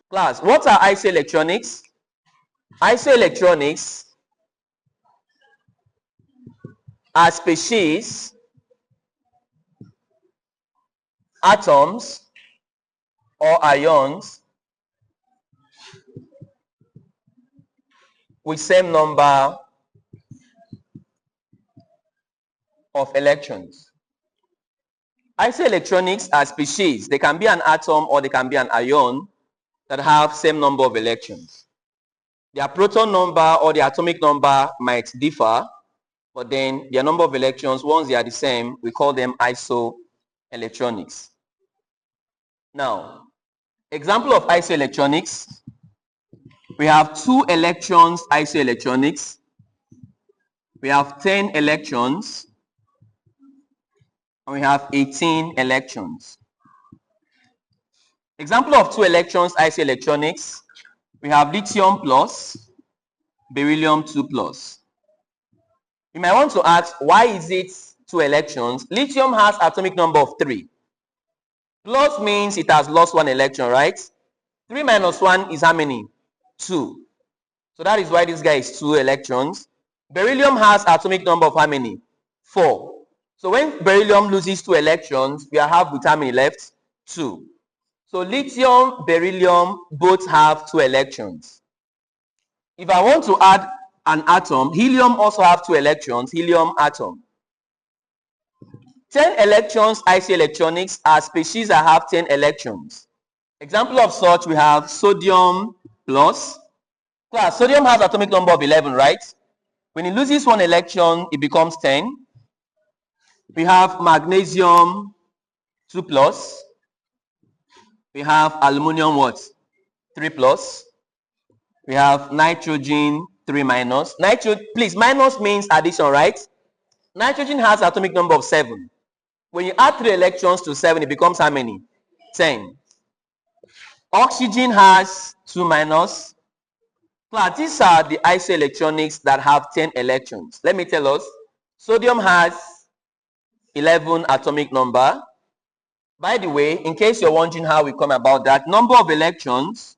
Class, what are isoelectronics? Isoelectronics are species, atoms, or ions with same number of electrons. Isoelectronics are species. They can be an atom or they can be an ion that have same number of electrons. Their proton number or the atomic number might differ, but then their number of electrons, once they are the same, we call them isoelectronics. Now, example of isoelectronics, we have 2 electrons isoelectronics. We have 10 electrons. And we have 18 electrons. Example of 2 electrons isoelectronics, we have lithium plus, beryllium 2 plus. You might want to ask, why is it 2 electrons? Lithium has atomic number of 3. Plus means it has lost 1 electron, right? 3 minus 1 is how many? 2. So that is why this guy is 2 electrons. Beryllium has atomic number of how many? 4. So when beryllium loses 2 electrons, we have with how many left? 2. So lithium, beryllium both have 2 electrons. If I want to add an atom, helium also have 2 electrons, helium atom. 10 electrons isoelectronics are species that have 10 electrons. Example of such, we have sodium plus. Class, sodium has atomic number of 11, right? When it loses 1 electron, it becomes 10. We have magnesium 2 plus. We have aluminum what? 3 plus. We have nitrogen 3 minus. Please, minus means addition, right? Nitrogen has atomic number of 7. When you add 3 electrons to 7, it becomes how many? 10. Oxygen has 2 minus. Class, these are the isoelectronics that have 10 electrons. Let me tell us. Sodium has 11 atomic number. By the way, in case you're wondering how we come about that, number of electrons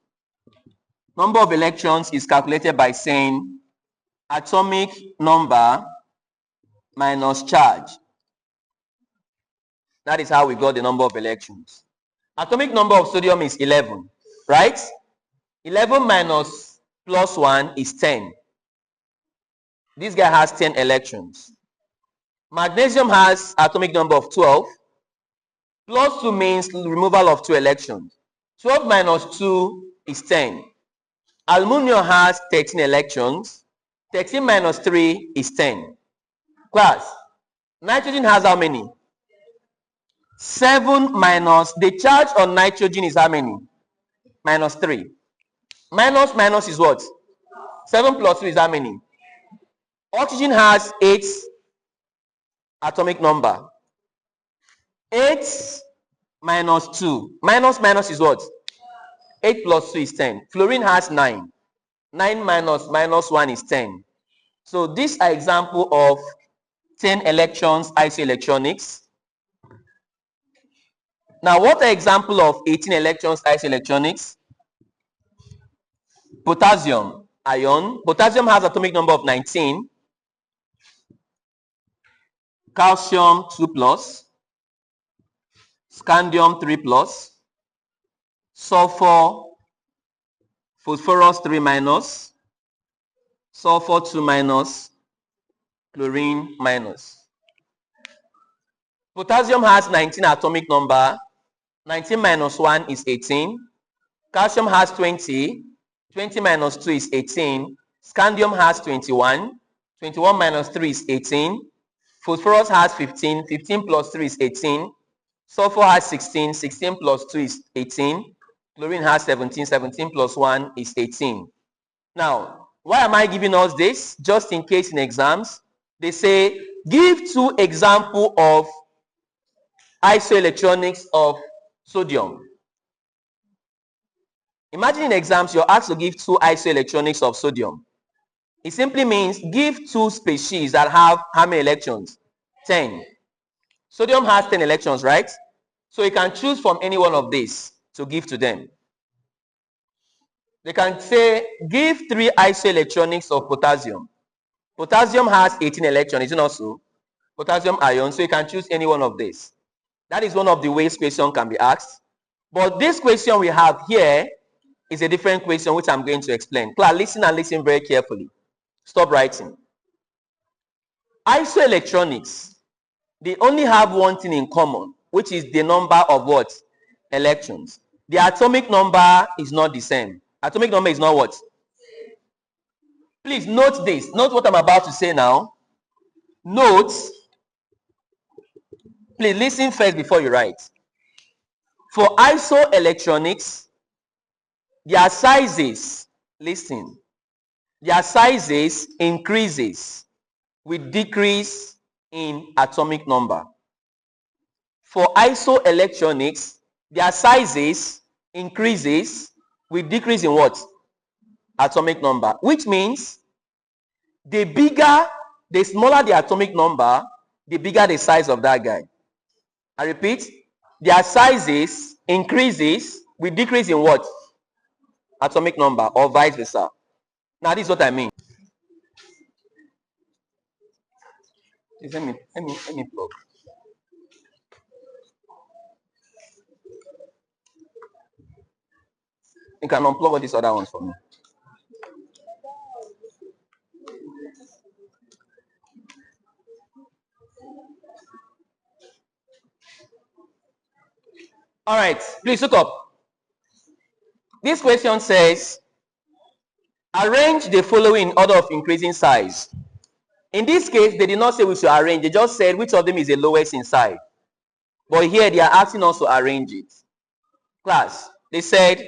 is calculated by saying atomic number minus charge. That is how we got the number of electrons. Atomic number of sodium is 11, right? 11 minus plus 1 is 10. This guy has 10 electrons. Magnesium has atomic number of 12. Plus 2 means removal of 2 electrons. 12 minus 2 is 10. Aluminum has 13 electrons. 13 minus 3 is 10. Class, nitrogen has how many? 7 minus, the charge on nitrogen is how many? Minus 3. Minus is what? 7 plus 3 is how many? Oxygen has 8 atomic number. 8 minus 2. Minus is what? 8 plus 2 is 10. Fluorine has 9. 9 minus 1 is 10. So these are example of 10 electrons isoelectronics. Now, what are example of 18 electrons isoelectronics? Potassium ion. Potassium has atomic number of 19. Calcium 2 plus. Scandium 3 plus. Sulfur, phosphorus 3 minus. Sulfur 2 minus. Chlorine minus. Potassium has 19 atomic number. 19 minus 1 is 18. Calcium has 20. 20 minus 2 is 18. Scandium has 21. 21 minus 3 is 18. Phosphorus has 15. 15 plus 3 is 18. Sulfur has 16. 16 plus 2 is 18. Chlorine has 17. 17 plus 1 is 18. Now, why am I giving us this? Just in case in exams, they say, give 2 examples of isoelectronics of sodium. Imagine in exams, you're asked to give 2 isoelectronics of sodium. It simply means give 2 species that have how many electrons? 10. Sodium has 10 electrons, right? So you can choose from any one of these to give to them. They can say, give 3 isoelectronics of potassium. Potassium has 18 electrons, is it not so? Potassium ion, so you can choose any one of these. That is one of the ways question can be asked. But this question we have here is a different question which I'm going to explain. Class, listen and listen very carefully. Stop writing. Isoelectronics, they only have one thing in common, which is the number of what? Electrons. The atomic number is not the same. Atomic number is not what? Please note this. Note what I'm about to say now. Note. Please listen first before you write. For isoelectronics, their sizes, listen, their sizes increases with decrease in atomic number. For isoelectronics, their sizes increases with decrease in what? Atomic number. Which means the smaller the atomic number, the bigger the size of that guy. I repeat, their sizes increases with decrease in what? Atomic number, or vice versa. Now this is what I mean. Please let me plug. You can unplug all these other ones for me. All right, please look up. This question says, arrange the following in order of increasing size. In this case, they did not say we should arrange. They just said which of them is the lowest in size. But here they are asking us to arrange it. Class, they said,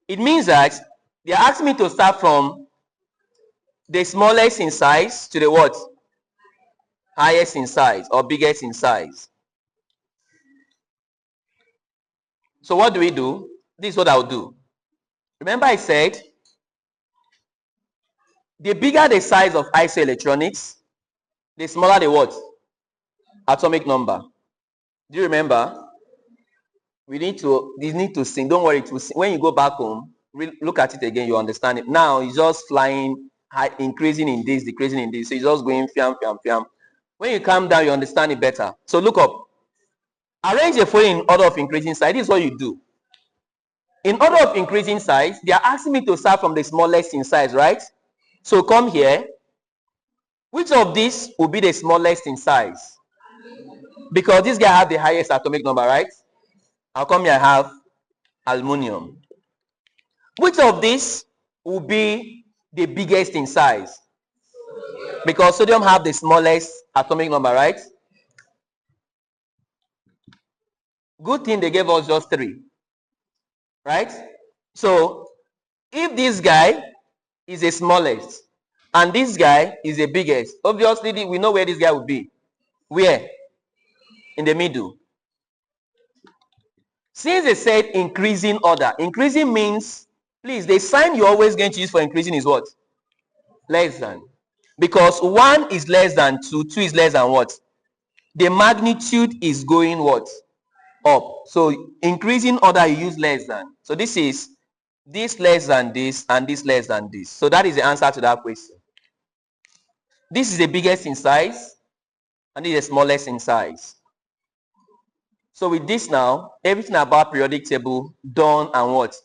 it means that they are asking me to start from the smallest in size to the what? Highest in size or biggest in size. So what do we do? This is what I'll do. Remember I said, the bigger the size of isoelectronics, the smaller the what? Atomic number. Do you remember? We need to sing. Don't worry, when you go back home, look at it again, you understand it. Now it's just flying, high, increasing in this, decreasing in this. So it's just going fiam, fiam, fiam. When you calm down, you understand it better. So look up. Arrange the following in order of increasing size. This is what you do. In order of increasing size, they are asking me to start from the smallest in size, right? So come here. Which of these will be the smallest in size? Because this guy has the highest atomic number, right? How come here I have aluminum? Which of these will be the biggest in size? Because sodium have the smallest atomic number, right? Good thing they gave us just 3, right? So if this guy is the smallest and this guy is the biggest, obviously we know where this guy would be. Where? In the middle. Since they said increasing order, increasing means, please, the sign you're always going to use for increasing is what? Less than. Because 1 is less than 2, 2 is less than what? The magnitude is going what? Up. So increasing order, you use less than. So this is this less than this and this less than this. So that is the answer to that question. This is the biggest in size and this is the smallest in size. So with this now, everything about periodic table done and what?